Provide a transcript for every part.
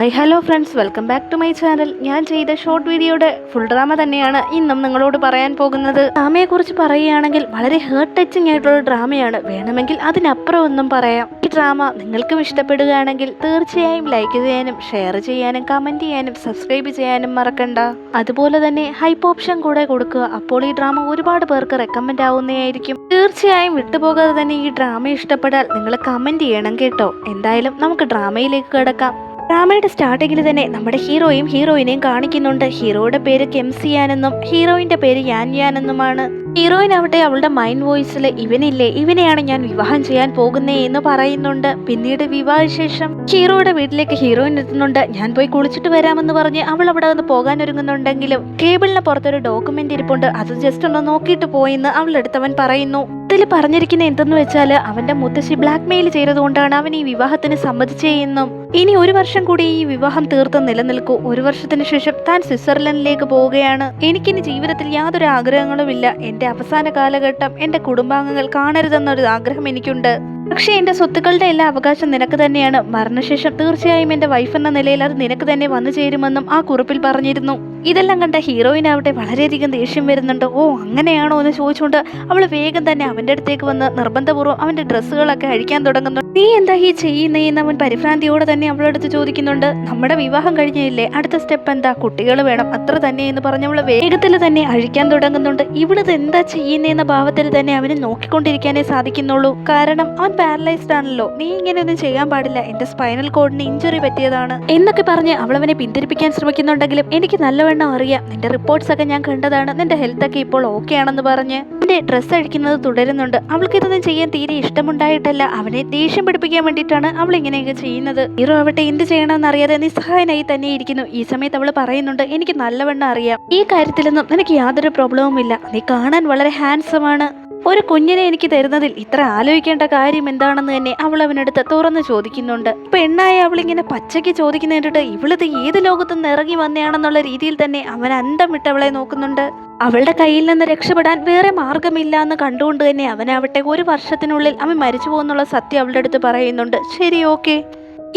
Hello friends, welcome back to my channel. ഞാൻ ചെയ്ത short വീഡിയോയുടെ ഫുൾ ഡ്രാമ തന്നെയാണ് ഇന്നും നിങ്ങളോട് പറയാൻ പോകുന്നത്. ഡ്രാമയെക്കുറിച്ച് പറയുകയാണെങ്കിൽ വളരെ ഹേർട്ട് ടച്ചിങ് ആയിട്ടുള്ള ഡ്രാമയാണ്. വേണമെങ്കിൽ അതിനപ്പുറം ഒന്നും പറയാം. ഈ ഡ്രാമ നിങ്ങൾക്കും ഇഷ്ടപ്പെടുകയാണെങ്കിൽ തീർച്ചയായും ലൈക്ക് ചെയ്യാനും ഷെയർ ചെയ്യാനും കമൻറ്റ് ചെയ്യാനും സബ്സ്ക്രൈബ് ചെയ്യാനും മറക്കണ്ട. അതുപോലെ തന്നെ ഹൈപ്പ് ഓപ്ഷൻ കൂടെ കൊടുക്കുക. അപ്പോൾ ഈ ഡ്രാമ ഒരുപാട് പേർക്ക് റെക്കമെൻഡ് ആവുന്നതായിരിക്കും. തീർച്ചയായും വിട്ടുപോകാതെ തന്നെ ഈ ഡ്രാമ ഇഷ്ടപ്പെട്ടാൽ നിങ്ങൾ കമൻറ്റ് ചെയ്യണം കേട്ടോ. എന്തായാലും നമുക്ക് ഡ്രാമയിലേക്ക് കിടക്കാം. ഡ്രാമയുടെ സ്റ്റാർട്ടിങ്ങിൽ തന്നെ നമ്മുടെ ഹീറോയും ഹീറോയിനെയും കാണിക്കുന്നുണ്ട്. ഹീറോയുടെ പേര് കെംസിയാനെന്നും ഹീറോയിന്റെ പേര് യാൻയാനെന്നുമാണ്. ഹീറോയിൻ ആവട്ടെ അവളുടെ മൈൻഡ് വോയിസിൽ ഇവനെയാണ് ഞാൻ വിവാഹം ചെയ്യാൻ പോകുന്നേ എന്ന് പറയുന്നുണ്ട്. പിന്നീട് വിവാഹശേഷം ഹീറോയുടെ വീട്ടിലേക്ക് ഹീറോയിൻ എത്തുന്നുണ്ട്. ഞാൻ പോയി കുളിച്ചിട്ട് വരാമെന്ന് പറഞ്ഞ് അവൾ അവിടെ നിന്ന് പോകാൻ ഒരുങ്ങുന്നുണ്ടെങ്കിലും കേബിളിന് പുറത്തൊരു ഡോക്യുമെന്റ് ഇരിപ്പുണ്ട്. അത് ജസ്റ്റ് ഒന്ന് നോക്കിയിട്ട് പോയെന്ന് അവളുടെ അടുത്തവൻ പറയുന്നു. ഇതിൽ പറഞ്ഞിരിക്കുന്ന എന്തെന്ന് വെച്ചാൽ അവന്റെ മുത്തശ്ശി ബ്ലാക്ക് മെയിൽ ചെയ്തതുകൊണ്ടാണ് അവൻ ഈ വിവാഹത്തിന് സമ്മതിച്ചെന്നും ഇനി 1 വർഷം കൂടി ഈ വിവാഹം തീർത്ത് നിലനിൽക്കൂ. 1 വർഷത്തിന് ശേഷം താൻ സ്വിറ്റ്സർലൻഡിലേക്ക് പോവുകയാണ്. എനിക്കിനി ജീവിതത്തിൽ യാതൊരു ആഗ്രഹങ്ങളുമില്ല. എന്റെ അവസാന കാലഘട്ടം എന്റെ കുടുംബാംഗങ്ങൾ കാണരുതെന്നൊരു ആഗ്രഹം എനിക്കുണ്ട്. പക്ഷേ എന്റെ സ്വത്തുക്കളുടെ എല്ലാ അവകാശം നിനക്ക് തന്നെയാണ്. മരണശേഷം തീർച്ചയായും എന്റെ വൈഫ് എന്ന നിലയിൽ അത് നിനക്ക് തന്നെ വന്നു ചേരുമെന്നും ആ കുറിപ്പിൽ പറഞ്ഞിരുന്നു. ഇതെല്ലാം കണ്ട ഹീറോയിനാവട്ടെ വളരെയധികം ദേഷ്യം വരുന്നുണ്ട്. ഓ അങ്ങനെയാണോ എന്ന് ചോദിച്ചുകൊണ്ട് അവൾ വേഗം തന്നെ അവന്റെ അടുത്തേക്ക് വന്ന് നിർബന്ധപൂർവ്വം അവന്റെ ഡ്രസ്സുകളൊക്കെ അഴിക്കാൻ തുടങ്ങുന്നു. നീ എന്താ ഈ ചെയ്യുന്നതെന്ന് അവൻ പരിഭ്രാന്തിയോടെ തന്നെ അവളുടെ അടുത്ത് ചോദിക്കുന്നുണ്ട്. നമ്മുടെ വിവാഹം കഴിഞ്ഞില്ലേ, അടുത്ത സ്റ്റെപ്പ് എന്താ? കുട്ടികൾ വേണം, അത്ര തന്നെ എന്ന് പറഞ്ഞവള് വേഗത്തിൽ തന്നെ അഴിക്കാൻ തുടങ്ങുന്നുണ്ട്. ഇവളിത് എന്താ ചെയ്യുന്നതെന്ന ഭാവത്തിൽ തന്നെ അവന് നോക്കിക്കൊണ്ടിരിക്കാനേ സാധിക്കുന്നുള്ളൂ. കാരണം അവൻ പാരലൈസ്ഡ് ആണല്ലോ. നീ ഇങ്ങനെയൊന്നും ചെയ്യാൻ പാടില്ല, എന്റെ സ്പൈനൽ കോഡിന് ഇഞ്ചുറി പറ്റിയതാണ് എന്നൊക്കെ പറഞ്ഞ് അവളവനെ പിന്തിരിപ്പിക്കാൻ ശ്രമിക്കുന്നുണ്ടെങ്കിലും എനിക്ക് നല്ലവണ്ണം അറിയാം, നിന്റെ റിപ്പോർട്ട്സ് ഒക്കെ ഞാൻ കണ്ടതാണ്, നിന്റെ ഹെൽത്ത് ഒക്കെ ഇപ്പോൾ ഓക്കെ ആണെന്ന് പറഞ്ഞ് അവന്റെ ഡ്രസ്സ് അഴിക്കുന്നത് തുടരുന്നുണ്ട്. അവൾക്ക് ഇതൊന്നും ചെയ്യാൻ തീരെ ഇഷ്ടമുണ്ടായിട്ടല്ല, അവനെ ദേഷ്യം പിടിപ്പിക്കാൻ വേണ്ടിയിട്ടാണ് അവൾ ഇങ്ങനെയൊക്കെ ചെയ്യുന്നത്. ഹീറോ ആവട്ടെ എന്ത് ചെയ്യണമെന്ന് അറിയാതെ നിസ്സഹായനായി തന്നെ ഇരിക്കുന്നു. ഈ സമയത്ത് അവൾ പറയുന്നുണ്ട്, എനിക്ക് നല്ലവണ്ണം അറിയാം, ഈ കാര്യത്തിലൊന്നും നിനക്ക് യാതൊരു പ്രോബ്ലവും ഇല്ല. നീ കാണാൻ വളരെ ഹാൻസം ആണ്. ഒരു കുഞ്ഞിനെ എനിക്ക് തരുന്നതിൽ ഇത്ര ആലോചിക്കേണ്ട കാര്യം എന്താണെന്ന് തന്നെ അവൾ അവനടുത്ത് തുറന്ന് ചോദിക്കുന്നുണ്ട്. പെണ്ണായ അവളിങ്ങനെ പച്ചയ്ക്ക് ചോദിക്കുന്ന കേട്ടിട്ട് ഇവളിത് ഏത് ലോകത്തുനിന്ന് ഇറങ്ങി വന്നയാണെന്നുള്ള രീതിയിൽ തന്നെ അവൻ അന്തം വിട്ട് അവളെ നോക്കുന്നുണ്ട്. അവളുടെ കയ്യിൽ നിന്ന് രക്ഷപ്പെടാൻ വേറെ മാർഗമില്ല എന്ന് കണ്ടുകൊണ്ട് തന്നെ അവനാവട്ടെ 1 വർഷത്തിനുള്ളിൽ അവൻ മരിച്ചു പോകുന്നുള്ള സത്യം അവളുടെ അടുത്ത് പറയുന്നുണ്ട്. ശരി, ഓക്കെ,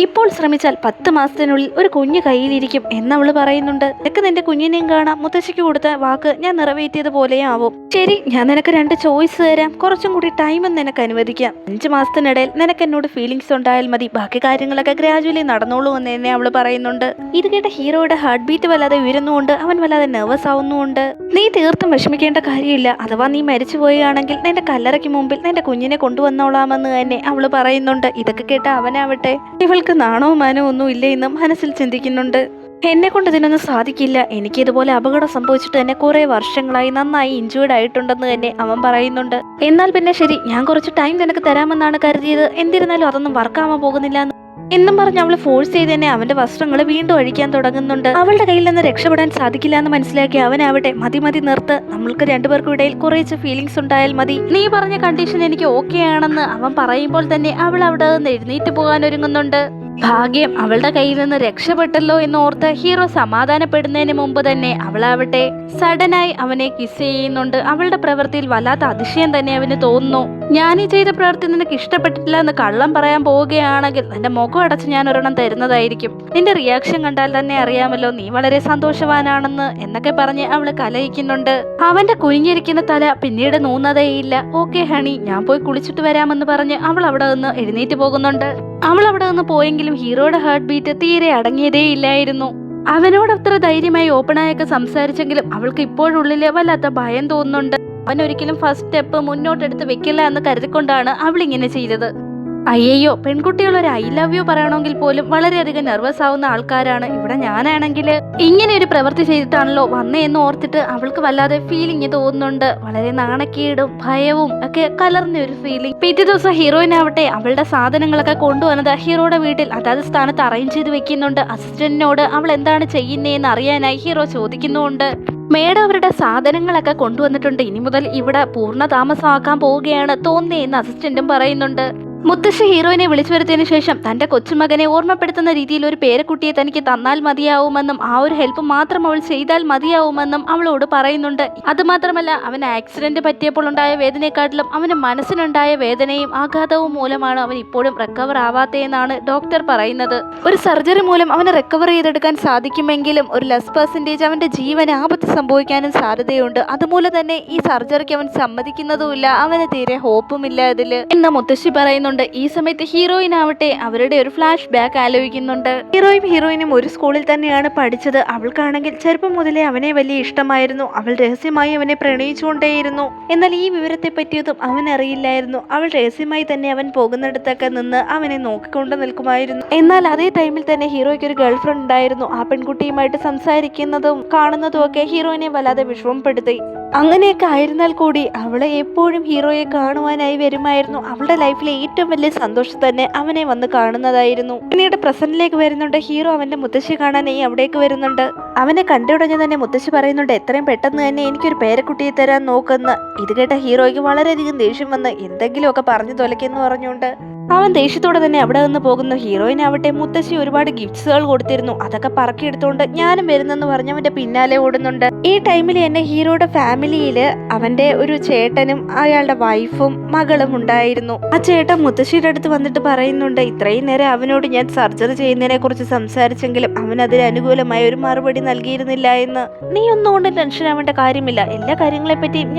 ഇപ്പോൾ ശ്രമിച്ചാൽ 10 മാസത്തിനുള്ളിൽ ഒരു കുഞ്ഞ് കയ്യിലിരിക്കും എന്നവള് പറയുന്നുണ്ട്. നിനക്ക് നിന്റെ കുഞ്ഞിനെയും കാണാം, മുത്തശ്ശിക്ക് കൊടുത്ത വാക്ക് ഞാൻ നിറവേറ്റിയത് പോലെയും ആവും. ശരി, ഞാൻ നിനക്ക് 2 ചോയ്സ് തരാം, കുറച്ചും കൂടി ടൈമും നിനക്ക് അനുവദിക്കാം. 5 മാസത്തിനിടയിൽ നിനക്ക് എന്നോട് ഫീലിങ്സ് ഉണ്ടായാൽ മതി, ബാക്കി കാര്യങ്ങളൊക്കെ ഗ്രാജുവലി നടന്നോളൂ എന്ന് തന്നെ അവള് പറയുന്നുണ്ട്. ഇത് കേട്ട ഹീറോയുടെ ഹാർട്ട് ബീറ്റ് വല്ലാതെ ഉയരുന്നുകൊണ്ട് അവൻ വല്ലാതെ നെർവസ് ആവുന്നുണ്ട്. നീ തീർത്തും വിഷമിക്കേണ്ട കാര്യമില്ല, അഥവാ നീ മരിച്ചു പോവുകയാണെങ്കിൽ നിന്റെ കല്ലറയ്ക്ക് മുമ്പിൽ നിന്റെ കുഞ്ഞിനെ കൊണ്ടുവന്നോളാമെന്ന് തന്നെ അവള് പറയുന്നുണ്ട്. ഇതൊക്കെ കേട്ട അവനാവട്ടെ ഇവൾക്ക് നാണവും മാനവും ഒന്നും ഇല്ല എന്നും മനസ്സിൽ ചിന്തിക്കുന്നുണ്ട്. എന്നെ കൊണ്ട് ഇതിനൊന്നും സാധിക്കില്ല, എനിക്ക് ഇതുപോലെ അപകടം സംഭവിച്ചിട്ട് തന്നെ കുറെ വർഷങ്ങളായി നന്നായി ഇഞ്ചുവേർഡ് ആയിട്ടുണ്ടെന്ന് തന്നെ അവൻ പറയുന്നുണ്ട്. എന്നാൽ പിന്നെ ശരി, ഞാൻ കുറച്ച് ടൈം നിനക്ക് തരാമെന്നാണ് കരുതിയത്, എന്നിരുന്നാലും അതൊന്നും വർക്കാവാൻ പോകുന്നില്ല എന്നും പറഞ്ഞ് അവള് ഫോഴ്സ് ചെയ്ത് തന്നെ അവന്റെ വസ്ത്രങ്ങൾ വീണ്ടും അഴിക്കാൻ തുടങ്ങുന്നുണ്ട്. അവളുടെ കയ്യിൽ നിന്ന് രക്ഷപ്പെടാൻ സാധിക്കില്ല എന്ന് മനസ്സിലാക്കി അവനാവട്ടെ മതി നിർത്ത്, നമ്മൾക്ക് 2 പേർക്കും ഇടയിൽ കുറച്ച് ഫീലിങ്സ് ഉണ്ടായാൽ മതി, നീ പറഞ്ഞ കണ്ടീഷൻ എനിക്ക് ഓക്കെ ആണെന്ന് അവൻ പറയുമ്പോൾ തന്നെ അവൾ അവിടെ നിന്ന് എഴുന്നേറ്റ് പോകാൻ ഒരുങ്ങുന്നുണ്ട്. ഭാഗ്യം, അവളുടെ കയ്യിൽ നിന്ന് രക്ഷപ്പെട്ടല്ലോ എന്നോർത്ത് ഹീറോ സമാധാനപ്പെടുന്നതിന് മുമ്പ് തന്നെ അവളാവട്ടെ സഡനായി അവനെ കിസ് ചെയ്യുന്നുണ്ട്. അവളുടെ പ്രവൃത്തിയിൽ വല്ലാത്ത അതിശയം തന്നെ അവന് തോന്നുന്നു. ഞാൻ ഈ ചെയ്ത പ്രവൃത്തി നിനക്ക് ഇഷ്ടപ്പെട്ടിട്ടില്ല എന്ന് കള്ളം പറയാൻ പോവുകയാണെങ്കിൽ നിന്റെ മുഖം അടച്ച് ഞാൻ ഒരെണ്ണം തരുന്നതായിരിക്കും. നിന്റെ റിയാക്ഷൻ കണ്ടാൽ തന്നെ അറിയാമല്ലോ നീ വളരെ സന്തോഷവാനാണെന്ന് എന്നൊക്കെ പറഞ്ഞ് അവള് കലഹിക്കുന്നുണ്ട്. അവന്റെ കുനിഞ്ഞിരിക്കുന്ന തല പിന്നീട് നൂന്നതേയില്ല. ഓക്കെ ഹണി, ഞാൻ പോയി കുളിച്ചിട്ട് വരാമെന്ന് പറഞ്ഞ് അവൾ അവിടെ നിന്ന് എഴുന്നേറ്റ് പോകുന്നുണ്ട്. അവൾ അവിടെ നിന്ന് പോയെങ്കിലും ഹീറോയുടെ ഹാർട്ട് ബീറ്റ് തീരെ അടങ്ങിയതേ ഇല്ലായിരുന്നു. അവനോട് അത്ര ധൈര്യമായി ഓപ്പണായൊക്കെ സംസാരിച്ചെങ്കിലും അവൾക്ക് ഇപ്പോഴുള്ളില് വല്ലാത്ത ഭയം തോന്നുന്നുണ്ട്. അവൻ ഒരിക്കലും ഫസ്റ്റ് സ്റ്റെപ്പ് മുന്നോട്ടെടുത്ത് വെക്കില്ല എന്ന് കരുതിക്കൊണ്ടാണ് അവൾ ഇങ്ങനെ ചെയ്തത്. അയ്യോ, പെൺകുട്ടികൾ ഒരു ഐ ലവ് യു പറയണമെങ്കിൽ പോലും വളരെയധികം നെർവസ് ആവുന്ന ആൾക്കാരാണ്. ഇവിടെ ഞാനാണെങ്കിൽ ഇങ്ങനെ ഒരു പ്രവൃത്തി ചെയ്തിട്ടാണല്ലോ വന്നേ എന്ന് ഓർത്തിട്ട് അവൾക്ക് വല്ലാതെ ഫീലിംഗ് തോന്നുന്നുണ്ട്. വളരെ നാണക്കേടും ഭയവും ഒക്കെ കലർന്ന ഒരു ഫീലിംഗ്. പിറ്റേ ദിവസം ഹീറോയിനാവട്ടെ അവളുടെ സാധനങ്ങളൊക്കെ കൊണ്ടുവന്നത് ഹീറോയുടെ വീട്ടിൽ അതാത് സ്ഥാനത്ത് അറേഞ്ച് ചെയ്ത് വെക്കുന്നുണ്ട്. അസിസ്റ്റന്റിനോട് അവൾ എന്താണ് ചെയ്യുന്നതെന്ന് അറിയാനായി ഹീറോ ചോദിക്കുന്നുണ്ട്. മേഡം അവരുടെ സാധനങ്ങളൊക്കെ കൊണ്ടുവന്നിട്ടുണ്ട്, ഇനി മുതൽ ഇവിടെ പൂർണ്ണ താമസമാക്കാൻ പോവുകയാണ് തോന്നേ എന്ന് അസിസ്റ്റന്റും പറയുന്നുണ്ട്. മുത്തശ്ശി ഹീറോയിനെ വിളിച്ചു വരുത്തിയതിനു ശേഷം തന്റെ കൊച്ചുമകനെ ഓർമ്മപ്പെടുത്തുന്ന രീതിയിൽ ഒരു പേരക്കുട്ടിയെ തനിക്ക് തന്നാൽ മതിയാവുമെന്നും ആ ഒരു ഹെൽപ്പ് മാത്രം അവൾ ചെയ്താൽ മതിയാവുമെന്നും അവളോട് പറയുന്നുണ്ട്. അതുമാത്രമല്ല, അവൻ ആക്സിഡന്റ് പറ്റിയപ്പോൾ ഉണ്ടായ വേദനയെക്കാട്ടിലും അവന് മനസ്സിനുണ്ടായ വേദനയും ആഘാതവും മൂലമാണ് അവൻ ഇപ്പോഴും റിക്കവർ ആവാത്തതെന്നാണ് ഡോക്ടർ പറയുന്നത്. ഒരു സർജറി മൂലം അവന് റിക്കവർ ചെയ്തെടുക്കാൻ സാധിക്കുമെങ്കിലും ഒരു ലെസ് പെർസെന്റേജ് അവന്റെ ജീവന് ആപത്ത് സംഭവിക്കാനും സാധ്യതയുണ്ട്. അതുമൂലം തന്നെ ഈ സർജറിക്ക് അവൻ സമ്മതിക്കുന്നതുമില്ല. അവന് തീരെ ഹോപ്പുമില്ല ഇതില് എന്ന് മുത്തശ്ശി പറയുന്നുണ്ട്. ഈ സമയത്ത് ഹീറോയിൻ ആവട്ടെ അവരുടെ ഒരു ഫ്ലാഷ് ബാക്ക് ആലോചിക്കുന്നുണ്ട്. ഹീറോയിനും ഒരു സ്കൂളിൽ തന്നെയാണ് പഠിച്ചത്. അവൾക്കാണെങ്കിൽ ചെറുപ്പം മുതലേ അവനെ വലിയ ഇഷ്ടമായിരുന്നു. അവൾ രഹസ്യമായി അവനെ പ്രണയിച്ചുകൊണ്ടേയിരുന്നു. എന്നാൽ ഈ വിവരത്തെ പറ്റിയതും അവൻ അറിയില്ലായിരുന്നു. അവൾ രഹസ്യമായി തന്നെ അവൻ പോകുന്നിടത്തൊക്കെ നിന്ന് അവനെ നോക്കിക്കൊണ്ട് നിൽക്കുമായിരുന്നു. എന്നാൽ അതേ ടൈമിൽ തന്നെ ഹീറോയ്ക്ക് ഒരു ഗേൾ ഫ്രണ്ട് ഉണ്ടായിരുന്നു. ആ പെൺകുട്ടിയുമായിട്ട് സംസാരിക്കുന്നതും കാണുന്നതും ഒക്കെ ഹീറോയിനെ വല്ലാതെ വിഷമപ്പെടുത്തി. അങ്ങനെയൊക്കെ ആയിരുന്നാൽ കൂടി അവളെ എപ്പോഴും ഹീറോയെ കാണുവാനായി വരുമായിരുന്നു. അവളുടെ ലൈഫിലെ ഏറ്റവും വലിയ സന്തോഷം തന്നെ അവനെ വന്ന് കാണുന്നതായിരുന്നു. പിന്നീട് പ്രസന്റിലേക്ക് വരുന്നുണ്ട്. ഹീറോ അവന്റെ മുത്തശ്ശി കാണാനായി അവിടേക്ക് വരുന്നുണ്ട്. അവനെ കണ്ടുടഞ്ഞ് തന്നെ മുത്തശ്ശി പറയുന്നുണ്ട്, എത്രയും പെട്ടെന്ന് തന്നെ എനിക്കൊരു പേരക്കുട്ടിയെ തരാൻ നോക്കുന്ന. ഇത് കേട്ട ഹീറോയ്ക്ക് വളരെയധികം ദേഷ്യം വന്ന് എന്തെങ്കിലുമൊക്കെ പറഞ്ഞു തൊലയ്ക്കെന്ന് പറഞ്ഞുകൊണ്ട് അവൻ ദേഷ്യത്തോടെ തന്നെ അവിടെ നിന്ന് പോകുന്നു. ഹീറോയിനാവട്ടെ മുത്തശ്ശി ഒരുപാട് ഗിഫ്റ്റ്സുകൾ കൊടുത്തിരുന്നു. അതൊക്കെ പറക്കിയെടുത്തോണ്ട് ഞാനും വരുന്നെന്ന് പറഞ്ഞ് അവന്റെ പിന്നാലെ ഓടുന്നുണ്ട്. ഈ ടൈമിൽ എന്നെ ഹീറോയുടെ ഫാമിലിയില് അവന്റെ ഒരു ചേട്ടനും അയാളുടെ വൈഫും മകളും ഉണ്ടായിരുന്നു. ആ ചേട്ടൻ മുത്തശ്ശിയുടെ അടുത്ത് വന്നിട്ട് പറയുന്നുണ്ട്, ഇത്രയും നേരം അവനോട് ഞാൻ സർജറി ചെയ്യുന്നതിനെ കുറിച്ച് സംസാരിച്ചെങ്കിലും അവൻ അതിന് അനുകൂലമായ ഒരു മറുപടി നൽകിയിരുന്നില്ല എന്ന്. നീ ഒന്നുകൊണ്ട് ടെൻഷൻ ആവേണ്ട കാര്യമില്ല. എല്ലാ കാര്യങ്ങളെ പറ്റിയും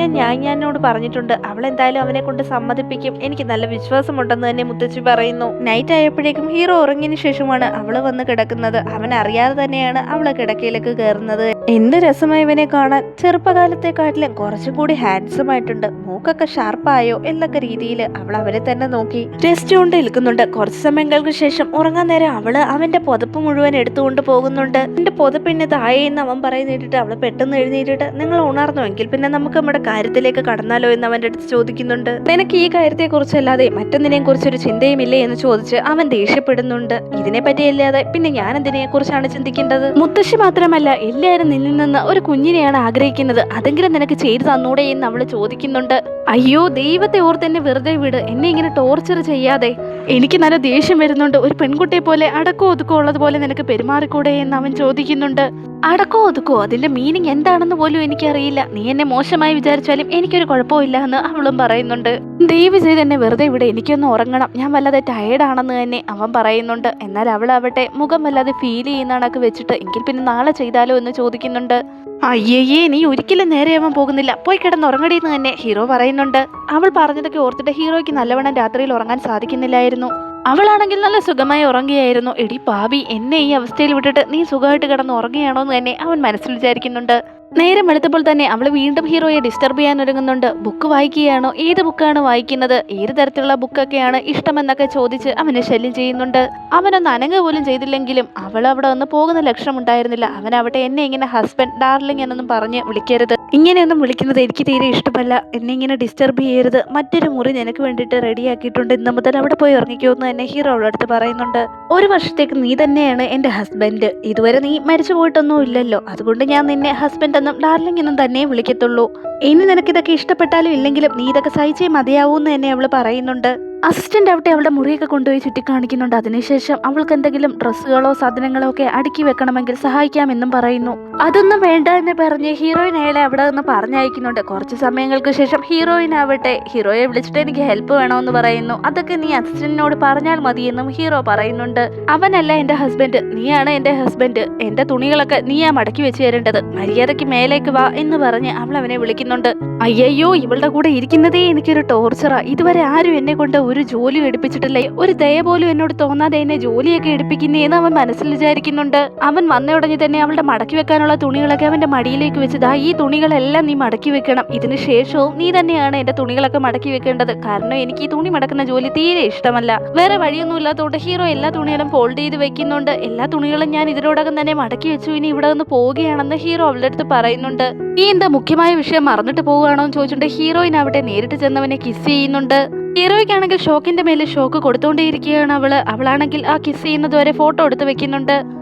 ഞാനോട് പറഞ്ഞിട്ടുണ്ട്. അവൾ എന്തായാലും അവനെ കൊണ്ട് സമ്മതിപ്പിക്കും. എനിക്ക് നല്ല വിശ്വാസമുണ്ടെന്ന് തന്നെ മുത്തശ്ശി പറയുന്നു. നൈറ്റ് ആയപ്പോഴേക്കും ഹീറോ ഉറങ്ങിയതിനു ശേഷമാണ് അവള് വന്ന് കിടക്കുന്നത്. അവൻ അറിയാതെ തന്നെയാണ് അവള് കിടക്കയിലേക്ക് കയറുന്നത്. എന്ത് രസമായി ഇവനെ കാണാൻ. ചെറുപ്പകാലത്തെക്കാട്ടിലും കുറച്ചും കൂടി ഹാൻഡ്സം ആയിട്ടുണ്ട്. മൂക്കൊക്കെ ഷാർപ്പായോ എന്നൊക്കെ രീതിയിൽ അവൾ അവനെ തന്നെ നോക്കി ടെസ്റ്റ് കൊണ്ട് നിൽക്കുന്നുണ്ട്. കുറച്ച് സമയങ്ങൾക്ക് ശേഷം ഉറങ്ങാൻ നേരം അവള് അവന്റെ പുതപ്പ് മുഴുവൻ എടുത്തുകൊണ്ട് പോകുന്നുണ്ട്. എന്റെ പുതപ്പിന്നെ താഴെയെന്ന് അവൻ പറയുന്നിട്ട് അവള് പെട്ടെന്ന് എഴുന്നേറ്റിട്ട്, നിങ്ങൾ ഉണർന്നോ എങ്കിൽ പിന്നെ നമുക്ക് നമ്മുടെ കാര്യത്തിലേക്ക് കടന്നാലോ എന്ന് അവന്റെ അടുത്ത് ചോദിക്കുന്നുണ്ട്. നിനക്ക് ഈ കാര്യത്തെ കുറിച്ചല്ലാതെ മറ്റൊന്നിനെയും കുറിച്ചൊരു ചിന്തയുമില്ലേ എന്ന് ചോദിച്ച് അവൻ ദേഷ്യപ്പെടുന്നുണ്ട്. ഇതിനെ പറ്റിയല്ലാതെ പിന്നെ ഞാൻ എന്തിനെ കുറിച്ചാണ് ചിന്തിക്കേണ്ടത്? മുത്തശ്ശി മാത്രമല്ല എല്ലാവരും നിന്നിൽ നിന്ന് ഒരു കുഞ്ഞിനെയാണ് ആഗ്രഹിക്കുന്നത്. അതെങ്കിലും നിനക്ക് ചെയ്തു തന്നൂടെ എന്ന് അവള് ചോദിക്കുന്നുണ്ട്. അയ്യോ, ദൈവത്തെ ഓർത്ത് എന്നെ വെറുതെ വിട്. എന്നെ ഇങ്ങനെ ടോർച്ചർ ചെയ്യാതെ. എനിക്ക് നല്ല ദേഷ്യം വരുന്നുണ്ട്. ഒരു പെൺകുട്ടിയെ പോലെ അടക്കോ ഒതുക്കോ ഉള്ളതുപോലെ നിനക്ക് പെരുമാറിക്കൂടെ എന്ന് അവൻ ചോദിക്കുന്നുണ്ട്. അടക്കോ ഒതുക്കോ അതിന്റെ മീനിങ് എന്താണെന്ന് പോലും എനിക്കറിയില്ല. നീ എന്നെ മോശമായി വിചാരിച്ചാലും എനിക്കൊരു കുഴപ്പമില്ല എന്ന് അവളും പറയുന്നുണ്ട്. ദയവ് ചെയ്ത് എന്നെ വെറുതെ വിട്, എനിക്കൊന്ന് ഉറങ്ങണം. ഞാൻ വല്ലാതെ ടയേർഡാണെന്ന് തന്നെ അവൻ പറയുന്നുണ്ട്. എന്നാൽ അവളാവട്ടെ മുഖം വല്ലാതെ ഫീൽ ചെയ്യുന്നതൊക്കെ വെച്ചിട്ട് എങ്കിൽ പിന്നെ നാളെ ചെയ്താലോ എന്ന് ചോദിക്കുന്നുണ്ട്. അയ്യേ, നീ ഒരിക്കലും നേരെയാവാൻ പോകുന്നില്ല. പോയി കിടന്ന് ഉറങ്ങടിയെന്ന് തന്നെ ഹീറോ പറയുന്നുണ്ട്. അവൾ പറഞ്ഞതൊക്കെ ഓർത്തിട്ട് ഹീറോയ്ക്ക് നല്ലവണ്ണം രാത്രിയിൽ ഉറങ്ങാൻ സാധിക്കുന്നില്ലായിരുന്നു. അവളാണെങ്കിൽ നല്ല സുഖമായി ഉറങ്ങുകയായിരുന്നു. എടി പാവി, എന്നെ ഈ അവസ്ഥയിൽ വിട്ടിട്ട് നീ സുഖമായിട്ട് കിടന്ന് ഉറങ്ങുകയാണോ എന്ന് തന്നെ അവൻ മനസ്സിൽ വിചാരിക്കുന്നുണ്ട്. നേരം വെളുത്തപ്പോൾ തന്നെ അവൾ വീണ്ടും ഹീറോയെ ഡിസ്റ്റർബ് ചെയ്യാൻ ഒരുങ്ങുന്നുണ്ട്. ബുക്ക് വായിക്കുകയാണോ? ഏത് ബുക്കാണ് വായിക്കുന്നത്? ഏത് തരത്തിലുള്ള ബുക്കൊക്കെയാണ് ഇഷ്ടമെന്നൊക്കെ ചോദിച്ച് അവനെ ശല്യം ചെയ്യുന്നുണ്ട്. അവനൊന്ന് അനങ്ങ പോലും ചെയ്തില്ലെങ്കിലും അവൾ അവിടെ ഒന്ന് പോകുന്ന ലക്ഷണം ഉണ്ടായിരുന്നില്ല. അവനവിടെ എന്നെ ഇങ്ങനെ ഹസ്ബൻഡ്, ഡാർലിംഗ് എന്നൊന്നും പറഞ്ഞ് വിളിക്കരുത്. ഇങ്ങനെയൊന്നും വിളിക്കുന്നത് എനിക്ക് തീരെ ഇഷ്ടമല്ല. എന്നെ ഇങ്ങനെ ഡിസ്റ്റർബ് ചെയ്യരുത്. മറ്റൊരു മുറി നിനക്ക് വേണ്ടിയിട്ട് റെഡിയാക്കിയിട്ടുണ്ട്. ഇന്ന് മുതൽ അവിടെ പോയി ഉറങ്ങിക്കുമെന്ന് തന്നെ ഹീറോ അവളുടെ അടുത്ത് പറയുന്നുണ്ട്. ഒരു വർഷത്തേക്ക് നീ തന്നെയാണ് എന്റെ ഹസ്ബൻഡ്. ഇതുവരെ നീ മരിച്ചു പോയിട്ടൊന്നും ഇല്ലല്ലോ. അതുകൊണ്ട് ഞാൻ നിന്നെ ഹസ്ബൻഡ് എന്നും ഡാർലിംഗ് എന്നും തന്നെ വിളിക്കത്തുള്ളൂ. ഇനി നിനക്കിതൊക്കെ ഇഷ്ടപ്പെട്ടാലും ഇല്ലെങ്കിലും നീ ഇതൊക്കെ സഹിച്ചേ മതിയാവൂന്ന് തന്നെ അവള് പറയുന്നുണ്ട്. അസിസ്റ്റന്റ് ആവട്ടെ അവളുടെ മുറിയൊക്കെ കൊണ്ടുപോയി ചുറ്റിക്കാണിക്കുന്നുണ്ട്. അതിനുശേഷം അവൾക്ക് എന്തെങ്കിലും ഡ്രസ്സുകളോ സാധനങ്ങളോ ഒക്കെ അടുക്കി വെക്കണമെങ്കിൽ സഹായിക്കാമെന്നും പറയുന്നു. അതൊന്നും വേണ്ട എന്ന് പറഞ്ഞ് ഹീറോയിൻ അയാളെ അവിടെ നിന്ന് പറഞ്ഞയക്കുന്നുണ്ട്. കുറച്ച് സമയങ്ങൾക്ക് ശേഷം ഹീറോയിൻ ആവട്ടെ ഹീറോയെ വിളിച്ചിട്ട് എനിക്ക് ഹെൽപ്പ് വേണമെന്ന് പറയുന്നു. അതൊക്കെ നീ അസിസ്റ്റന്റിനോട് പറഞ്ഞാൽ മതിയെന്നും ഹീറോ പറയുന്നുണ്ട്. അവനല്ല എന്റെ ഹസ്ബൻഡ്, നീയാണ് എന്റെ ഹസ്ബൻഡ്. എന്റെ തുണികളൊക്കെ നീയാ മടക്കി വെച്ച് തരേണ്ടത്. മര്യാദയ്ക്ക് മേലേക്ക് വാ എന്ന് പറഞ്ഞ് അവൾ അവനെ വിളിക്കുന്നുണ്ട്. അയ്യോ, ഇവളുടെ കൂടെ ഇരിക്കുന്നതേ എനിക്കൊരു ടോർച്ചറാ. ഇതുവരെ ആരും എന്നെ കൊണ്ട് ഒരു ജോലി എടുപ്പിച്ചിട്ടില്ലേ. ഒരു ദയ പോലും എന്നോട് തോന്നാതെ എന്നെ ജോലിയൊക്കെ എടുപ്പിക്കുന്നേന്ന് അവൻ മനസ്സിൽ വിചാരിക്കുന്നുണ്ട്. അവൻ വന്ന ഉടനെ തന്നെ അവളുടെ മടക്കി വെക്കാനുള്ള തുണികളൊക്കെ അവന്റെ മടിയിലേക്ക് വെച്ചതാ. ഈ തുണികളെല്ലാം നീ മടക്കി വെക്കണം. ഇതിന് ശേഷവും നീ തന്നെയാണ് എന്റെ തുണികളൊക്കെ മടക്കി വെക്കേണ്ടത്. കാരണം എനിക്ക് ഈ തുണി മടക്കുന്ന ജോലി തീരെ ഇഷ്ടമല്ല. വേറെ വഴിയൊന്നും ഇല്ലാത്തതുകൊണ്ട് ഹീറോ എല്ലാ തുണികളും ഫോൾഡ് ചെയ്ത് വെക്കുന്നുണ്ട്. എല്ലാ തുണികളും ഞാൻ ഇതിനോടകം തന്നെ മടക്കി വെച്ചു. ഇനി ഇവിടെ നിന്ന് പോവുകയാണെന്ന് ഹീറോ അവളുടെ അടുത്ത് പറയുന്നുണ്ട്. ഈ എന്താ മുഖ്യമായ വിഷയം മറന്നിട്ട് പോവുകയാണോ എന്ന് ചോദിച്ചിട്ട് ഹീറോയിൻ അവിടെ നേരിട്ട് ചെന്നവനെ കിസ് ചെയ്യുന്നുണ്ട്. ഹീറോയ്ക്കാണെങ്കിൽ ഷോക്കിന്റെ മേലെ ഷോക്ക് കൊടുത്തോണ്ടേയിരിക്കുകയാണ് അവളാണെങ്കിൽ ആ കിസ് ചെയ്യുന്നത് വരെ ഫോട്ടോ എടുത്ത് വെക്കുന്നുണ്ട്.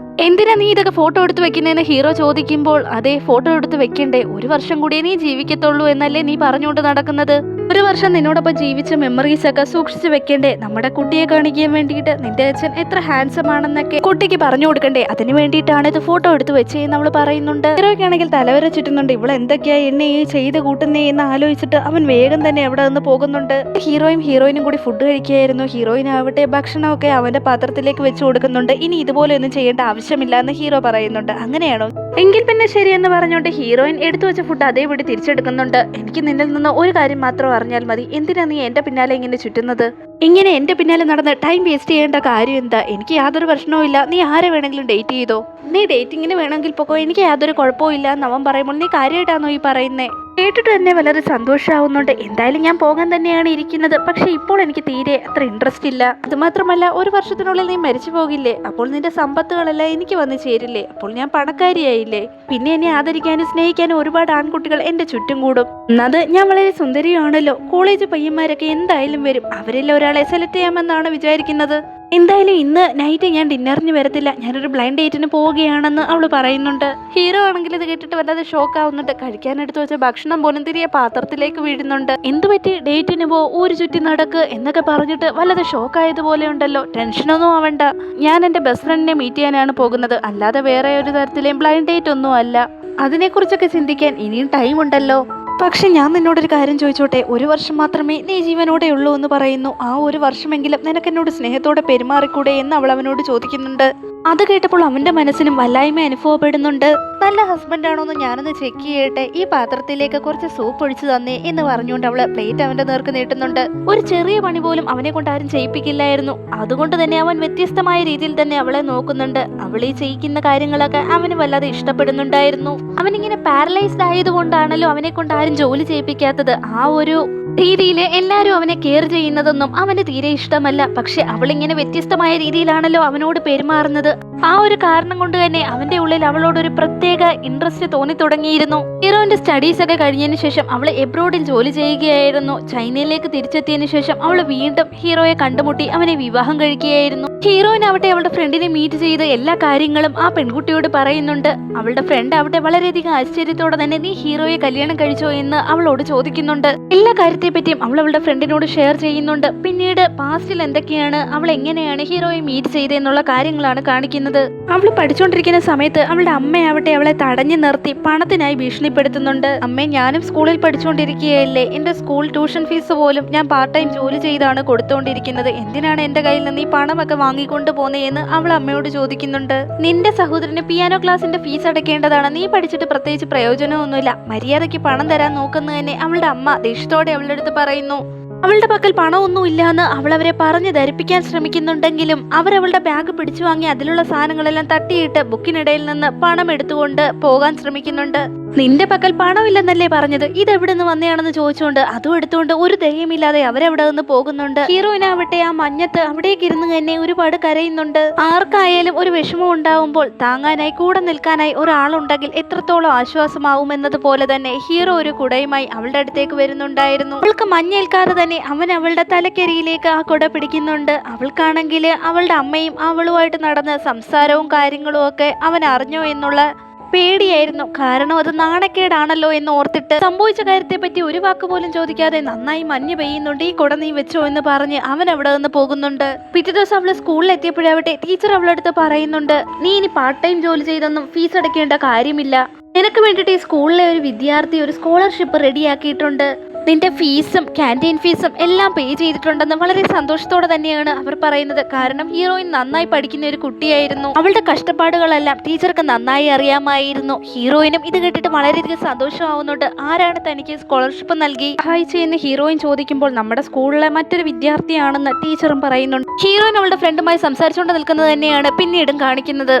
എന്തിനാ നീ ഇതൊക്കെ ഫോട്ടോ എടുത്ത് വെക്കുന്നതെന്ന് ഹീറോ ചോദിക്കുമ്പോൾ, അതെ ഫോട്ടോ എടുത്ത് വെക്കണ്ടേ, 1 വർഷം കൂടിയേ നീ ജീവിക്കത്തുള്ളൂ എന്നല്ലേ നീ പറഞ്ഞുകൊണ്ട് നടക്കുന്നത്. ഒരു വർഷം നിന്നോടൊപ്പം ജീവിച്ച മെമ്മറീസ് ഒക്കെ സൂക്ഷിച്ചു വെക്കേണ്ടേ? നമ്മുടെ കുട്ടിയെ കാണിക്കാൻ വേണ്ടിയിട്ട് നിന്റെ അച്ഛൻ എത്ര ഹാൻസം ആണെന്നൊക്കെ കുട്ടിക്ക് പറഞ്ഞു കൊടുക്കണ്ടേ? അതിന് വേണ്ടിയിട്ടാണ് ഇത് ഫോട്ടോ എടുത്ത് വെച്ചേന്ന് അവള് പറയുന്നുണ്ട്. ഹീറോയ്ക്കാണെങ്കിൽ തലവര ചുറ്റുന്നുണ്ട്. ഇവൾ എന്തൊക്കെയാ എന്നെ ഈ ചെയ്ത് കൂട്ടുന്നേ എന്ന് ആലോചിച്ചിട്ട് അവൻ വേഗം തന്നെ അവിടെ നിന്ന് പോകുന്നുണ്ട്. ഹീറോയിനും കൂടി ഫുഡ് കഴിക്കുകയായിരുന്നു. ഹീറോയിനാവട്ടെ ഭക്ഷണമൊക്കെ അവന്റെ പാത്രത്തിലേക്ക് വെച്ച് കൊടുക്കുന്നുണ്ട്. ഇനി ഇതുപോലെ ഒന്നും ചെയ്യേണ്ട ആവശ്യമില്ല എന്ന് ഹീറോ പറയുന്നുണ്ട്. അങ്ങനെയാണോ? എങ്കിൽ പിന്നെ ശരിയെന്ന് പറഞ്ഞുകൊണ്ട് ഹീറോയിൻ എടുത്തു വെച്ച ഫുഡ് അതേപടി തിരിച്ചെടുക്കുന്നുണ്ട്. എനിക്ക് നിന്നിൽ നിന്ന് ഒരു കാര്യം മാത്രം അറിഞ്ഞാൽ മതി. എന്തിനാ നീ എന്റെ പിന്നാലെ ഇങ്ങനെ ചുറ്റുന്നത്? ഇങ്ങനെ എന്റെ പിന്നാലെ നടന്ന് ടൈം വേസ്റ്റ് ചെയ്യേണ്ട കാര്യം എന്താ? എനിക്ക് യാതൊരു പ്രശ്നവും ഇല്ല. നീ ആരെ വേണമെങ്കിലും ഡേറ്റ് ചെയ്തോ. നീ ഡേറ്റിങ്ങിന് വേണമെങ്കിൽ പോക്കോ, എനിക്ക് യാതൊരു കുഴപ്പവും ഇല്ല എന്ന് അവൻ പറയുമ്പോൾ നീ കാര്യമായിട്ടാണോ ഈ പറയുന്നേ? കേട്ടിട്ട് തന്നെ വളരെ സന്തോഷമാവുന്നുണ്ട്. എന്തായാലും ഞാൻ പോകാൻ തന്നെയാണ് ഇരിക്കുന്നത്. പക്ഷെ ഇപ്പോൾ എനിക്ക് തീരെ അത്ര ഇൻട്രസ്റ്റ് ഇല്ല. അതുമാത്രമല്ല, ഒരു വർഷത്തിനുള്ളിൽ നീ മരിച്ചു പോകില്ലേ? അപ്പോൾ നിന്റെ സമ്പത്തുകളെല്ലാം എനിക്ക് വന്നു ചേരില്ലേ? അപ്പോൾ ഞാൻ പണക്കാരിയായില്ലേ? പിന്നെ എന്നെ ആദരിക്കാനും സ്നേഹിക്കാനും ഒരുപാട് ആൺകുട്ടികൾ എന്റെ ചുറ്റും കൂടും. എന്നത് ഞാൻ വളരെ സുന്ദരിയാണല്ലോ. കോളേജ് പയ്യന്മാരൊക്കെ എന്തായാലും വരും. അവരെല്ലാം ഒരാളെ സെലക്ട് ചെയ്യാമെന്നാണ് വിചാരിക്കുന്നത്. എന്തായാലും ഇന്ന് നൈറ്റ് ഞാൻ ഡിന്നറിന് വരത്തില്ല. ഞാനൊരു ബ്ലൈൻഡ് ഡേറ്റിന് പോവുകയാണെന്ന് അവള് പറയുന്നുണ്ട്. ഹീറോ ആണെങ്കിൽ ഇത് കേട്ടിട്ട് വല്ലാതെ ഷോക്ക് ആവുന്നുണ്ട്. കഴിക്കാനെടുത്ത് വെച്ച ഭക്ഷണം പോലും തിരികെ പാത്രത്തിലേക്ക് വീഴുന്നുണ്ട്. എന്തുപറ്റി? ഡേറ്റിന് ഊര് ചുറ്റി നടക്ക് എന്നൊക്കെ പറഞ്ഞിട്ട് വല്ലാതെ ഷോക്ക് ആയതുപോലെ ഉണ്ടല്ലോ. ടെൻഷനൊന്നും ആവണ്ട. ഞാൻ എന്റെ ബെസ്റ്റ് ഫ്രണ്ടിനെ മീറ്റ് ചെയ്യാനാണ് പോകുന്നത്. അല്ലാതെ വേറെ ഒരു തരത്തിലെയും ബ്ലൈൻഡ് ഡേറ്റ് ഒന്നും അല്ല. അതിനെക്കുറിച്ചൊക്കെ ചിന്തിക്കാൻ ഇനിയും ടൈം ഉണ്ടല്ലോ. പക്ഷെ ഞാൻ നിന്നോടൊരു കാര്യം ചോദിച്ചോട്ടെ? ഒരു വർഷം മാത്രമേ നീ ജീവനോടെ ഉള്ളൂ എന്ന് പറയുന്നു. ആ ഒരു വർഷമെങ്കിലും നിനക്ക് എന്നോട് സ്നേഹത്തോടെ പെരുമാറിക്കൂടെ എന്ന് അവൾ അവനോട് ചോദിക്കുന്നുണ്ട്. അത് കേട്ടപ്പോൾ അവന്റെ മനസ്സിനും വല്ലായ്മ അനുഭവപ്പെടുന്നുണ്ട്. നല്ല ഹസ്ബൻഡ് ആണോന്ന് ഞാനൊന്ന് ചെക്ക് ചെയ്യട്ടെ. ഈ പാത്രത്തിലേക്ക് കുറച്ച് സൂപ്പ് ഒഴിച്ചു തന്നേ എന്ന് പറഞ്ഞുകൊണ്ട് അവള് പ്ലേറ്റ് അവന്റെ നേർക്ക് നീട്ടുന്നുണ്ട്. ഒരു ചെറിയ പണി പോലും അവനെ കൊണ്ട് ആരും ചെയ്യിപ്പിക്കില്ലായിരുന്നു. അതുകൊണ്ട് തന്നെ അവൻ വ്യത്യസ്തമായ രീതിയിൽ തന്നെ അവളെ നോക്കുന്നുണ്ട്. അവൾ ഈ ചെയ്യിക്കുന്ന കാര്യങ്ങളൊക്കെ അവന് വല്ലാതെ ഇഷ്ടപ്പെടുന്നുണ്ടായിരുന്നു. അവനിങ്ങനെ പാരലൈസ്ഡ് ആയതുകൊണ്ടാണല്ലോ അവനെ കൊണ്ട് ആരും ജോലി ചെയ്യിപ്പിക്കാത്തത്. ആ ഒരു രീതിയിൽ എല്ലാരും അവനെ കെയർ ചെയ്യുന്നതൊന്നും അവന് തീരെ ഇഷ്ടമല്ല. പക്ഷെ അവളിങ്ങനെ വ്യത്യസ്തമായ രീതിയിലാണല്ലോ അവനോട് പെരുമാറുന്നത്. ആ ഒരു കാരണം കൊണ്ട് തന്നെ അവന്റെ ഉള്ളിൽ അവളോടൊരു പ്രത്യേക ഇൻട്രസ്റ്റ് തോന്നി തുടങ്ങിയിരുന്നു. ഹീറോയിന്റെ സ്റ്റഡീസ് ഒക്കെ കഴിഞ്ഞതിന് ശേഷം അവൾ എബ്രോഡിൽ ജോലി ചെയ്യുകയായിരുന്നു. ചൈനയിലേക്ക് തിരിച്ചെത്തിയതിനു ശേഷം അവൾ വീണ്ടും ഹീറോയെ കണ്ടുമുട്ടി അവനെ വിവാഹം കഴിക്കുകയായിരുന്നു. ഹീറോയിൻ ആവട്ടെ അവളുടെ ഫ്രണ്ടിനെ മീറ്റ് ചെയ്ത് എല്ലാ കാര്യങ്ങളും ആ പെൺകുട്ടിയോട് പറയുന്നുണ്ട്. അവളുടെ ഫ്രണ്ട് ആവട്ടെ വളരെയധികം ആശ്ചര്യത്തോടെ തന്നെ നീ ഹീറോയെ കല്യാണം കഴിച്ചോ എന്ന് അവളോട് ചോദിക്കുന്നുണ്ട്. എല്ലാ കാര്യത്തെ പറ്റിയും അവൾ അവളുടെ ഫ്രണ്ടിനോട് ഷെയർ ചെയ്യുന്നുണ്ട്. പിന്നീട് പാസ്റ്റിൽ എന്തൊക്കെയാണ്, അവൾ എങ്ങനെയാണ് ഹീറോയെ മീറ്റ് ചെയ്തെന്നുള്ള കാര്യങ്ങളാണ് കാണിക്കുന്നത്. അവൾ പഠിച്ചുകൊണ്ടിരിക്കുന്ന സമയത്ത് അവളുടെ അമ്മയാവട്ടെ അവളെ തടഞ്ഞു നിർത്തി പണത്തിനായി ഭീഷണിപ്പെടുത്തുന്നുണ്ട്. അമ്മേ, ഞാനും സ്കൂളിൽ പഠിച്ചുകൊണ്ടിരിക്കുകയല്ലേ. എന്റെ സ്കൂൾ ട്യൂഷൻ ഫീസ് പോലും ഞാൻ പാർട്ട് ടൈം ജോലി ചെയ്താണ് കൊടുത്തുകൊണ്ടിരിക്കുന്നത്. എന്തിനാണ് എന്റെ കയ്യിൽ നിന്ന് ഈ പണമൊക്കെ വാങ്ങിക്കൊണ്ട് പോന്നേന്ന് അവൾ അമ്മയോട് ചോദിക്കുന്നുണ്ട്. നിന്റെ സഹോദരന് പിയാനോ ക്ലാസിന്റെ ഫീസ് അടയ്ക്കേണ്ടതാണ്. നീ പഠിച്ചിട്ട് പ്രത്യേകിച്ച് പ്രയോജനമൊന്നുമില്ല. മര്യാദയ്ക്ക് പണം തരാൻ നോക്കുന്നത് തന്നെ അവളുടെ അമ്മ ദേഷ്യത്തോടെ അവളുടെ അടുത്ത് പറയുന്നു. അവളുടെ പക്കൽ പണമൊന്നും ഇല്ലാന്ന് അവൾ അവരെ പറഞ്ഞ് ധരിപ്പിക്കാൻ ശ്രമിക്കുന്നുണ്ടെങ്കിലും അവരവളുടെ ബാഗ് പിടിച്ചു വാങ്ങി അതിലുള്ള സാധനങ്ങളെല്ലാം തട്ടിയിട്ട് ബുക്കിനിടയിൽ നിന്ന് പണം എടുത്തുകൊണ്ട് പോകാൻ ശ്രമിക്കുന്നുണ്ട്. നിന്റെ പക്കൽ പണമില്ലെന്നല്ലേ പറഞ്ഞത്? ഇതെവിടെ നിന്ന് വന്നെയാണെന്ന് ചോദിച്ചുകൊണ്ട് അതും എടുത്തുകൊണ്ട് ഒരു ധൈര്യമില്ലാതെ അവരവിടെ നിന്ന് പോകുന്നുണ്ട്. ഹീറോയിനാവട്ടെ ആ മഞ്ഞത്ത് അവിടേക്ക് ഇരുന്ന് തന്നെ ഒരുപാട് കരയുന്നുണ്ട്. ആർക്കായാലും ഒരു വിഷമം ഉണ്ടാവുമ്പോൾ താങ്ങാനായി കൂടെ നിൽക്കാനായി ഒരാളുണ്ടെങ്കിൽ എത്രത്തോളം ആശ്വാസമാവുമെന്നത് പോലെ തന്നെ ഹീറോ ഒരു കുടയുമായി അവളുടെ അടുത്തേക്ക് വരുന്നുണ്ടായിരുന്നു. അവൾക്ക് മഞ്ഞേൽക്കാതെ തന്നെ അവൻ അവളുടെ തലക്കരിയിലേക്ക് ആ കുട പിടിക്കുന്നുണ്ട്. അവൾക്കാണെങ്കിൽ അവളുടെ അമ്മയും അവളുമായിട്ട് നടന്ന സംസാരവും കാര്യങ്ങളും ഒക്കെ അവൻ അറിഞ്ഞോ എന്നുള്ള പേടിയായിരുന്നു. കാരണം അത് നാണക്കേടാണല്ലോ എന്ന് ഓർത്തിട്ട് സംഭവിച്ച കാര്യത്തെ പറ്റി ഒരു വാക്ക് പോലും ചോദിക്കാതെ നന്നായി മഞ്ഞ് പെയ്യുന്നുണ്ട്, ഈ കുട നീ വെച്ചോ എന്ന് പറഞ്ഞ് അവൻ അവിടെ നിന്ന് പോകുന്നുണ്ട്. പിറ്റേ ദിവസം അവള് സ്കൂളിൽ എത്തിയപ്പോഴാവട്ടെ ടീച്ചർ അവളടുത്ത് പറയുന്നുണ്ട്, നീ ഇനി പാർട്ട് ടൈം ജോലി ചെയ്തൊന്നും ഫീസ് അടയ്ക്കേണ്ട കാര്യമില്ല. നിനക്ക് വേണ്ടിയിട്ട് ഈ സ്കൂളിലെ ഒരു വിദ്യാർത്ഥി ഒരു സ്കോളർഷിപ്പ് റെഡിയാക്കിയിട്ടുണ്ട്. നിന്റെ ഫീസും ക്യാൻറ്റീൻ ഫീസും എല്ലാം പേ ചെയ്തിട്ടുണ്ടെന്ന് വളരെ സന്തോഷത്തോടെ തന്നെയാണ് അവർ പറയുന്നത്. കാരണം ഹീറോയിൻ നന്നായി പഠിക്കുന്ന ഒരു കുട്ടിയായിരുന്നു. അവളുടെ കഷ്ടപ്പാടുകളെല്ലാം ടീച്ചർക്ക് നന്നായി അറിയാമായിരുന്നു. ഹീറോയിനും ഇത് കേട്ടിട്ട് വളരെയധികം സന്തോഷമാവുന്നുണ്ട്. ആരാണ് തനിക്ക് സ്കോളർഷിപ്പ് നൽകി സഹായിച്ചെന്ന് ഹീറോയിൻ ചോദിക്കുമ്പോൾ നമ്മുടെ സ്കൂളിലെ മറ്റൊരു വിദ്യാർത്ഥിയാണെന്ന് ടീച്ചറും പറയുന്നുണ്ട്. ഹീറോയിൻ അവളുടെ ഫ്രണ്ടുമായി സംസാരിച്ചുകൊണ്ട് നിൽക്കുന്നത് തന്നെയാണ് പിന്നീടും കാണിക്കുന്നത്.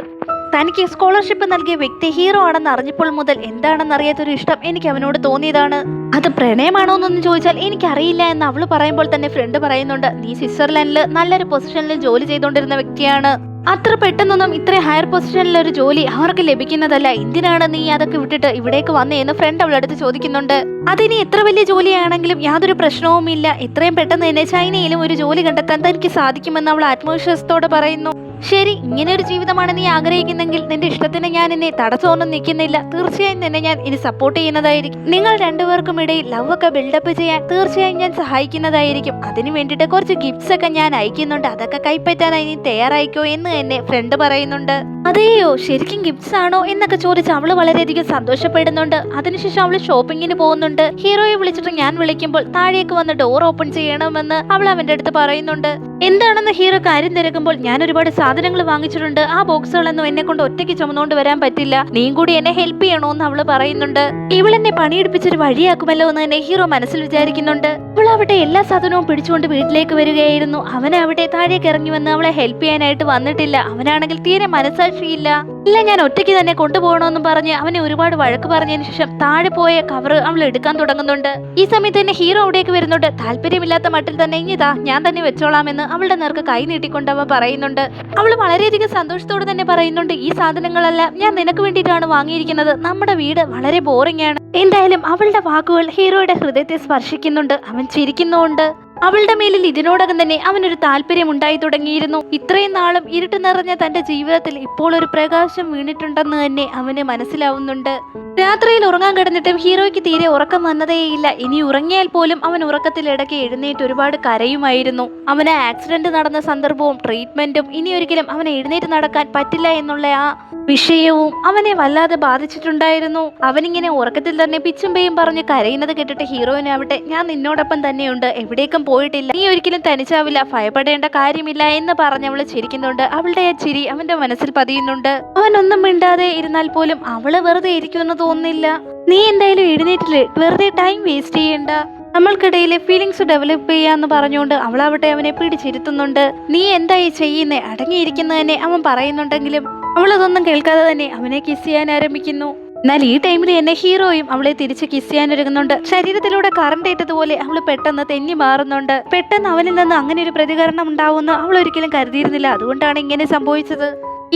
തനിക്ക് സ്കോളർഷിപ്പ് നൽകിയ വ്യക്തി ഹീറോ ആണെന്ന് അറിഞ്ഞപ്പോൾ മുതൽ എന്താണെന്നറിയാത്തൊരു ഇഷ്ടം എനിക്ക് അവനോട് തോന്നിയതാണ്. അത് പ്രണയമാണോ എന്നൊന്നും ചോദിച്ചാൽ എനിക്കറിയില്ല എന്ന് അവള് പറയുമ്പോൾ തന്നെ ഫ്രണ്ട് പറയുന്നുണ്ട്, നീ സ്വിറ്റ്സർലൻഡിൽ നല്ലൊരു പൊസിഷനിൽ ജോലി ചെയ്തുകൊണ്ടിരുന്ന വ്യക്തിയാണ്. അത്ര പെട്ടെന്നൊന്നും ഇത്ര ഹയർ പൊസിഷനിലൊരു ജോലി അവർക്ക് ലഭിക്കുന്നതല്ല. എന്തിനാണ് നീ അതൊക്കെ വിട്ടിട്ട് ഇവിടേക്ക് വന്നേന്ന് ഫ്രണ്ട് അവളടുത്ത് ചോദിക്കുന്നുണ്ട്. അതിനി എത്ര വലിയ ജോലിയാണെങ്കിലും യാതൊരു പ്രശ്നവുമില്ല. എത്രയും പെട്ടെന്ന് തന്നെ ചൈനയിലും ഒരു ജോലി കണ്ടെത്താൻ തനിക്ക് സാധിക്കുമെന്ന് അവൾ ആത്മവിശ്വാസത്തോടെ പറയുന്നു. ശരി, ഇങ്ങനെ ഒരു ജീവിതമാണ് നീ ആഗ്രഹിക്കുന്നെങ്കിൽ നിന്റെ ഇഷ്ടത്തിന് ഞാൻ എന്നെ തടസ്സമൊന്നും നിൽക്കുന്നില്ല. തീർച്ചയായും തന്നെ ഞാൻ ഇനി സപ്പോർട്ട് ചെയ്യുന്നതായിരിക്കും. നിങ്ങൾ രണ്ടുപേർക്കും ഇടയിൽ ലവ് ഒക്കെ ബിൽഡപ്പ് ചെയ്യാൻ തീർച്ചയായും ഞാൻ സഹായിക്കുന്നതായിരിക്കും. അതിന് വേണ്ടിയിട്ട് കുറച്ച് ഗിഫ്റ്റ്സ് ഒക്കെ ഞാൻ അയക്കുന്നുണ്ട്. അതൊക്കെ കൈപ്പറ്റാനായി നീ തയ്യാറായിക്കോ എന്ന് എന്നെ ഫ്രണ്ട് പറയുന്നുണ്ട്. അതെയോ, ശരിക്കും ഗിഫ്റ്റ്സ് ആണോ എന്നൊക്കെ ചോദിച്ച് അവള് വളരെയധികം സന്തോഷപ്പെടുന്നുണ്ട്. അതിനുശേഷം അവള് ഷോപ്പിങ്ങിന് പോകുന്നുണ്ട്. ഹീറോയെ വിളിച്ചിട്ട് ഞാൻ വിളിക്കുമ്പോൾ താഴേക്ക് വന്ന് ഡോർ ഓപ്പൺ ചെയ്യണമെന്ന് അവൾ അവന്റെ അടുത്ത് പറയുന്നുണ്ട്. എന്താണെന്ന് ഹീറോ കാര്യം തിരക്കുമ്പോൾ ഞാൻ ഒരുപാട് സാധനങ്ങൾ വാങ്ങിച്ചിട്ടുണ്ട്. ആ ബോക്സുകളൊന്നും എന്നെ കൊണ്ട് ഒറ്റയ്ക്ക് ചുമന്നുകൊണ്ട് വരാൻ പറ്റില്ല. നീയും കൂടി എന്നെ ഹെൽപ്പ് ചെയ്യണോന്ന് അവള് പറയുന്നുണ്ട്. ഇവളെന്നെ പണിയെടുപ്പിച്ചൊരു വഴിയാക്കുമല്ലോ എന്ന് തന്നെ ഹീറോ മനസ്സിൽ വിചാരിക്കുന്നുണ്ട്. അവൾ അവിടെ എല്ലാ സാധനവും പിടിച്ചുകൊണ്ട് വീട്ടിലേക്ക് വരികയായിരുന്നു. അവനവിടെ താഴേക്ക് ഇറങ്ങി വന്ന് അവളെ ഹെൽപ്പ് ചെയ്യാനായിട്ട് വന്നിട്ടില്ല. അവനാണെങ്കിൽ തീരെ മനസാക്ഷിയില്ല. ഇല്ല, ഞാൻ ഒറ്റയ്ക്ക് തന്നെ കൊണ്ടുപോകണമെന്നും പറഞ്ഞ് അവനെ ഒരുപാട് വഴക്ക് പറഞ്ഞതിന് ശേഷം താഴെ പോയ കവറ് അവൾ എടുക്കാൻ തുടങ്ങുന്നുണ്ട്. ഈ സമയത്ത് തന്നെ ഹീറോ അവിടേക്ക് വരുന്നുണ്ട്. താല്പര്യമില്ലാത്ത മട്ടിൽ തന്നെ ഇനിതാ ഞാൻ തന്നെ വെച്ചോളാമെന്ന് അവളുടെ നേർക്ക് കൈ നീട്ടിക്കൊണ്ട് അവ പറയുന്നുണ്ട്. അവൾ വളരെയധികം സന്തോഷത്തോടെ തന്നെ പറയുന്നുണ്ട്, ഈ സാധനങ്ങളെല്ലാം ഞാൻ നിനക്ക് വേണ്ടിയിട്ടാണ് വാങ്ങിയിരിക്കുന്നത്. നമ്മുടെ വീട് വളരെ ബോറിംഗ് ആണ്. എന്തായാലും അവളുടെ വാക്കുകൾ ഹീറോയുടെ ഹൃദയത്തെ സ്പർശിക്കുന്നുണ്ട്. അവൻ ചിരിക്കുന്നുണ്ട്. അവളുടെ മേലിൽ ഇതിനോടകം തന്നെ അവനൊരു താല്പര്യം ഉണ്ടായി തുടങ്ങിയിരുന്നു. ഇത്രയും നാളും ഇരുട്ട് നിറഞ്ഞ തന്റെ ജീവിതത്തിൽ ഇപ്പോൾ ഒരു പ്രകാശം വീണിട്ടുണ്ടെന്ന് തന്നെ അവന് മനസ്സിലാവുന്നുണ്ട്. രാത്രിയിൽ ഉറങ്ങാൻ കിടന്നിട്ടും ഹീറോയ്ക്ക് തീരെ ഉറക്കം വന്നതേയില്ല. ഇനി ഉറങ്ങിയാൽ പോലും അവൻ ഉറക്കത്തിലിടയ്ക്ക് എഴുന്നേറ്റ് ഒരുപാട് കരയുമായിരുന്നു. അവന് ആക്സിഡന്റ് നടന്ന സന്ദർഭവും ട്രീറ്റ്മെന്റും ഇനി ഒരിക്കലും അവനെ എഴുന്നേറ്റ് നടക്കാൻ പറ്റില്ല എന്നുള്ള ആ വിഷയവും അവനെ വല്ലാതെ ബാധിച്ചിട്ടുണ്ടായിരുന്നു. അവനിങ്ങനെ ഉറക്കത്തിൽ തന്നെ പിച്ചുമ്പയും പറഞ്ഞ് കരയുന്നത് കേട്ടിട്ട് ഹീറോയിനാവട്ടെ, ഞാൻ നിന്നോടൊപ്പം തന്നെയുണ്ട്, എവിടേക്കും പോയിട്ടില്ല, നീ ഒരിക്കലും തനിച്ചാവില്ല, ഭയപ്പെടേണ്ട കാര്യമില്ല എന്ന് പറഞ്ഞ് അവള് ചിരിക്കുന്നുണ്ട്. അവളുടെ ആ ചിരി അവന്റെ മനസ്സിൽ പതിയുന്നുണ്ട്. അവനൊന്നും മിണ്ടാതെ ഇരുന്നാൽ പോലും അവള് വെറുതെ ഇരിക്കുമെന്ന് തോന്നുന്നില്ല. നീ എന്തായാലും എഴുന്നേറ്റില്ലേ, വെറുതെ ടൈം വേസ്റ്റ് ചെയ്യണ്ട, നമ്മൾക്കിടയിലെ ഫീലിങ്സ് ഡെവലപ്പ് ചെയ്യാന്ന് പറഞ്ഞുകൊണ്ട് അവളാവട്ടെ അവനെ പിടിച്ചിരുത്തുന്നുണ്ട്. നീ എന്തായി ചെയ്യുന്നേ, അടങ്ങിയിരിക്കുന്നതന്നെ അവൻ പറയുന്നുണ്ടെങ്കിലും അവളതൊന്നും കേൾക്കാതെ തന്നെ അവനെ കിസ് ചെയ്യാൻ ആരംഭിക്കുന്നു. എന്നാൽ ഈ ടൈമിൽ എന്നെ ഹീറോയും അവളെ തിരിച്ച് കിസ് ചെയ്യാൻ ഒരുങ്ങുന്നുണ്ട്. ശരീരത്തിലൂടെ കറണ്ട് ഏറ്റതുപോലെ അവള് പെട്ടെന്ന് തെന്നി മാറുന്നുണ്ട്. പെട്ടെന്ന് അവനിൽ നിന്ന് അങ്ങനെ ഒരു പ്രതികരണം ഉണ്ടാവുമെന്ന് അവൾ ഒരിക്കലും കരുതിയിരുന്നില്ല. അതുകൊണ്ടാണ് ഇങ്ങനെ സംഭവിച്ചത്.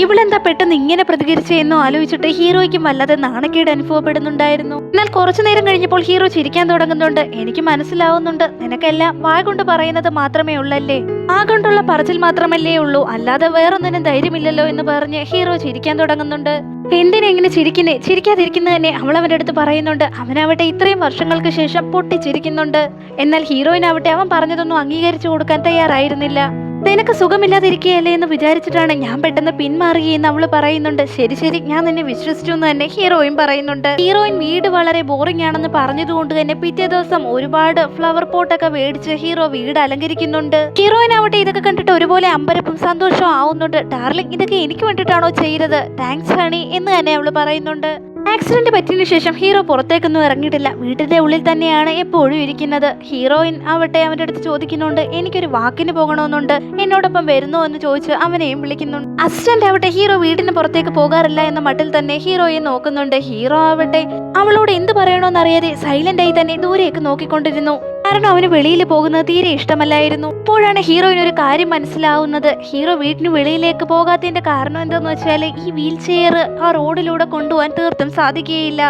ഇവളെന്താ പെട്ടെന്ന് ഇങ്ങനെ പ്രതികരിച്ചെന്നോ ആലോചിച്ചിട്ട് ഹീറോയ്ക്കും വല്ലാതെ നാണക്കേട് അനുഭവപ്പെടുന്നുണ്ടായിരുന്നു. എന്നാൽ കുറച്ചു നേരം കഴിഞ്ഞപ്പോൾ ഹീറോ ചിരിക്കാൻ തുടങ്ങുന്നുണ്ട്. എനിക്ക് മനസ്സിലാവുന്നുണ്ട്, നിനക്കെല്ലാം വായ കൊണ്ട് പറയുന്നത് മാത്രമേ ഉള്ളല്ലേ, ആ കൊണ്ടുള്ള പറച്ചിൽ മാത്രമല്ലേ ഉള്ളൂ, അല്ലാതെ വേറൊന്നിനും ധൈര്യമില്ലല്ലോ എന്ന് പറഞ്ഞ് ഹീറോ ചിരിക്കാൻ തുടങ്ങുന്നുണ്ട്. എന്തിനെങ്ങനെ ചിരിക്കുന്നേ, ചിരിക്കാതിരിക്കുന്നത് തന്നെ അവൾ അവന്റെ അടുത്ത് പറയുന്നുണ്ട്. അവനാവട്ടെ ഇത്രയും വർഷങ്ങൾക്ക് ശേഷം പൊട്ടിച്ചിരിക്കുന്നുണ്ട്. എന്നാൽ ഹീറോയിനാവട്ടെ അവൻ പറഞ്ഞതൊന്നും അംഗീകരിച്ചു കൊടുക്കാൻ തയ്യാറായിരുന്നില്ല. നിനക്ക് സുഖമില്ലാതിരിക്കുകയല്ലേ എന്ന് വിചാരിച്ചിട്ടാണ് ഞാൻ പെട്ടെന്ന് പിന്മാറുകയെന്ന് അവള് പറയുന്നുണ്ട്. ശരി ശരി, ഞാൻ നിന്നെ വിശ്വസിച്ചു എന്ന് തന്നെ ഹീറോയിൻ പറയുന്നുണ്ട്. ഹീറോയിൻ വീട് വളരെ ബോറിംഗ് ആണെന്ന് പറഞ്ഞതുകൊണ്ട് തന്നെ പിറ്റേ ദിവസം ഒരുപാട് ഫ്ലവർ പോട്ടൊക്കെ മേടിച്ച് ഹീറോ വീട് അലങ്കരിക്കുന്നുണ്ട്. ഹീറോയിൻ ആവട്ടെ ഇതൊക്കെ കണ്ടിട്ട് ഒരുപോലെ അമ്പരപ്പും സന്തോഷവും ആവുന്നുണ്ട്. ഡാർലിംഗ്, ഇതൊക്കെ എനിക്ക് വേണ്ടിയിട്ടാണോ ചെയ്തത്, താങ്ക്സ് ഹണി എന്ന് തന്നെ അവള് പറയുന്നുണ്ട്. ആക്സിഡന്റ് പറ്റിയതിനു ശേഷം ഹീറോ പുറത്തേക്കൊന്നും ഇറങ്ങിയിട്ടില്ല. വീട്ടിന്റെ ഉള്ളിൽ തന്നെയാണ് എപ്പോഴും ഇരിക്കുന്നത്. ഹീറോയിൻ ആവട്ടെ അവന്റെ അടുത്ത് ചോദിക്കുന്നുണ്ട്, എനിക്കൊരു വാക്കിന് പോകണമെന്നുണ്ട്, എന്നോടൊപ്പം വരുന്നോ എന്ന് ചോദിച്ച് അവനെയും വിളിക്കുന്നുണ്ട്. അസിസ്റ്റന്റ് ആവട്ടെ ഹീറോ വീടിന് പുറത്തേക്ക് പോകാറില്ല എന്ന മട്ടിൽ തന്നെ ഹീറോയെ നോക്കുന്നുണ്ട്. ഹീറോ ആവട്ടെ അവളോട് എന്ത് പറയണോന്നറിയാതെ സൈലന്റ് ആയി തന്നെ ദൂരേക്ക് നോക്കിക്കൊണ്ടിരുന്നു. കാരണം അവന് വെളിയിൽ പോകുന്നത് തീരെ ഇഷ്ടമല്ലായിരുന്നു. ഇപ്പോഴാണ് ഹീറോയിന് ഒരു കാര്യം മനസ്സിലാവുന്നത്. ഹീറോ വീട്ടിന് വെളിയിലേക്ക് പോകാത്തതിന്റെ കാരണം എന്താന്ന് വെച്ചാല് ഈ വീൽ ചെയർ ആ റോഡിലൂടെ കൊണ്ടുപോകാൻ തീർത്തും സാധിക്കുകയില്ല.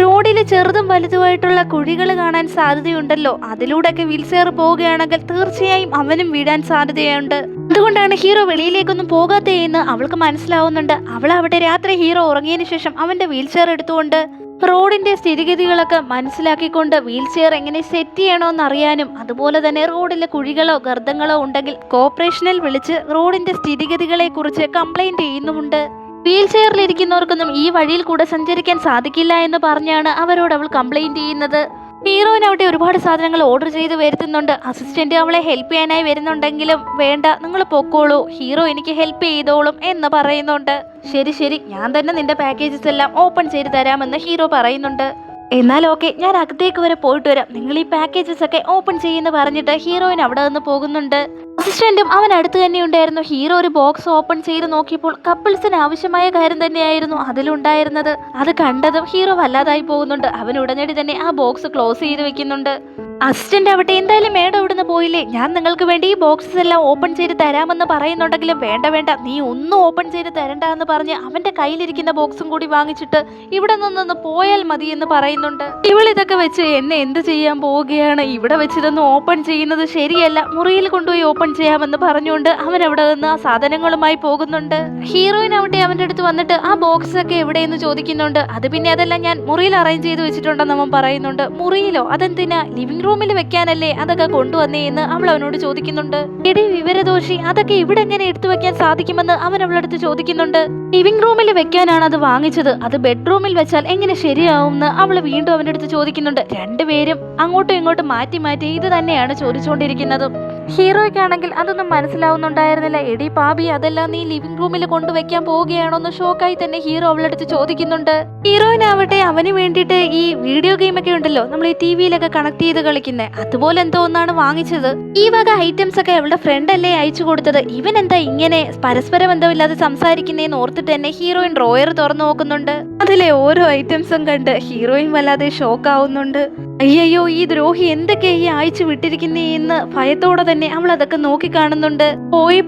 റോഡില് ചെറുതും വലുതുമായിട്ടുള്ള കുഴികൾ കാണാൻ സാധ്യതയുണ്ടല്ലോ, അതിലൂടെയൊക്കെ വീൽ ചെയർ പോവുകയാണെങ്കിൽ തീർച്ചയായും അവനും വീഴാൻ സാധ്യതയുണ്ട്. അതുകൊണ്ടാണ് ഹീറോ വെളിയിലേക്കൊന്നും പോകാത്തതെന്ന് അവൾക്ക് മനസ്സിലാവുന്നുണ്ട്. അവൾ അവിടെ രാത്രി ഹീറോ ഉറങ്ങിയതിനു ശേഷം അവന്റെ വീൽ ചെയർ എടുത്തുകൊണ്ട് റോഡിന്റെ സ്ഥിതിഗതികളൊക്കെ മനസ്സിലാക്കിക്കൊണ്ട് വീൽ ചെയർ എങ്ങനെ സെറ്റ് ചെയ്യണോന്ന് അറിയാനും അതുപോലെ തന്നെ റോഡിലെ കുഴികളോ ഗർത്തങ്ങളോ ഉണ്ടെങ്കിൽ കോർപ്പറേഷനിൽ വിളിച്ച് റോഡിന്റെ സ്ഥിതിഗതികളെ കുറിച്ച് കംപ്ലൈന്റ് ചെയ്യുന്നുമുണ്ട്. വീൽ ചെയറിലിരിക്കുന്നവർക്കൊന്നും ഈ വഴിയിൽ കൂടെ സഞ്ചരിക്കാൻ സാധിക്കില്ല എന്ന് പറഞ്ഞാണ് അവരോട് അവൾ കംപ്ലൈന്റ് ചെയ്യുന്നത്. ഹീറോയിൻ അവിടെ ഒരുപാട് സാധനങ്ങൾ ഓർഡർ ചെയ്ത് വരുത്തുന്നുണ്ട്. അസിസ്റ്റന്റ് അവളെ ഹെൽപ്പ് ചെയ്യാനായി വരുന്നുണ്ടെങ്കിലും വേണ്ട, നിങ്ങൾ പൊക്കോളൂ, ഹീറോ എനിക്ക് ഹെൽപ്പ് ചെയ്തോളും എന്ന് പറയുന്നുണ്ട്. ശരി ശരി, ഞാൻ തന്നെ നിന്റെ പാക്കേജസ് എല്ലാം ഓപ്പൺ ചെയ്ത് തരാമെന്ന് ഹീറോ പറയുന്നുണ്ട്. എന്നാൽ ഓക്കെ, ഞാൻ അകത്തേക്ക് വരെ പോയിട്ട് വരാം, നിങ്ങൾ ഈ പാക്കേജസ് ഒക്കെ ഓപ്പൺ ചെയ്യുന്ന പറഞ്ഞിട്ട് ഹീറോയിൻ അവിടെ നിന്ന് പോകുന്നുണ്ട്. അസിസ്റ്റന്റും അവൻ അടുത്ത് തന്നെ ഉണ്ടായിരുന്നു. ഹീറോ ഒരു ബോക്സ് ഓപ്പൺ ചെയ്ത് നോക്കിയപ്പോൾ കപ്പിൾസിന് ആവശ്യമായ കാര്യം തന്നെയായിരുന്നു അതിലുണ്ടായിരുന്നത്. അത് കണ്ടതും ഹീറോ വല്ലാതായി പോകുന്നുണ്ട്. അവൻ ഉടനടി തന്നെ ആ ബോക്സ് ക്ലോസ് ചെയ്ത് വെക്കുന്നുണ്ട്. അസിസ്റ്റന്റ് ആവട്ടെ, എന്തായാലും മേഡം ഇവിടുന്ന് പോയില്ലേ, ഞാൻ നിങ്ങൾക്ക് വേണ്ടി ഈ ബോക്സസ് എല്ലാം ഓപ്പൺ ചെയ്ത് തരാമെന്ന് പറയുന്നുണ്ടെങ്കിലും വേണ്ട വേണ്ട, നീ ഒന്നും ഓപ്പൺ ചെയ്ത് തരണ്ട എന്ന് പറഞ്ഞ് അവന്റെ കയ്യിലിരിക്കുന്ന ബോക്സും കൂടി വാങ്ങിച്ചിട്ട് ഇവിടെ നിന്നൊന്ന് പോയാൽ മതി എന്ന് പറയുന്നുണ്ട്. ഇവളിതൊക്കെ വെച്ച് എന്നെ എന്ത് ചെയ്യാൻ പോവുകയാണ്, ഇവിടെ വെച്ചിതൊന്നും ഓപ്പൺ ചെയ്യുന്നത് ശരിയല്ല, മുറിയിൽ കൊണ്ടുപോയി ഓപ്പൺ ചെയ്യാമെന്ന് പറഞ്ഞുകൊണ്ട് അവൻ അവിടെ നിന്ന് ആ സാധനങ്ങളുമായി പോകുന്നുണ്ട്. ഹീറോയിൻ ആവട്ടെ അവന്റെ അടുത്ത് വന്നിട്ട് ആ ബോക്സ് ഒക്കെ എവിടെയെന്ന് ചോദിക്കുന്നുണ്ട്. അത് പിന്നെ അതെല്ലാം ഞാൻ മുറിയിൽ അറേഞ്ച് ചെയ്ത് വെച്ചിട്ടുണ്ടെന്ന് അവൻ പറയുന്നുണ്ട്. മുറിയിലോ? അതെന്തിനാ? ലിവിംഗ് റൂമിൽ വെക്കാനല്ലേ അതൊക്കെ കൊണ്ടുവന്നേ എന്ന് അവൾ അവനോട് ചോദിക്കുന്നുണ്ട്. എടി വിവരദോഷി, അതൊക്കെ ഇവിടെ എങ്ങനെ എടുത്തു വെക്കാൻ സാധിക്കുമെന്ന് അവൻ അവളടുത്ത് ചോദിക്കുന്നുണ്ട്. ലിവിംഗ് റൂമിൽ വെക്കാനാണ് അത് വാങ്ങിച്ചത്, അത് ബെഡ്റൂമിൽ വെച്ചാൽ എങ്ങനെ ശരിയാവും എന്ന് അവൾ വീണ്ടും അവന്റെ അടുത്ത് ചോദിക്കുന്നുണ്ട്. രണ്ടുപേരും അങ്ങോട്ടും ഇങ്ങോട്ടും മാറ്റി മാറ്റി ഇത് തന്നെയാണ് ചോദിച്ചുകൊണ്ടിരിക്കുന്നത്. ഹീറോയ്ക്കാണെങ്കിൽ അതൊന്നും മനസ്സിലാവുന്നുണ്ടായിരുന്നില്ല. എടി പാബി, അതെല്ലാം നീ ലിവിംഗ് റൂമിൽ കൊണ്ടുവയ്ക്കാൻ പോവുകയാണോ എന്ന് ഷോക്കായി തന്നെ ഹീറോ അവളടുത്ത് ചോദിക്കുന്നുണ്ട്. ഹീറോയിനാവട്ടെ അവന് വേണ്ടിയിട്ട് ഈ വീഡിയോ ഗെയിം ഒക്കെ ഉണ്ടല്ലോ, നമ്മൾ ഈ ടിവിയിലൊക്കെ കണക്ട് ചെയ്ത് കളിക്കുന്നത്, അതുപോലെ എന്തോ ഒന്നാണ് വാങ്ങിച്ചത്. ഈ വക ഐറ്റംസ് ഒക്കെ അവളുടെ ഫ്രണ്ട് അല്ലേ അയച്ചു കൊടുത്തത്, ഇവൻ എന്താ ഇങ്ങനെ പരസ്പരം ബന്ധമില്ലാതെ സംസാരിക്കുന്നേന്ന് ഓർത്തിട്ട് തന്നെ ഹീറോയിൻ ഡ്രോയർ തുറന്നു നോക്കുന്നുണ്ട്. അതിലെ ഓരോ ഐറ്റംസും കണ്ട് ഹീറോയിൻ വല്ലാതെ ഷോക്ക് ആവുന്നുണ്ട്. അയ്യോ, ഈ ദ്രോഹി എന്തൊക്കെയാ ഈ അയച്ചു വിട്ടിരിക്കുന്നേ എന്ന് ഭയത്തോടെ തന്നെ അവൾ അതൊക്കെ നോക്കി കാണുന്നുണ്ട്.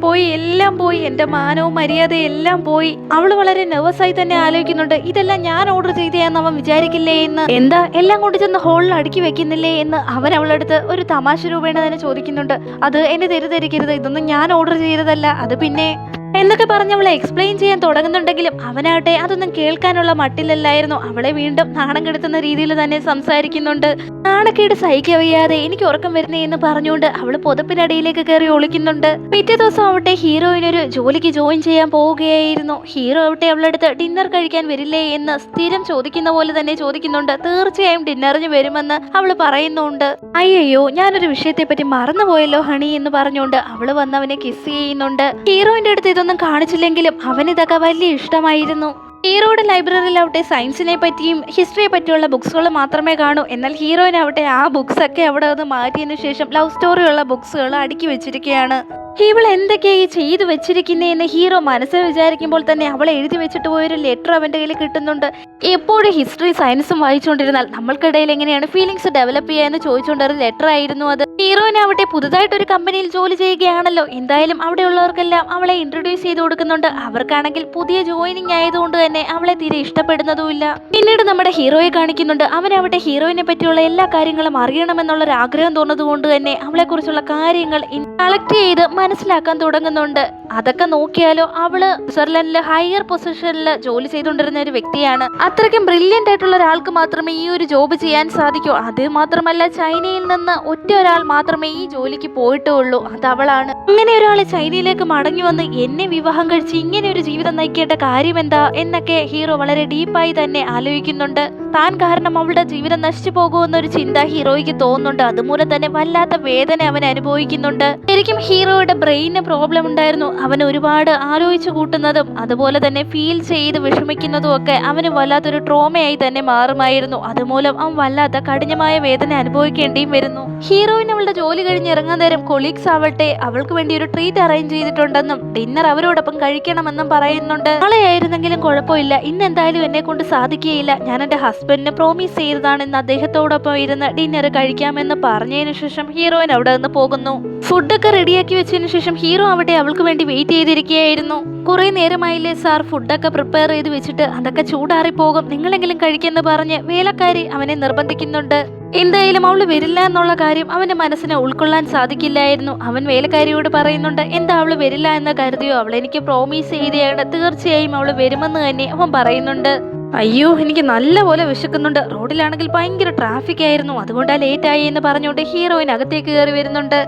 പോയി എല്ലാം പോയി, എന്റെ മാനവും മര്യാദയും എല്ലാം പോയി. അവള് വളരെ നെർവസ് ആയി തന്നെ ആലോചിക്കുന്നുണ്ട്, ഇതെല്ലാം ഞാൻ ഓർഡർ ചെയ്തയാന്ന് അവൻ വിചാരിക്കില്ലേ എന്ന്. എന്താ എല്ലാം കൊണ്ട് ചെന്ന് ഹോളിൽ അടുക്കി വെക്കുന്നില്ലേ എന്ന് അവൻ അവളടുത്ത് ഒരു തമാശ രൂപേണ തന്നെ ചോദിക്കുന്നുണ്ട്. അത് എന്നെ തെറ്റിദ്ധരിക്കരുത്, ഇതൊന്നും ഞാൻ ഓർഡർ ചെയ്തതല്ല, അത് പിന്നെ എന്നൊക്കെ പറഞ്ഞ് അവളെ എക്സ്പ്ലെയിൻ ചെയ്യാൻ തുടങ്ങുന്നുണ്ടെങ്കിലും അവനാട്ടെ അതൊന്നും കേൾക്കാനുള്ള മട്ടിലല്ലായിരുന്നു. അവളെ വീണ്ടും നാണം കെടുത്തുന്ന രീതിയിൽ തന്നെ സംസാരിക്കുന്നുണ്ട്. നാണക്കേട് സഹിക്കവയ്യാതെ എനിക്ക് ഉറക്കം വരുന്നേ എന്ന് പറഞ്ഞുകൊണ്ട് അവള് പുതപ്പിനടിയിലേക്ക് കയറി ഒളിക്കുന്നുണ്ട്. പിറ്റേ ദിവസം ആവട്ടെ ഹീറോയിനൊരു ജോലിക്ക് ജോയിൻ ചെയ്യാൻ പോവുകയായിരുന്നു. ഹീറോ ആവട്ടെ അവളടുത്ത് ഡിന്നർ കഴിക്കാൻ വരില്ലേ എന്ന് സ്ഥിരം ചോദിക്കുന്ന പോലെ തന്നെ ചോദിക്കുന്നുണ്ട്. തീർച്ചയായും ഡിന്നറിന് വരുമെന്ന് അവള് പറയുന്നുണ്ട്. അയ്യോ, ഞാനൊരു വിഷയത്തെ പറ്റി മറന്നുപോയല്ലോ ഹണി എന്ന് പറഞ്ഞുകൊണ്ട് അവള് വന്ന് അവനെ കിസ് ചെയ്യുന്നുണ്ട്. ഹീറോയിന്റെ അടുത്ത് ഇതൊന്നും കാണിച്ചില്ലെങ്കിലും അവനിതൊക്കെ വലിയ ഇഷ്ടമായിരുന്നു. ഹീറോയുടെ ലൈബ്രറിയിലാവട്ടെ സയൻസിനെ പറ്റിയും ഹിസ്റ്ററിയെ പറ്റിയുള്ള ബുക്സുകൾ മാത്രമേ കാണൂ. എന്നാൽ ഹീറോയിനാവട്ടെ ആ ബുക്സ് ഒക്കെ അവിടെ നിന്ന് മാറ്റിയതിനു ശേഷം ലവ് സ്റ്റോറിയുള്ള ബുക്സുകൾ അടുക്കി വെച്ചിരിക്കുകയാണ്. ഇവൾ എന്തൊക്കെയായി ചെയ്തു വെച്ചിരിക്കുന്നതെന്ന് ഹീറോ മനസ്സിൽ വിചാരിക്കുമ്പോൾ തന്നെ അവളെ എഴുതി വെച്ചിട്ട് പോയൊരു ലെറ്റർ അവന്റെ കയ്യിൽ കിട്ടുന്നുണ്ട്. എപ്പോഴും ഹിസ്റ്ററി സയൻസും വായിച്ചുകൊണ്ടിരുന്നാൽ നമ്മൾക്കിടയിൽ എങ്ങനെയാണ് ഫീലിങ്സ് ഡെവലപ്പ് ചെയ്യുക എന്ന് ചോദിച്ചുകൊണ്ടൊരു ലെറ്റർ ആയിരുന്നു അത്. ഹീറോയിനാവട്ടെ പുതുതായിട്ടൊരു കമ്പനിയിൽ ജോലി ചെയ്യുകയാണല്ലോ, എന്തായാലും അവിടെയുള്ളവർക്കെല്ലാം അവളെ ഇൻട്രൊഡ്യൂസ് ചെയ്ത് കൊടുക്കുന്നുണ്ട്. അവർക്കാണെങ്കിൽ പുതിയ ജോയിനിങ് ആയതുകൊണ്ട് തന്നെ അവളെ തീരെ ഇഷ്ടപ്പെടുന്നതുമില്ല. പിന്നീട് നമ്മുടെ ഹീറോയെ കാണിക്കുന്നുണ്ട്. അവനവിടെ ഹീറോയിനെ പറ്റിയുള്ള എല്ലാ കാര്യങ്ങളും അറിയണമെന്നുള്ളൊരു ആഗ്രഹം തോന്നുന്നത് തന്നെ അവളെ കുറിച്ചുള്ള കാര്യങ്ങൾ കളക്ട് ചെയ്ത് മനസ്സിലാക്കാൻ തുടങ്ങുന്നുണ്ട്. അതൊക്കെ നോക്കിയാലോ അവള് സ്വിറ്റ്സർലൻഡില് ഹയർ പൊസിഷനിൽ ജോലി ചെയ്തുകൊണ്ടിരുന്ന ഒരു വ്യക്തിയാണ്. അത്രയ്ക്കും ബ്രില്യന്റ് ആയിട്ടുള്ള ഒരാൾക്ക് മാത്രമേ ഈ ഒരു ജോബ് ചെയ്യാൻ സാധിക്കൂ. അത് മാത്രമല്ല ചൈനയിൽ നിന്ന് ഒറ്റ ഒരാൾ മാത്രമേ ഈ ജോലിക്ക് പോയിട്ടുള്ളൂ, അത് അവളാണ്. അങ്ങനെ ഒരാള് ചൈനയിലേക്ക് മടങ്ങി വന്ന് എന്നെ വിവാഹം കഴിച്ച് ഇങ്ങനെ ഒരു ജീവിതം നയിക്കേണ്ട കാര്യം എന്താ എന്നൊക്കെ ഹീറോ വളരെ ഡീപ്പായി തന്നെ ആലോചിക്കുന്നുണ്ട്. താൻ കാരണം അവളുടെ ജീവിതം നശിച്ചു പോകുമെന്നൊരു ചിന്ത ഹീറോയ്ക്ക് തോന്നുന്നുണ്ട്. അതുമൂലം തന്നെ വല്ലാത്ത വേദന അവൻ അനുഭവിക്കുന്നുണ്ട്. ശരിക്കും ഹീറോയുടെ ബ്രെയിന് പ്രോബ്ലം ഉണ്ടായിരുന്നു. അവൻ ഒരുപാട് ആലോചിച്ചു കൂട്ടുന്നതും അതുപോലെ തന്നെ ഫീൽ ചെയ്ത് വിഷമിക്കുന്നതും ഒക്കെ അവന് വല്ലാത്തൊരു ട്രോമയായി തന്നെ മാറുമായിരുന്നു. അതുമൂലം അവൻ വല്ലാത്ത കഠിനമായ വേദന അനുഭവിക്കേണ്ടിയും വരുന്നു. ഹീറോയിൻ അവളുടെ ജോലി കഴിഞ്ഞ് ഇറങ്ങാൻ നേരം കൊളീഗ്സ് ആവട്ടെ അവൾക്ക് വേണ്ടി ഒരു ട്രീറ്റ് അറേഞ്ച് ചെയ്തിട്ടുണ്ടെന്നും ഡിന്നർ അവരോടൊപ്പം കഴിക്കണമെന്നും പറയുന്നുണ്ട്. നാളെ ആയിരുന്നെങ്കിലും കുഴപ്പമില്ല, ഇന്ന് എന്തായാലും എന്നെ കൊണ്ട് സാധിക്കുകയില്ല, ഞാൻ എന്റെ ഹസ്ബൻഡിന് പ്രോമിസ് ചെയ്തതാണെന്ന് അദ്ദേഹത്തോടൊപ്പം ഇരുന്ന് ഡിന്നർ കഴിക്കാമെന്ന് പറഞ്ഞതിനു ശേഷം ഹീറോയിൻ അവിടെ നിന്ന് പോകുന്നു. ഫുഡൊക്കെ റെഡിയാക്കി വെച്ചതിനു ശേഷം ഹീറോ അവിടെ അവൾക്ക് വേണ്ടി വെയിറ്റ് ചെയ്തിരിക്കുകയായിരുന്നു. കുറെ നേരമായില്ലേ സാർ, ഫുഡൊക്കെ പ്രിപ്പയർ ചെയ്ത് വെച്ചിട്ട്, അതൊക്കെ ചൂടാറിപ്പോകും, നിങ്ങളെങ്കിലും കഴിക്കെന്ന് പറഞ്ഞ് വേലക്കാരി അവനെ നിർബന്ധിക്കുന്നുണ്ട്. എന്തായാലും അവള് വരില്ല എന്നുള്ള കാര്യം അവന്റെ മനസ്സിനെ ഉൾക്കൊള്ളാൻ സാധിക്കില്ലായിരുന്നു. അവൻ വേലക്കാരിയോട് പറയുന്നുണ്ട്, എന്താ അവള് വരില്ല എന്ന് കരുതിയോ, അവളെനിക്ക് പ്രോമിസ് ചെയ്തതാണ്, തീർച്ചയായും അവള് വരുമെന്ന് തന്നെ അവൻ പറയുന്നുണ്ട്. അയ്യോ, എനിക്ക് നല്ലപോലെ വിശക്കുന്നുണ്ട്, റോഡിലാണെങ്കിൽ ഭയങ്കര ട്രാഫിക് ആയിരുന്നു, അതുകൊണ്ടാ ലേറ്റ് ആയി എന്ന് പറഞ്ഞുകൊണ്ട് ഹീറോയിൻ അകത്തേക്ക് കയറി വരുന്നുണ്ട്.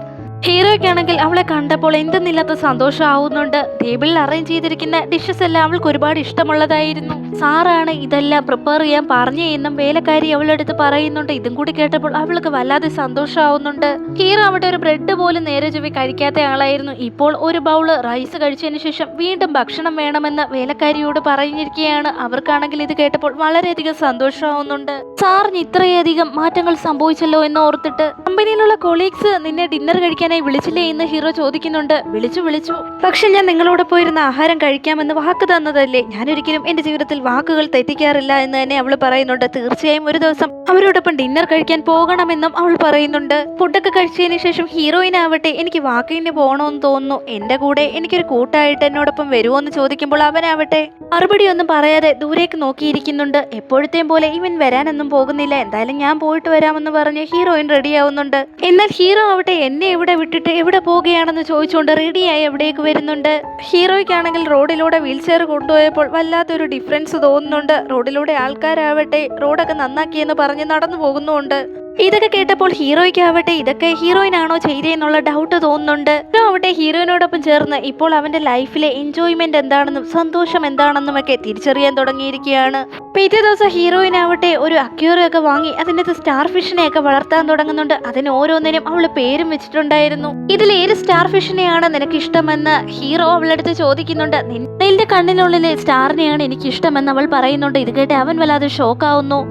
ഹീറോയ്ക്കാണെങ്കിൽ അവളെ കണ്ടപ്പോൾ എന്തെന്നില്ലാത്ത സന്തോഷം ആവുന്നുണ്ട്. ടേബിളിൽ അറേഞ്ച് ചെയ്തിരിക്കുന്ന ഡിഷസ് എല്ലാം അവൾക്ക് ഒരുപാട് ഇഷ്ടമുള്ളതായിരുന്നു. സാറാണ് ഇതെല്ലാം പ്രിപ്പയർ ചെയ്യാൻ പറഞ്ഞു എന്നും വേലക്കാരി അവളെടുത്ത് പറയുന്നുണ്ട്. ഇതും കൂടി കേട്ടപ്പോൾ അവൾക്ക് വല്ലാതെ സന്തോഷമാവുന്നുണ്ട്. ഹീറോ അവിടെ ഒരു ബ്രെഡ് പോലും നേരെ ചൊവ്വേ കഴിക്കാത്ത ആളായിരുന്നു. ഇപ്പോൾ ഒരു ബൗള് റൈസ് കഴിച്ചതിന് ശേഷം വീണ്ടും ഭക്ഷണം വേണമെന്ന് വേലക്കാരിയോട് പറഞ്ഞിരിക്കുകയാണ്. അവർക്കാണെങ്കിൽ ഇത് കേട്ടപ്പോൾ വളരെയധികം സന്തോഷമാവുന്നുണ്ട്. സാറിന് ഇത്രയധികം മാറ്റങ്ങൾ സംഭവിച്ചല്ലോ എന്ന് ഓർത്തിട്ട് കമ്പനിയിലുള്ള കൊളീഗ്സ് നിന്നെ ഡിന്നർ കഴിക്കാൻ ഹീറോയിനെ വിളിച്ചില്ലേ എന്ന് ഹീറോ ചോദിക്കുന്നുണ്ട്. വിളിച്ചു, പക്ഷെ ഞാൻ നിങ്ങളോട് പോയിരുന്ന ആഹാരം കഴിക്കാമെന്ന് വാക്ക് തന്നതല്ലേ, ഞാനൊരിക്കലും എന്റെ ജീവിതത്തിൽ വാക്കുകൾ തെറ്റിക്കാറില്ല എന്ന് തന്നെ അവൾ പറയുന്നുണ്ട്. തീർച്ചയായും ഒരു ദിവസം അവരോടൊപ്പം ഡിന്നർ കഴിക്കാൻ പോകണമെന്നും അവൾ പറയുന്നുണ്ട്. ഫുഡൊക്കെ കഴിച്ചതിന് ശേഷം ഹീറോയിൻ ആവട്ടെ എനിക്ക് വാക്കിന് പോകണമെന്ന് തോന്നുന്നു, എന്റെ കൂടെ എനിക്കൊരു കൂട്ടായിട്ട് എന്നോടൊപ്പം വരുമോ എന്ന് ചോദിക്കുമ്പോൾ അവനാവട്ടെ മറുപടി ഒന്നും പറയാതെ ദൂരേക്ക് നോക്കിയിരിക്കുന്നുണ്ട്. എപ്പോഴത്തെയും പോലെ ഇവൻ വരാനൊന്നും പോകുന്നില്ല, എന്തായാലും ഞാൻ പോയിട്ട് വരാമെന്ന് പറഞ്ഞ് ഹീറോയിൻ റെഡിയാവുന്നുണ്ട്. എന്നാൽ ഹീറോ ആവട്ടെ എന്നെ എവിടെ വിട്ടിട്ട് എവിടെ പോവുകയാണെന്ന് ചോദിച്ചുകൊണ്ട് റെഡിയായി എവിടേക്ക് വരുന്നുണ്ട്. ഹീറോയ്ക്കാണെങ്കിൽ റോഡിലൂടെ വീൽ ചെയർ കൊണ്ടുപോയപ്പോൾ വല്ലാത്തൊരു ഡിഫറൻസ് തോന്നുന്നുണ്ട്. റോഡിലൂടെ ആൾക്കാരാവട്ടെ റോഡൊക്കെ നന്നാക്കിയെന്ന് പറഞ്ഞ് നടന്നു പോകുന്നുണ്ട്. ഇതൊക്കെ കേട്ടപ്പോൾ ഹീറോയ്ക്കാവട്ടെ ഇതൊക്കെ ഹീറോയിനാണോ ചെയ്തേന്നുള്ള ഡൗട്ട് തോന്നുന്നുണ്ട്. ആവട്ടെ ഹീറോയിനോടൊപ്പം ചേർന്ന് ഇപ്പോൾ അവന്റെ ലൈഫിലെ എൻജോയ്മെന്റ് എന്താണെന്നും സന്തോഷം എന്താണെന്നും ഒക്കെ തിരിച്ചറിയാൻ തുടങ്ങിയിരിക്കുകയാണ്. പിറ്റേ ദിവസം ഹീറോയിനാവട്ടെ ഒരു അക്വേറിയം വാങ്ങി അതിനകത്ത് സ്റ്റാർ ഫിഷിനെയൊക്കെ വളർത്താൻ തുടങ്ങുന്നുണ്ട്. അതിന് ഓരോന്നിനും അവള് പേരും വെച്ചിട്ടുണ്ടായിരുന്നു. ഇതിൽ ഏത് സ്റ്റാർ ഫിഷിനെയാണ് നിനക്ക് ഇഷ്ടമെന്ന് ഹീറോ അവളടുത്ത് ചോദിക്കുന്നുണ്ട്. നിന്റെ കണ്ണിനുള്ളിലെ സ്റ്റാറിനെയാണ് എനിക്ക് ഇഷ്ടമെന്ന് അവൾ പറയുന്നുണ്ട്. ഇത് കേട്ട് അവൻ വല്ലാതെ ഷോക്കാവുന്നു.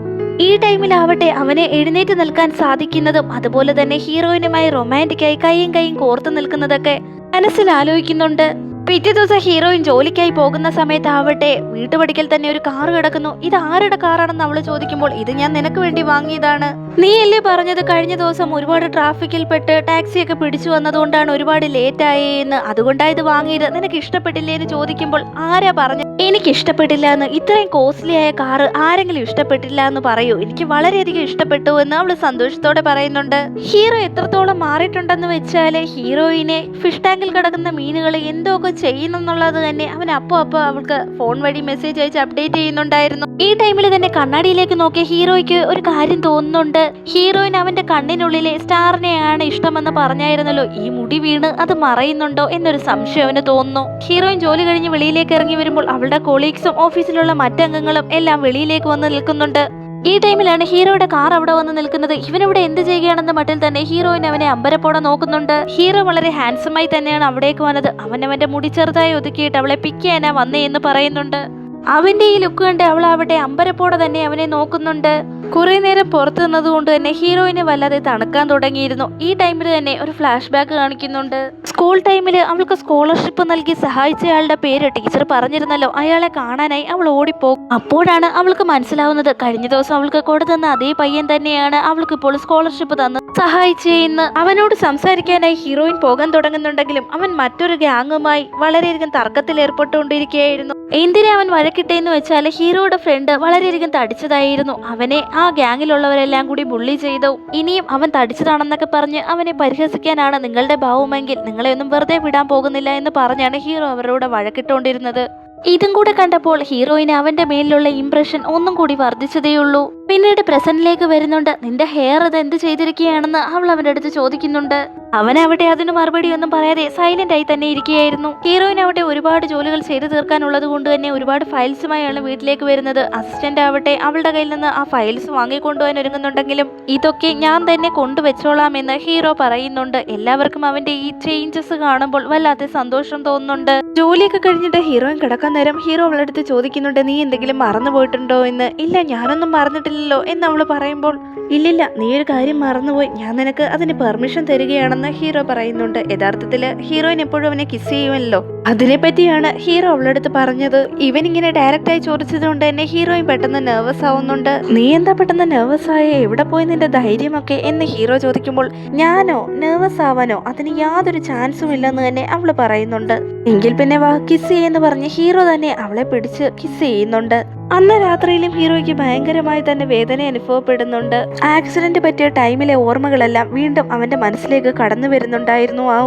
ഈ ടൈമിലാവട്ടെ അവനെ എഴുന്നേറ്റ് നിൽക്കാൻ സാധിക്കുന്നതും അതുപോലെ തന്നെ ഹീറോയിനുമായി റൊമാൻറ്റിക്കായി കൈയും കോർത്തു നിൽക്കുന്നതൊക്കെ മനസ്സിൽ ആലോചിക്കുന്നുണ്ട്. പിറ്റേ ദിവസം ഹീറോയിൻ ജോലിക്കായി പോകുന്ന സമയത്താവട്ടെ വീട്ടുപടിക്കൽ തന്നെ ഒരു കാറ് കിടക്കുന്നു. ഇത് ആരുടെ കാറാണെന്ന് അവള് ചോദിക്കുമ്പോൾ ഇത് ഞാൻ നിനക്ക് വേണ്ടി വാങ്ങിയതാണ്, നീയല്ലേ പറഞ്ഞത് കഴിഞ്ഞ ദിവസം ഒരുപാട് ട്രാഫിക്കിൽ പെട്ട് ടാക്സിയൊക്കെ പിടിച്ചു വന്നതുകൊണ്ടാണ് ഒരുപാട് ലേറ്റ് ആയെന്ന്, അതുകൊണ്ടാണ് ഇത് വാങ്ങിയത്, നിനക്ക് ഇഷ്ടപ്പെട്ടില്ലേ എന്ന് ചോദിക്കുമ്പോൾ ആരാ പറഞ്ഞു എനിക്ക് ഇഷ്ടപ്പെട്ടില്ല എന്ന്, ഇത്രയും കോസ്റ്റ്ലി ആയ കാറ് ആരെങ്കിലും ഇഷ്ടപ്പെട്ടില്ല എന്ന് പറയൂ, എനിക്ക് വളരെയധികം ഇഷ്ടപ്പെട്ടു എന്ന് അവള് സന്തോഷത്തോടെ പറയുന്നുണ്ട്. ഹീറോ എത്രത്തോളം മാറിയിട്ടുണ്ടെന്ന് വെച്ചാല് ഹീറോയിനെ ഫിഷ് ടാങ്കിൽ കിടക്കുന്ന മീനുകൾ എന്തൊക്കെ ചെയ്യുന്നുള്ളത് തന്നെ അവൻ അപ്പോ അവൾക്ക് ഫോൺ വഴി മെസ്സേജ് അയച്ച് അപ്ഡേറ്റ് ചെയ്യുന്നുണ്ടായിരുന്നു. ഈ ടൈമിൽ തന്നെ കണ്ണാടിയിലേക്ക് നോക്കിയ ഹീറോയ്ക്ക് ഒരു കാര്യം തോന്നുന്നുണ്ട്. ഹീറോയിൻ അവന്റെ കണ്ണിനുള്ളിലെ സ്റ്റാറിനെയാണ് ഇഷ്ടമെന്ന് പറഞ്ഞായിരുന്നല്ലോ, ഈ മുടി വീണ് അത് മറയുന്നുണ്ടോ എന്നൊരു സംശയം അവന് തോന്നുന്നു. ഹീറോയിൻ ജോലി കഴിഞ്ഞ് വെളിയിലേക്ക് ഇറങ്ങി വരുമ്പോൾ അവളുടെ കൊളീഗ്സും ഓഫീസിലുള്ള മറ്റംഗങ്ങളും എല്ലാം വെളിയിലേക്ക് വന്ന് നിൽക്കുന്നുണ്ട്. ഈ ടൈമിലാണ് ഹീറോയുടെ കാർ അവിടെ വന്ന് നിൽക്കുന്നത്. ഇവനിവിടെ എന്ത് ചെയ്യുകയാണെന്ന മട്ടിൽ തന്നെ ഹീറോയിൻ അവനെ അമ്പരപ്പോടെ നോക്കുന്നുണ്ട്. ഹീറോ വളരെ ഹാൻഡ്സമായി തന്നെയാണ് അവിടേക്ക് വന്നത്. അവന്റെ മുടി ചെറുതായി ഒതുക്കിയിട്ട് അവളെ പിക്ക് ചെയ്യാനാ വന്നേ എന്ന് പറയുന്നുണ്ട്. അവന്റെ ഈ ലുക്ക് കണ്ട് അവളാവട്ടെ അമ്പരപ്പോടെ തന്നെ അവനെ നോക്കുന്നുണ്ട്. കുറെ നേരം പുറത്തു നിന്നത് കൊണ്ട് തന്നെ ഹീറോയിനെ വല്ലാതെ തണുക്കാൻ തുടങ്ങിയിരുന്നു. ഈ ടൈമിൽ തന്നെ ഒരു ഫ്ലാഷ് ബാക്ക് കാണിക്കുന്നുണ്ട്. സ്കൂൾ ടൈമിൽ അവൾക്ക് സ്കോളർഷിപ്പ് നൽകി സഹായിച്ചയാളുടെ പേര് ടീച്ചർ പറഞ്ഞിരുന്നല്ലോ, അയാളെ കാണാനായി അവൾ ഓടിപ്പോകും. അപ്പോഴാണ് അവൾക്ക് മനസ്സിലാവുന്നത് കഴിഞ്ഞ ദിവസം അവൾക്ക് കൊടുത്തന്ന അതേ പയ്യൻ തന്നെയാണ് അവൾക്ക് ഇപ്പോൾ സ്കോളർഷിപ്പ് തന്ന് സഹായിച്ചെന്ന്. അവനോട് സംസാരിക്കാനായി ഹീറോയിൻ പോകാൻ തുടങ്ങുന്നുണ്ടെങ്കിലും അവൻ മറ്റൊരു ഗ്യാങ്ങുമായി വളരെയധികം തർക്കത്തിൽ ഏർപ്പെട്ടുകൊണ്ടിരിക്കുകയായിരുന്നു. എന്തിനാ അവൻ വഴക്കിട്ടേന്ന് വെച്ചാൽ ഹീറോയുടെ ഫ്രണ്ട് വളരെയധികം തടിച്ചതായിരുന്നു. അവനെ ആ ഗ്യാങ്ങിലുള്ളവരെല്ലാം കൂടി ബുള്ളി ചെയ്തു. ഇനിയും അവൻ തടിച്ചതാണെന്നൊക്കെ പറഞ്ഞ് അവനെ പരിഹസിക്കാനാണ് നിങ്ങളുടെ ഭാവമെങ്കിൽ നിങ്ങളെ ഒന്നും വെറുതെ വിടാൻ പോകുന്നില്ല എന്ന് പറഞ്ഞാണ് ഹീറോ അവരോട് വഴക്കിട്ടുകൊണ്ടിരുന്നത്. ഇതും കൂടെ കണ്ടപ്പോൾ ഹീറോയിന് അവന്റെ മേലിലുള്ള ഇംപ്രഷൻ ഒന്നും കൂടി വർദ്ധിച്ചതേയുള്ളൂ. പിന്നീട് പ്രസന്റിലേക്ക് വരുന്നുണ്ട്. നിന്റെ ഹെയർ അത് എന്ത് ചെയ്തിരിക്കുകയാണെന്ന് അവൾ അവന്റെ അടുത്ത് ചോദിക്കുന്നുണ്ട്. അവനവിടെ അതിന് മറുപടി ഒന്നും പറയാതെ സൈലന്റ് ആയി തന്നെ ഇരിക്കുകയായിരുന്നു. ഹീറോയിൻ അവിടെ ഒരുപാട് ജോലികൾ ചെയ്തു തീർക്കാനുള്ളത് കൊണ്ട് തന്നെ ഒരുപാട് ഫയൽസുമായാണ് വീട്ടിലേക്ക് വരുന്നത്. അസിസ്റ്റന്റ് ആവട്ടെ അവളുടെ കയ്യിൽ നിന്ന് ആ ഫയൽസ് വാങ്ങിക്കൊണ്ടുപോകാൻ ഒരുങ്ങുന്നുണ്ടെങ്കിലും ഇതൊക്കെ ഞാൻ തന്നെ കൊണ്ടുവച്ചോളാം എന്ന് ഹീറോ പറയുന്നുണ്ട്. എല്ലാവർക്കും അവന്റെ ഈ ചേഞ്ചസ് കാണുമ്പോൾ വല്ലാത്ത സന്തോഷം തോന്നുന്നുണ്ട്. ജോലിയൊക്കെ കഴിഞ്ഞിട്ട് ഹീറോയിൻ കിടക്കാൻ നേരം ഹീറോ അവളുടെ അടുത്ത് ചോദിക്കുന്നുണ്ട്, നീ എന്തെങ്കിലും മറന്നു പോയിട്ടുണ്ടോ എന്ന്. ഇല്ല, ഞാനൊന്നും മറന്നിട്ടില്ലല്ലോ എന്ന് അവള് പറയുമ്പോൾ ഇല്ലില്ല, നീ ഒരു കാര്യം മറന്നുപോയി, ഞാൻ നിനക്ക് അതിന് പെർമിഷൻ തരികയാണെന്ന് ഹീറോ പറയുന്നുണ്ട്. യഥാർത്ഥത്തില് ഹീറോയിൻ എപ്പോഴും അവനെ കിസ് ചെയ്യുമല്ലോ, അതിനെ പറ്റിയാണ് ഹീറോ അവളടുത്ത് പറഞ്ഞത്. ഇവൻ ഇങ്ങനെ ഡയറക്റ്റായി ചോദിച്ചത് കൊണ്ട് തന്നെ ഹീറോയിൻ പെട്ടെന്ന് നെർവസ് ആവുന്നുണ്ട്. നീ എന്താ പെട്ടെന്ന് നെർവസ് ആയ, എവിടെ പോയി നിന്റെ ധൈര്യമൊക്കെ എന്ന് ഹീറോ ചോദിക്കുമ്പോൾ ഞാനോ നെർവസ് ആവാനോ അതിന് യാതൊരു ചാൻസും ഇല്ലെന്ന് തന്നെ അവള് പറയുന്നുണ്ട്. എങ്കിൽ പിന്നെ വാ കിസ് ചെയ്യുമെന്ന് പറഞ്ഞ് ഹീറോ തന്നെ അവളെ പിടിച്ച് കിസ് ചെയ്യുന്നുണ്ട്. അന്ന് രാത്രിയിലും ഹീറോയ്ക്ക് ഭയങ്കരമായി തന്നെ വേദന അനുഭവപ്പെടുന്നുണ്ട്. ആക്സിഡന്റ് പറ്റിയ ടൈമിലെ ഓർമ്മകളെല്ലാം വീണ്ടും അവന്റെ മനസ്സിലേക്ക് കടന്നു വരുന്നുണ്ടായിരുന്നു. ആ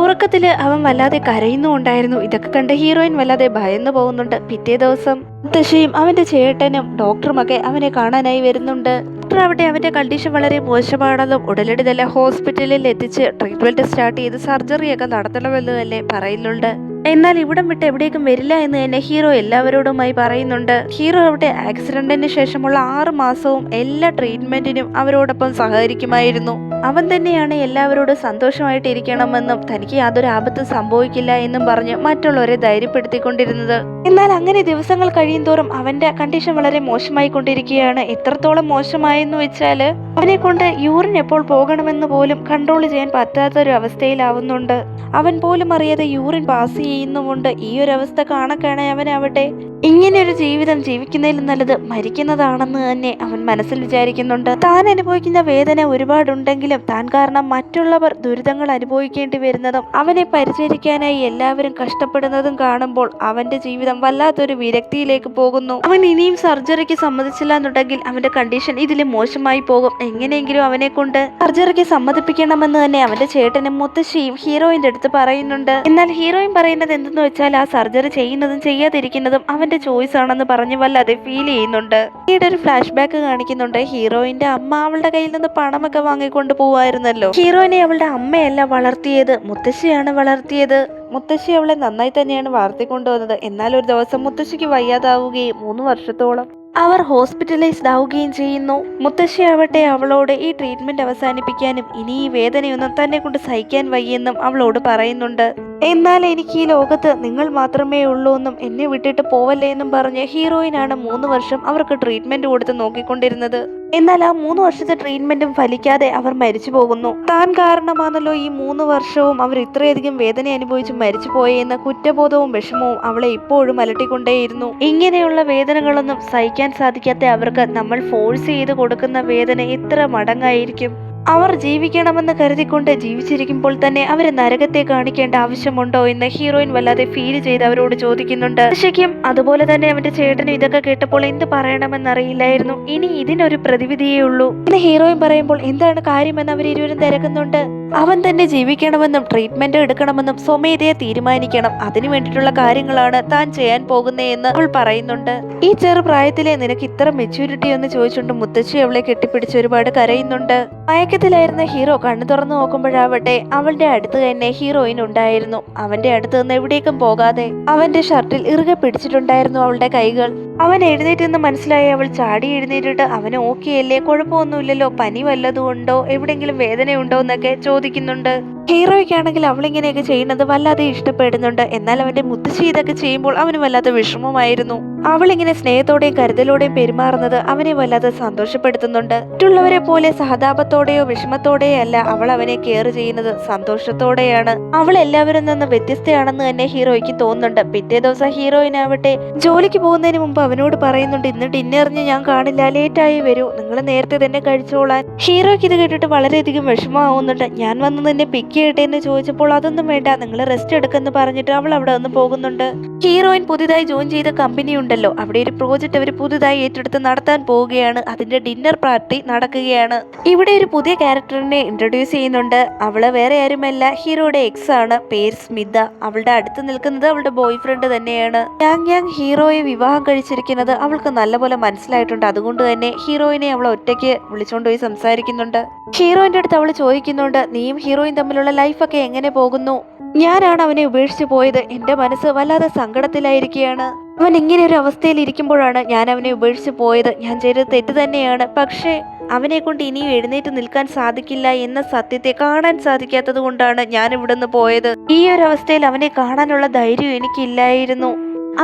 ഉറക്കത്തില് അവൻ വല്ലാതെ കരയുന്നുണ്ടായിരുന്നു. ഇതൊക്കെ കണ്ട് ഹീറോയിൻ വല്ലാതെ ഭയന്നു പോകുന്നുണ്ട്. പിറ്റേ ദിവസം മുത്തശ്ശിയും അവന്റെ ചേട്ടനും ഡോക്ടറുമൊക്കെ അവനെ കാണാനായി വരുന്നുണ്ട്. ഡോക്ടർ അവിടെ അവന്റെ കണ്ടീഷൻ വളരെ മോശമാണെന്നും ഉടനടി തന്നെ ഹോസ്പിറ്റലിൽ എത്തിച്ച് ട്രീറ്റ്മെന്റ് സ്റ്റാർട്ട് ചെയ്ത് സർജറിയൊക്കെ നടത്തണമെന്ന് തന്നെ പറയുന്നുണ്ട്. എന്നാൽ ഇവിടം വിട്ട് എവിടേക്കും വരില്ല എന്ന് തന്നെ ഹീറോ എല്ലാവരോടുമായി പറയുന്നുണ്ട്. ഹീറോ അവിടെ ആക്സിഡന്റിന് ശേഷമുള്ള 6 മാസവും എല്ലാ ട്രീറ്റ്മെന്റിനും അവരോടൊപ്പം സഹകരിക്കുമായിരുന്നു. അവൻ തന്നെയാണ് എല്ലാവരോടും സന്തോഷമായിട്ട് ഇരിക്കണമെന്നും തനിക്ക് യാതൊരു ആപത്തും സംഭവിക്കില്ല എന്നും പറഞ്ഞ് മറ്റുള്ളവരെ ധൈര്യപ്പെടുത്തിക്കൊണ്ടിരുന്നത്. എന്നാൽ അങ്ങനെ ദിവസങ്ങൾ കഴിയുന്തോറും അവന്റെ കണ്ടീഷൻ വളരെ മോശമായി കൊണ്ടിരിക്കുകയാണ്. എത്രത്തോളം മോശമായെന്ന് വെച്ചാല് അവനെ കൊണ്ട് യൂറിൻ എപ്പോൾ പോകണമെന്ന് പോലും കൺട്രോൾ ചെയ്യാൻ പറ്റാത്തൊരു അവസ്ഥയിലാവുന്നുണ്ട്. അവൻ പോലും അറിയാതെ യൂറിൻ പാസ് ചെയ്യുന്നുമുണ്ട്. ഈ ഒരു അവസ്ഥ കാണാൻ അവനാവട്ടെ ഇങ്ങനെയൊരു ജീവിതം ജീവിക്കുന്നതിലും നല്ലത് മരിക്കുന്നതാണെന്ന് തന്നെ അവൻ മനസ്സിൽ വിചാരിക്കുന്നുണ്ട്. താൻ അനുഭവിക്കുന്ന വേദന ഒരുപാടുണ്ടെങ്കിലും താൻ കാരണം മറ്റുള്ളവർ ദുരിതങ്ങൾ അനുഭവിക്കേണ്ടി വരുന്നതും അവനെ പരിചരിക്കാനായി എല്ലാവരും കഷ്ടപ്പെടുന്നതും കാണുമ്പോൾ അവന്റെ ജീവിതം വല്ലാത്തൊരു വിരക്തിയിലേക്ക് പോകുന്നു. അവൻ ഇനിയും സർജറിക്ക് സമ്മതിച്ചില്ല എന്നുണ്ടെങ്കിൽ അവന്റെ കണ്ടീഷൻ ഇതിലും മോശമായി പോകും. എങ്ങനെയെങ്കിലും അവനെ കൊണ്ട് സർജറിക്ക് സമ്മതിപ്പിക്കണമെന്ന് തന്നെ അവന്റെ ചേട്ടനും മുത്തശ്ശിയും ഹീറോയിന്റെ അടുത്ത് പറയുന്നുണ്ട്. എന്നാൽ ഹീറോയിൻ പറയുന്നത് എന്തെന്ന് വെച്ചാൽ ആ സർജറി ചെയ്യുന്നതും ചെയ്യാതിരിക്കുന്നതും അവന്റെ ചോയ്സ് ആണെന്ന് പറഞ്ഞ് വല്ലാതെ ഫീൽ ചെയ്യുന്നുണ്ട്. പിന്നീട് ഒരു ഫ്ലാഷ് ബാക്ക് കാണിക്കുന്നുണ്ട്. ഹീറോയിന്റെ അമ്മ അവളുടെ കയ്യിൽ നിന്ന് പണമൊക്കെ വാങ്ങിക്കൊണ്ട് പോവായിരുന്നല്ലോ. ഹീറോയിനെ അവളുടെ അമ്മയല്ല വളർത്തിയത്, മുത്തശ്ശിയാണ് വളർത്തിയത്. മുത്തശ്ശി അവളെ നന്നായി തന്നെയാണ് വളർത്തിക്കൊണ്ടുവന്നത്. എന്നാൽ ഒരു ദിവസം മുത്തശ്ശിക്ക് വയ്യാതാവുകയും 3 വർഷത്തോളം അവർ ഹോസ്പിറ്റലൈസ്ഡ് ആവുകയും ചെയ്യുന്നു. മുത്തശ്ശി ആവട്ടെ അവളോട് ഈ ട്രീറ്റ്മെന്റ് അവസാനിപ്പിക്കാനും ഇനി ഈ വേദനയൊന്നും തന്നെ കൊണ്ട് സഹിക്കാൻ വയ്യെന്നും അവളോട് പറയുന്നുണ്ട്. എന്നാൽ എനിക്ക് ഈ ലോകത്ത് നിങ്ങൾ മാത്രമേ ഉള്ളൂ എന്നും എന്നെ വിട്ടിട്ട് പോവല്ലേ എന്നും പറഞ്ഞ് ഹീറോയിനാണ് 3 വർഷം അവർക്ക് ട്രീറ്റ്മെന്റ് കൊടുത്ത് നോക്കിക്കൊണ്ടിരുന്നത്. എന്നാൽ ആ 3 വർഷത്തെ ട്രീറ്റ്മെന്റും ഫലിക്കാതെ അവർ മരിച്ചു പോകുന്നു. താൻ കാരണമാണല്ലോ ഈ 3 വർഷവും അവർ ഇത്രയധികം വേദന അനുഭവിച്ച് മരിച്ചു പോയെന്ന കുറ്റബോധവും വിഷമവും അവളെ ഇപ്പോഴും അലട്ടിക്കൊണ്ടേയിരുന്നു. ഇങ്ങനെയുള്ള വേദനകളൊന്നും സഹിക്കാൻ സാധിക്കാത്ത അവർക്ക് നമ്മൾ ഫോഴ്സ് ചെയ്ത് കൊടുക്കുന്ന വേദന എത്ര മടങ്ങായിരിക്കും. അവർ ജീവിക്കണമെന്ന് കരുതിക്കൊണ്ട് ജീവിച്ചിരിക്കുമ്പോൾ തന്നെ അവരെ നരകത്തെ കാണിക്കേണ്ട ആവശ്യമുണ്ടോ എന്ന് ഹീറോയിൻ വല്ലാതെ ഫീൽ ചെയ്ത് അവരോട് ചോദിക്കുന്നുണ്ട്. ശരിക്കും അതുപോലെ തന്നെ അവന്റെ ചേട്ടനും ഇതൊക്കെ കേട്ടപ്പോൾ എന്ത് പറയണമെന്നറിയില്ലായിരുന്നു. ഇനി ഇതിനൊരു പ്രതിവിധിയേ ഉള്ളൂ എന്ന് ഹീറോയിൻ പറയുമ്പോൾ എന്താണ് കാര്യമെന്ന് അവരിരുവരും തിരക്കുന്നുണ്ട്. അവൻ തന്നെ ജീവിക്കണമെന്നും ട്രീറ്റ്മെന്റ് എടുക്കണമെന്നും സ്വമേധയെ തീരുമാനിക്കണം. അതിനു വേണ്ടിയിട്ടുള്ള കാര്യങ്ങളാണ് താൻ ചെയ്യാൻ പോകുന്നതെന്ന് അവൾ പറയുന്നുണ്ട്. ഈ ചെറുപ്രായത്തിലെ നിനക്ക് ഇത്ര മെച്യൂരിറ്റി എന്ന് ചോദിച്ചുകൊണ്ട് മുത്തശ്ശി അവളെ കെട്ടിപ്പിടിച്ച് ഒരുപാട് കരയുന്നുണ്ട്. മയക്കത്തിലായിരുന്ന ഹീറോ കണ്ണു തുറന്നു നോക്കുമ്പോഴാവട്ടെ അവളുടെ അടുത്ത് തന്നെ ഹീറോയിൻ ഉണ്ടായിരുന്നു. അവന്റെ അടുത്ത് നിന്ന് എവിടേക്കും പോകാതെ അവന്റെ ഷർട്ടിൽ ഇറുകെ പിടിച്ചിട്ടുണ്ടായിരുന്നു അവളുടെ കൈകൾ. അവൻ എഴുന്നേറ്റെന്ന് മനസ്സിലായി അവൾ ചാടി എഴുന്നേറ്റിട്ട് അവന് ഓക്കെയല്ലേ, കുഴപ്പമൊന്നുമില്ലല്ലോ, പനി വല്ലതും ഉണ്ടോ, എവിടെയെങ്കിലും വേദനയുണ്ടോ എന്നൊക്കെ ചോദിക്കുന്നുണ്ട്. ഹീറോയ്ക്കാണെങ്കിൽ അവളിങ്ങനെയൊക്കെ ചെയ്യുന്നത് വല്ലാതെ ഇഷ്ടപ്പെടുന്നുണ്ട്. എന്നാൽ അവന്റെ മുത്തശ്ശി ഇതൊക്കെ ചെയ്യുമ്പോൾ അവന് വല്ലാത്ത വിഷമമായിരുന്നു. അവളിങ്ങനെ സ്നേഹത്തോടെയും കരുതലോടെയും പെരുമാറുന്നത് അവനെ വല്ലാതെ സന്തോഷപ്പെടുത്തുന്നുണ്ട്. മറ്റുള്ളവരെ പോലെ സഹതാപത്തോടെയോ വിഷമത്തോടെയോ അല്ല അവൾ അവനെ കെയർ ചെയ്യുന്നത്, സന്തോഷത്തോടെയാണ്. അവൾ എല്ലാവരിൽ നിന്ന് വ്യത്യസ്തയാണെന്ന് തന്നെ ഹീറോയ്ക്ക് തോന്നുന്നുണ്ട്. പിറ്റേ ദിവസം ഹീറോയിനാവട്ടെ ജോലിക്ക് പോകുന്നതിന് മുമ്പ് അവനോട് പറയുന്നുണ്ട്, ഇന്ന് ഡിന്നറിന് ഞാൻ കാണില്ല, ലേറ്റായി വരൂ, നിങ്ങൾ നേരത്തെ തന്നെ കഴിച്ചോളാൻ. ഹീറോയ്ക്ക് ഇത് കേട്ടിട്ട് വളരെയധികം വിഷമമാവുന്നുണ്ട്. ഞാൻ വന്ന് നിന്നെ പിക്ക് ചെയ്യട്ടെ എന്ന് ചോദിച്ചപ്പോൾ അതൊന്നും വേണ്ട, നിങ്ങൾ റെസ്റ്റ് എടുക്കെന്ന് പറഞ്ഞിട്ട് അവൾ അവിടെ നിന്ന് പോകുന്നുണ്ട്. ഹീറോയിൻ പുതിയതായി ജോയിൻ ചെയ്ത കമ്പനി ഉണ്ടല്ലോ, അവിടെ ഒരു പ്രോജക്റ്റ് അവർ പുതുതായി ഏറ്റെടുത്ത് നടത്താൻ പോവുകയാണ്. അതിന്റെ ഡിന്നർ പാർട്ടി നടക്കുകയാണ്. ഇവിടെ ഒരു പുതിയ ക്യാരക്ടറിനെ ഇൻട്രൊഡ്യൂസ് ചെയ്യുന്നുണ്ട്. അവള് വേറെ ആരുമല്ല, ഹീറോയുടെ എക്സ് ആണ്, പേര് സ്മിത. അവളുടെ അടുത്ത് നിൽക്കുന്നത് അവളുടെ ബോയ് ഫ്രണ്ട് തന്നെയാണ്. യാങ് ഹീറോയെ വിവാഹം കഴിച്ചിരിക്കുന്നത് അവൾക്ക് നല്ലപോലെ മനസ്സിലായിട്ടുണ്ട്. അതുകൊണ്ട് തന്നെ ഹീറോയിനെ അവൾ ഒറ്റയ്ക്ക് വിളിച്ചുകൊണ്ടുപോയി സംസാരിക്കുന്നുണ്ട്. ഹീറോയിന്റെ അടുത്ത് അവൾ ചോദിക്കുന്നുണ്ട്, നീയും ഹീറോയും തമ്മിലുള്ള ലൈഫൊക്കെ എങ്ങനെ പോകുന്നു? ഞാനാണ് അവനെ ഉപേക്ഷിച്ചു പോയത്. എന്റെ മനസ്സ് വല്ലാതെ സങ്കടത്തിലായിരിക്കുകയാണ്. അവൻ ഇങ്ങനെ ഒരു അവസ്ഥയിൽ ഇരിക്കുമ്പോഴാണ് ഞാൻ അവനെ ഉപേക്ഷിച്ചു പോയത്. ഞാൻ ചെയ്തത് തെറ്റ് തന്നെയാണ്. പക്ഷേ അവനെ കൊണ്ട് ഇനിയും എഴുന്നേറ്റ് നിൽക്കാൻ സാധിക്കില്ല എന്ന സത്യത്തെ കാണാൻ സാധിക്കാത്തത് കൊണ്ടാണ് ഞാൻ ഇവിടുന്ന് പോയത്. ഈ ഒരു അവസ്ഥയിൽ അവനെ കാണാനുള്ള ധൈര്യം എനിക്കില്ലായിരുന്നു.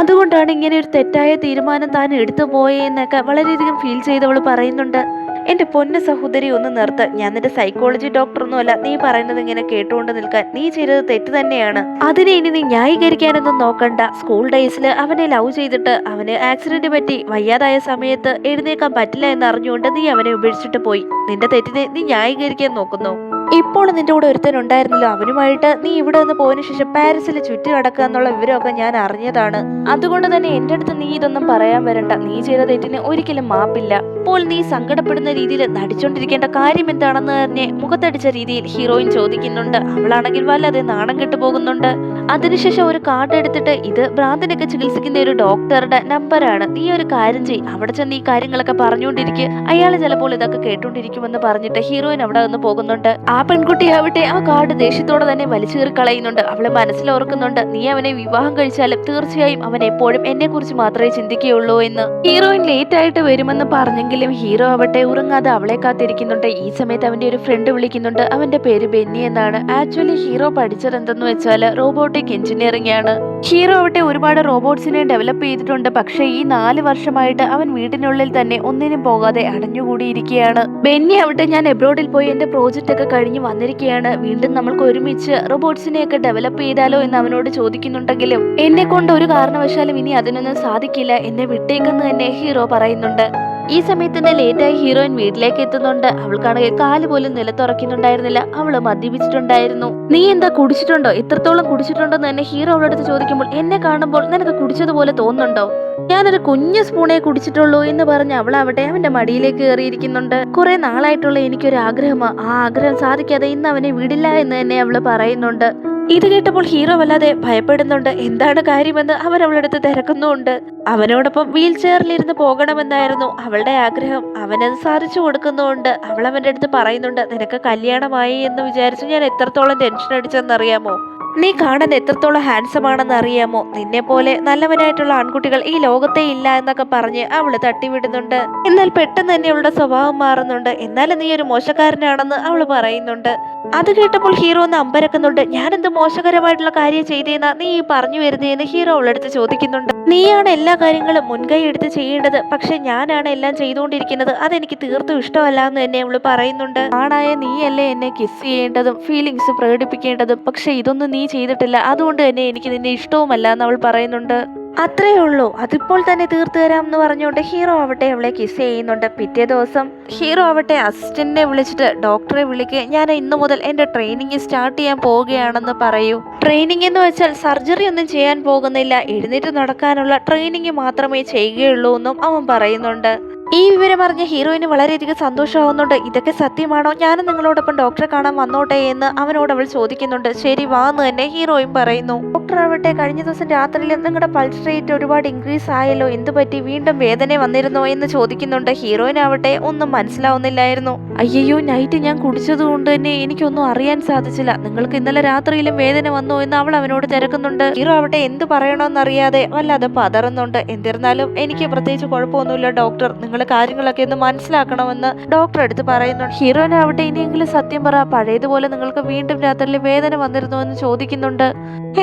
അതുകൊണ്ടാണ് ഇങ്ങനെ ഒരു തെറ്റായ തീരുമാനം താൻ എടുത്തു പോയെന്നൊക്കെ വളരെയധികം ഫീൽ ചെയ്തവൾ പറയുന്നുണ്ട്. എന്റെ പൊന്ന സഹോദരി, ഒന്ന് നിർത്ത്. ഞാൻ നിന്റെ സൈക്കോളജി ഡോക്ടറൊന്നുമല്ല. നീ പറയുന്നത് ഇങ്ങനെ കേട്ടുകൊണ്ട് നിൽക്കാൻ. നീ ചെയ്തത് തെറ്റ് തന്നെയാണ്. അതിനെ ഇനി നീ ന്യായീകരിക്കാനൊന്നും നോക്കണ്ട. സ്കൂൾ ഡേയ്സിൽ അവനെ ലവ് ചെയ്തിട്ട് അവന് ആക്സിഡന്റ് പറ്റി വയ്യാതായ സമയത്ത് എഴുന്നേക്കാൻ പറ്റില്ല എന്ന് അറിഞ്ഞുകൊണ്ട് നീ അവനെ ഉപേക്ഷിച്ചിട്ട് പോയി. നിന്റെ തെറ്റിനെ നീ ന്യായീകരിക്കാൻ നോക്കുന്നു. ഇപ്പോൾ നിന്റെ കൂടെ ഒരുത്തൻ ഉണ്ടായിരുന്നല്ലോ, അവനുമായിട്ട് നീ ഇവിടെ നിന്ന് പോയതിനു ശേഷം പാരീസിൽ ചുറ്റി നടക്കുക എന്നുള്ള വിവരമൊക്കെ ഞാൻ അറിഞ്ഞതാണ്. അതുകൊണ്ട് തന്നെ എന്റെ അടുത്ത് നീ ഇതൊന്നും പറയാൻ വരണ്ട. നീ ചെയ്ത തെറ്റിന് ഒരിക്കലും മാപ്പില്ല. ഇപ്പോൾ നീ സങ്കടപ്പെടുന്ന രീതിയിൽ നടിച്ചോണ്ടിരിക്കേണ്ട കാര്യം എന്താണെന്ന് തന്നെ മുഖത്തടിച്ച രീതിയിൽ ഹീറോയിൻ ചോദിക്കുന്നുണ്ട്. അവളാണെങ്കിൽ വല്ലാതെ നാണം കെട്ടു പോകുന്നുണ്ട്. അതിനുശേഷം ഒരു കാർഡ് എടുത്തിട്ട്, ഇത് ഭ്രാന്തിനൊക്കെ ചികിത്സിക്കുന്ന ഒരു ഡോക്ടറുടെ നമ്പറാണ്, നീ ഒരു കാര്യം ചെയ്യ്, അവിടെ ചെന്ന് ഈ കാര്യങ്ങളൊക്കെ പറഞ്ഞുകൊണ്ടിരിക്കുക, അയാൾ ചിലപ്പോൾ ഇതൊക്കെ കേട്ടോണ്ടിരിക്കുമെന്ന് പറഞ്ഞിട്ട് ഹീറോയിൻ അവിടെ നിന്ന് പോകുന്നുണ്ട്. ആ പെൺകുട്ടി ആവട്ടെ ആ കാർഡ് ദേഷ്യത്തോടെ തന്നെ വലിച്ചേറി കളയുന്നുണ്ട്. അവളെ മനസ്സിലോർക്കുന്നുണ്ട്, നീ അവനെ വിവാഹം കഴിച്ചാലും തീർച്ചയായും അവൻ എപ്പോഴും എന്നെ കുറിച്ച് മാത്രമേ ചിന്തിക്കുകയുള്ളൂ എന്ന്. ഹീറോയിൻ ലേറ്റ് ആയിട്ട് വരുമെന്ന് പറഞ്ഞെങ്കിലും ഹീറോ ആവട്ടെ ഉറങ്ങാതെ അവളെ കാത്തിരിക്കുന്നുണ്ട്. ഈ സമയത്ത് അവന്റെ ഒരു ഫ്രണ്ട് വിളിക്കുന്നുണ്ട്. അവന്റെ പേര് ബെന്നി എന്നാണ്. ആക്ച്വലി ഹീറോ പഠിച്ചത് എന്തെന്ന് വെച്ചാൽ റോബോട്ടിക് എഞ്ചിനീയറിംഗ് ആണ്. ഹീറോ ആവട്ടെ ഒരുപാട് റോബോട്ട്സിനെ ഡെവലപ്പ് ചെയ്തിട്ടുണ്ട്. പക്ഷേ ഈ 4 വർഷമായിട്ട് അവൻ വീട്ടിനുള്ളിൽ തന്നെ ഒന്നിനും പോകാതെ അടഞ്ഞുകൂടിയിരിക്കുകയാണ്. ബെന്നി ആവട്ടെ, ഞാൻ എബ്രോഡിൽ പോയി എന്റെ പ്രോജക്റ്റ് ഒക്കെ കഴിഞ്ഞ് വന്നിരിക്കുകയാണ്, വീണ്ടും നമ്മൾക്ക് ഒരുമിച്ച് റോബോട്ട്സിനെയൊക്കെ ഡെവലപ്പ് ചെയ്താലോ എന്ന് അവനോട് ചോദിക്കുന്നുണ്ടെങ്കിലും എന്നെ കൊണ്ട് ഒരു കാരണവശാലും ഇനി അതിനൊന്നും സാധിക്കില്ല, എന്നെ വിട്ടേക്കെന്ന് തന്നെ ഹീറോ പറയുന്നുണ്ട്. ഈ സമയത്ത് തന്നെ ലേറ്റായി ഹീറോയിൻ വീട്ടിലേക്ക് എത്തുന്നുണ്ട്. അവൾക്കാണെങ്കിൽ കാല് പോലും നിലത്തുറക്കുന്നുണ്ടായിരുന്നില്ല. അവള് മദ്യപിച്ചിട്ടുണ്ടായിരുന്നു. നീ എന്താ കുടിച്ചിട്ടുണ്ടോ, എത്രത്തോളം കുടിച്ചിട്ടുണ്ടോ എന്ന് തന്നെ ഹീറോ അവളുടെ അടുത്ത് ചോദിക്കുമ്പോൾ എന്നെ കാണുമ്പോൾ നിനക്ക് കുടിച്ചതുപോലെ തോന്നുന്നുണ്ടോ? ഞാനൊരു കുഞ്ഞു സ്പൂണേ കുടിച്ചിട്ടുള്ളൂ എന്ന് പറഞ്ഞ് അവളാവട്ടെ അവന്റെ മടിയിലേക്ക് കയറിയിരിക്കുന്നുണ്ട്. കുറെ നാളായിട്ടുള്ള എനിക്കൊരു ആഗ്രഹമാ, ആ ആഗ്രഹം സാധിക്കാതെ ഇന്ന് അവനെ വിടില്ല എന്ന് തന്നെ അവള് പറയുന്നുണ്ട്. ഇത് കേട്ടപ്പോൾ ഹീറോ വല്ലാതെ ഭയപ്പെടുന്നുണ്ട്. എന്താണ് കാര്യമെന്ന് അവൻ അവളുടെ അടുത്ത് തിരക്കുന്നുണ്ട്. അവനോടൊപ്പം വീൽ ചെയറിലിരുന്ന് പോകണമെന്നായിരുന്നു അവളുടെ ആഗ്രഹം. അവനത് സാധിച്ചു കൊടുക്കുന്നുണ്ട്. അവൾ അവന്റെ അടുത്ത് പറയുന്നുണ്ട്, നിനക്ക് കല്യാണമായി എന്ന് വിചാരിച്ചു ഞാൻ എത്രത്തോളം ടെൻഷൻ അടിച്ചെന്നറിയാമോ? നീ കാണാൻ എത്രത്തോളം ഹാൻസം ആണെന്ന് അറിയാമോ? നിന്നെ പോലെ നല്ലവനായിട്ടുള്ള ആൺകുട്ടികൾ ഈ ലോകത്തെ ഇല്ല എന്നൊക്കെ പറഞ്ഞ് അവള് തട്ടിവിടുന്നുണ്ട്. എന്നാൽ പെട്ടെന്ന് തന്നെ അവളുടെ സ്വഭാവം മാറുന്നുണ്ട്. എന്നാലും നീ ഒരു മോശക്കാരനാണെന്ന് അവള് പറയുന്നുണ്ട്. അത് കേട്ടപ്പോൾ ഹീറോ ഒന്ന് അമ്പരക്കുന്നുണ്ട്. ഞാനെന്ത് മോശകരമായിട്ടുള്ള കാര്യം ചെയ്തേന്നാ നീ പറഞ്ഞു വരുന്നേന്ന് ഹീറോ അവളടുത്ത് ചോദിക്കുന്നുണ്ട്. നീയാണ് എല്ലാ കാര്യങ്ങളും മുൻകൈ എടുത്ത് ചെയ്യേണ്ടത്, പക്ഷെ ഞാനാണ് എല്ലാം ചെയ്തുകൊണ്ടിരിക്കുന്നത്, അതെനിക്ക് തീർത്തും ഇഷ്ടമല്ല എന്ന് തന്നെ അവള് പറയുന്നുണ്ട്. ആണായ നീയല്ലേ എന്നെ കിസ് ചെയ്യേണ്ടതും ഫീലിങ്സ് പ്രകടിപ്പിക്കേണ്ടതും, പക്ഷെ ഇതൊന്നും നീ ചെയ്തിട്ടില്ല, അതുകൊണ്ട് തന്നെ എനിക്ക് നിന്നെ ഇഷ്ടവുമല്ല എന്ന് അവൾ പറയുന്നുണ്ട്. അത്രേ ഉള്ളൂ, അതിപ്പോൾ തന്നെ തീർത്തു തരാം എന്ന് പറഞ്ഞുകൊണ്ട് ഹീറോ ആവട്ടെ അവളെ കിസ് ചെയ്യുന്നുണ്ട്. പിറ്റേ ദിവസം ഹീറോ ആവട്ടെ അസിസ്റ്റന്റിനെ വിളിച്ചിട്ട് ഡോക്ടറെ വിളിക്കുക, ഞാൻ ഇന്നു മുതൽ എന്റെ ട്രെയിനിങ് സ്റ്റാർട്ട് ചെയ്യാൻ പോവുകയാണെന്ന് പറയൂ. ട്രെയിനിങ് എന്ന് വെച്ചാൽ സർജറി ഒന്നും ചെയ്യാൻ പോകുന്നില്ല, എഴുന്നേറ്റ് നടക്കാനുള്ള ട്രെയിനിങ് മാത്രമേ ചെയ്യുകയുള്ളൂ എന്നും അവൻ പറയുന്നുണ്ട്. ഈ വിവരം അറിഞ്ഞ ഹീറോയിന് വളരെയധികം സന്തോഷമാവുന്നുണ്ട്. ഇതൊക്കെ സത്യമാണോ, ഞാനും നിങ്ങളോടൊപ്പം ഡോക്ടറെ കാണാൻ വന്നോട്ടെ എന്ന് അവനോട് അവൾ ചോദിക്കുന്നുണ്ട്. ശരി വാ എന്ന് തന്നെ ഹീറോയും പറയുന്നു. ഡോക്ടർ ആവട്ടെ, കഴിഞ്ഞ ദിവസം രാത്രിയിൽ നിങ്ങളുടെ പൾസ് റേറ്റ് ഒരുപാട് ഇൻക്രീസ് ആയല്ലോ, എന്ത് പറ്റി, വീണ്ടും വേദന വന്നിരുന്നോ എന്ന് ചോദിക്കുന്നുണ്ട്. ഹീറോയിനാവട്ടെ ഒന്നും മനസ്സിലാവുന്നില്ലായിരുന്നു. അയ്യോ, നൈറ്റ് ഞാൻ കുടിച്ചത് കൊണ്ട് തന്നെ എനിക്കൊന്നും അറിയാൻ സാധിച്ചില്ല, നിങ്ങൾക്ക് ഇന്നലെ രാത്രിയിലും വേദന വന്നോ എന്ന് അവൾ അവനോട് തിരക്കുന്നുണ്ട്. ഹീറോ ആവട്ടെ എന്ത് പറയണമെന്നറിയാതെ വല്ലാതെ പതറുന്നുണ്ട്. എന്നിരുന്നാലും എനിക്ക് പ്രത്യേകിച്ച് കുഴപ്പമൊന്നുമില്ല ഡോക്ടർ, നിങ്ങൾ കാര്യങ്ങളൊക്കെ ഒന്ന് മനസ്സിലാക്കണമെന്ന് ഡോക്ടർ എടുത്ത് പറയുന്നുണ്ട്. ഹീറോയിനാവട്ടെ ഇനിയെങ്കിലും സത്യം പറ, പഴയതുപോലെ നിങ്ങൾക്ക് വീണ്ടും രാത്രിയിൽ വേദന വന്നിരുന്നു എന്ന് ചോദിക്കുന്നുണ്ട്.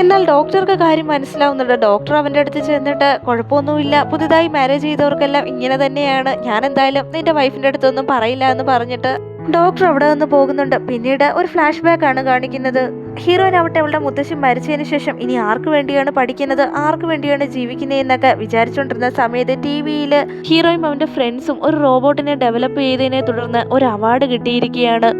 എന്നാൽ ഡോക്ടർക്ക് കാര്യം മനസ്സിലാവുന്നുണ്ട്. ഡോക്ടർ അവന്റെ അടുത്ത് ചെന്നിട്ട് കുഴപ്പമൊന്നുമില്ല, പുതുതായി മാരേജ് ചെയ്തവർക്കെല്ലാം ഇങ്ങനെ തന്നെയാണ്, ഞാൻ എന്തായാലും നിന്റെ വൈഫിന്റെ അടുത്തൊന്നും പറയില്ല എന്ന് പറഞ്ഞിട്ട് ഡോക്ടർ അവിടെ നിന്ന് പോകുന്നുണ്ട്. പിന്നീട് ഒരു ഫ്ലാഷ് ബാക്ക് ആണ് കാണിക്കുന്നത്. ഹീറോയിൻ ആവട്ടെ അവളുടെ മുത്തശ്ശി മരിച്ചതിന് ശേഷം ഇനി ആർക്ക് വേണ്ടിയാണ് പഠിക്കുന്നത്, ആർക്ക് വേണ്ടിയാണ് ജീവിക്കുന്നത് എന്നൊക്കെ വിചാരിച്ചുകൊണ്ടിരുന്ന സമയത്ത് ടിവിയിൽ ഹീറോയും അവന്റെ ഫ്രണ്ട്സും ഒരു റോബോട്ടിനെ ഡെവലപ്പ് ചെയ്തതിനെ തുടർന്ന് ഒരു അവാർഡ് കിട്ടിയിരിക്കുകയാണ്.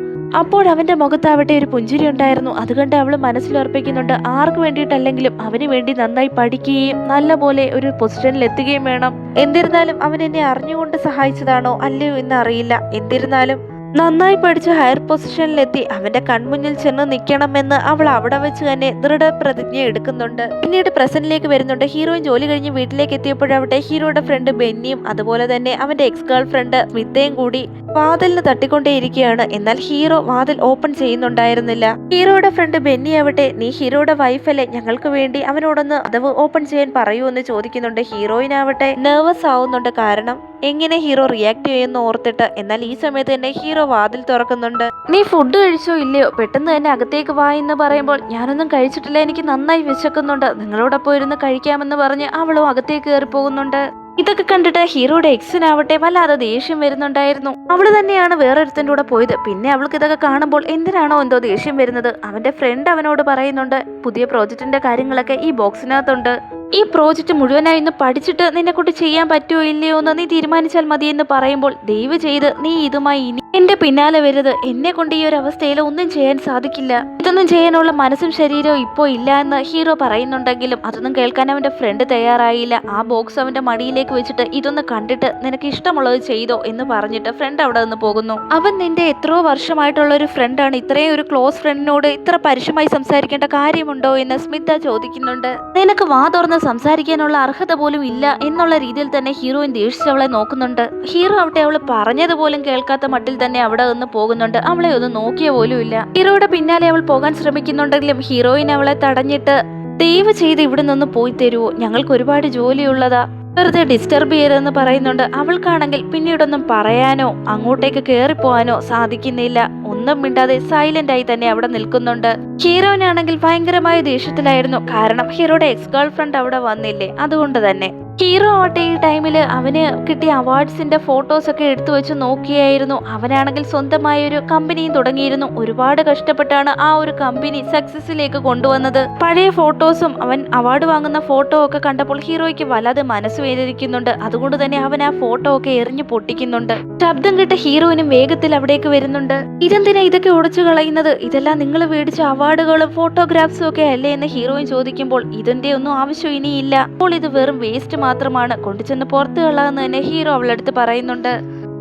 അപ്പോൾ അവന്റെ മുഖത്താവട്ടെ ഒരു പുഞ്ചിരി ഉണ്ടായിരുന്നു. അതുകൊണ്ട് അവൾ മനസ്സിലുറപ്പിക്കുന്നുണ്ട്, ആർക്ക് വേണ്ടിയിട്ടല്ലെങ്കിലും അവന് വേണ്ടി നന്നായി പഠിക്കുകയും നല്ലപോലെ ഒരു പൊസിഷനിൽ എത്തുകയും വേണം. എന്നിരുന്നാലും അവൻ എന്നെ അറിഞ്ഞുകൊണ്ട് സഹായിച്ചതാണോ അല്ലയോ എന്ന് അറിയില്ല, എന്നിരുന്നാലും നന്നായി പഠിച്ച് ഹയർ പൊസിഷനിലെത്തി അവന്റെ കൺമുന്നിൽ ചെന്ന് നിൽക്കണമെന്ന് അവൾ അവിടെ വെച്ച് തന്നെ ദൃഢപ്രതിജ്ഞ എടുക്കുന്നുണ്ട്. പിന്നീട് പ്രസന്റിലേക്ക് വരുന്നുണ്ട്. ഹീറോയിൻ ജോലി കഴിഞ്ഞ് വീട്ടിലേക്ക് എത്തിയപ്പോഴാവട്ടെ ഹീറോയുടെ ഫ്രണ്ട് ബെന്നിയും അതുപോലെ തന്നെ അവന്റെ എക്സ് ഗേൾ ഫ്രണ്ട് സ്മിതയും കൂടി വാതിലിന് തട്ടിക്കൊണ്ടേയിരിക്കുകയാണ്. എന്നാൽ ഹീറോ വാതിൽ ഓപ്പൺ ചെയ്യുന്നുണ്ടായിരുന്നില്ല. ഹീറോയുടെ ഫ്രണ്ട് ബെന്നി ആവട്ടെ, നീ ഹീറോയുടെ വൈഫല്ലേ, ഞങ്ങൾക്ക് വേണ്ടി അവനോടൊന്ന് കതവ് ഓപ്പൺ ചെയ്യാൻ പറയൂ എന്ന് ചോദിക്കുന്നുണ്ട്. ഹീറോയിനാവട്ടെ നെർവസ് ആവുന്നുണ്ട്, കാരണം എങ്ങനെ ഹീറോ റിയാക്ട് ചെയ്യുമെന്ന് ഓർത്തിട്ട്. എന്നാൽ ഈ സമയത്ത് തന്നെ ഹീറോ വാതിൽ തുറക്കുന്നുണ്ട്. നീ ഫുഡ് കഴിച്ചോ ഇല്ലയോ, പെട്ടെന്ന് തന്നെ അകത്തേക്ക് വാ എന്ന് പറയുമ്പോൾ ഞാനൊന്നും കഴിച്ചിട്ടില്ല, എനിക്ക് നന്നായി വിശക്കുന്നുണ്ട്, നിങ്ങളോടൊപ്പം ഇരുന്ന് കഴിക്കാമെന്ന് പറഞ്ഞ് അവളും അകത്തേക്ക് കയറി പോകുന്നുണ്ട്. ഇതൊക്കെ കണ്ടിട്ട് ഹീറോയുടെ എക്സിനാവട്ടെ വല്ലാതെ ദേഷ്യം വരുന്നുണ്ടായിരുന്നു. അവള് തന്നെയാണ് വേറൊരുത്തൻ്റെ കൂടെ പോയത്. പിന്നെ അവൾക്ക് ഇതൊക്കെ കാണുമ്പോൾ എന്തിനാണോ എന്തോ ദേഷ്യം വരുന്നത്. അവന്റെ ഫ്രണ്ട് അവനോട് പറയുന്നുണ്ട്, പുതിയ പ്രോജക്റ്റിന്റെ കാര്യങ്ങളൊക്കെ ഈ ബോക്സിനകത്തുണ്ട്, ഈ പ്രോജക്റ്റ് മുഴുവനായി ഒന്ന് പഠിച്ചിട്ട് നിന്നെ കൊണ്ട് ചെയ്യാൻ പറ്റുമോ ഇല്ലയോ എന്ന് നീ തീരുമാനിച്ചാൽ മതി എന്ന് പറയുമ്പോൾ, ദയവ് ചെയ്ത് നീ ഇതുമായി ഇനി എന്റെ പിന്നാലെ വരരുത്, എന്നെ കൊണ്ട് ഈ ഒരു അവസ്ഥയിൽ ഒന്നും ചെയ്യാൻ സാധിക്കില്ല, ഇതൊന്നും ചെയ്യാനുള്ള മനസ്സും ശരീരവും ഇപ്പോൾ ഇല്ല എന്ന് ഹീറോ പറയുന്നുണ്ടെങ്കിലും അതൊന്നും കേൾക്കാൻ അവന്റെ ഫ്രണ്ട് തയ്യാറായില്ല. ആ ബോക്സ് അവന്റെ മടിയിലേക്ക് വെച്ചിട്ട് ഇതൊന്ന് കണ്ടിട്ട് നിനക്ക് ഇഷ്ടമുള്ളത് ചെയ്തോ എന്ന് പറഞ്ഞിട്ട് ഫ്രണ്ട് അവിടെ നിന്ന് പോകുന്നു. അവൻ നിന്റെ എത്രയോ വർഷമായിട്ടുള്ള ഒരു ഫ്രണ്ടാണ്, ഇത്രയും ഒരു ക്ലോസ് ഫ്രണ്ടിനോട് ഇത്ര പരുഷമായി സംസാരിക്കേണ്ട കാര്യമുണ്ടോ എന്ന് സ്മിത ചോദിക്കുന്നുണ്ട്. നിനക്ക് വാ തുറന്ന് സംസാരിക്കാനുള്ള അർഹത പോലും ഇല്ല എന്നുള്ള രീതിയിൽ തന്നെ ഹീറോയിൻ ദേഷിച്ച് അവളെ നോക്കുന്നുണ്ട്. ഹീറോ അവിടെ അവള് പറഞ്ഞത് പോലും കേൾക്കാത്ത മട്ടിൽ തന്നെ അവിടെ നിന്ന് പോകുന്നുണ്ട്. അവളെ ഒന്ന് നോക്കിയ പോലും ഇല്ല. ഹീറോയുടെ പിന്നാലെ അവൾ പോകാൻ ശ്രമിക്കുന്നുണ്ടെങ്കിലും ഹീറോയിൻ അവളെ തടഞ്ഞിട്ട് ദയവ് ചെയ്ത് ഇവിടെ നിന്ന് പോയി തരുവോ, ഞങ്ങൾക്ക് ഒരുപാട് ജോലിയുള്ളതാ, വെറുതെ ഡിസ്റ്റർബ് ചെയ്യരുതെന്ന് പറയുന്നുണ്ട്. അവൾക്കാണെങ്കിൽ പിന്നീടൊന്നും പറയാനോ അങ്ങോട്ടേക്ക് കേറിപ്പോവാനോ സാധിക്കുന്നില്ല. ഒന്നും മിണ്ടാതെ സൈലന്റ് ആയി തന്നെ അവിടെ നിൽക്കുന്നുണ്ട്. ഹീറോയിനാണെങ്കിൽ ഭയങ്കരമായ ദേഷ്യത്തിലായിരുന്നു. കാരണം ഹീറോയുടെ എക്സ് ഗേൾ ഫ്രണ്ട് അവിടെ വന്നില്ലേ, അതുകൊണ്ട് തന്നെ. ഹീറോ ആവട്ടെ ഈ ടൈമില് അവന് കിട്ടിയ അവാർഡ്സിന്റെ ഫോട്ടോസ് ഒക്കെ എടുത്തു വെച്ച് നോക്കിയായിരുന്നു. അവനാണെങ്കിൽ സ്വന്തമായ ഒരു കമ്പനിയും തുടങ്ങിയിരുന്നു. ഒരുപാട് കഷ്ടപ്പെട്ടാണ് ആ ഒരു കമ്പനി സക്സസിലേക്ക് കൊണ്ടുവന്നത്. പഴയ ഫോട്ടോസും അവൻ അവാർഡ് വാങ്ങുന്ന ഫോട്ടോ ഒക്കെ കണ്ടപ്പോൾ ഹീറോയ്ക്ക് വല്ലാതെ മനസ്സ് വേദനിക്കുന്നുണ്ട്. അതുകൊണ്ട് തന്നെ അവൻ ആ ഫോട്ടോ ഒക്കെ എറിഞ്ഞു പൊട്ടിക്കുന്നുണ്ട്. ശബ്ദം കേട്ട ഹീറോയിനും വേഗത്തിൽ അവിടേക്ക് വരുന്നുണ്ട്. ഇതെന്തിനാ ഇതൊക്കെ ഉടച്ചു കളയുന്നത്, ഇതെല്ലാം നിങ്ങൾ മേടിച്ച അവാർഡുകളും ഫോട്ടോഗ്രാഫ്സും ഒക്കെ അല്ലേ എന്ന് ഹീറോയിൻ ചോദിക്കുമ്പോൾ ഇതിന്റെ ഒന്നും ആവശ്യം ഇനിയില്ല, അപ്പോൾ ഇത് വെറും വേസ്റ്റ് മാത്രമാണ്, കൊണ്ടുചെന്ന് പുറത്തു കളാന്ന് തന്നെ ഹീറോ അവളടുത്ത് പറയുന്നുണ്ട്.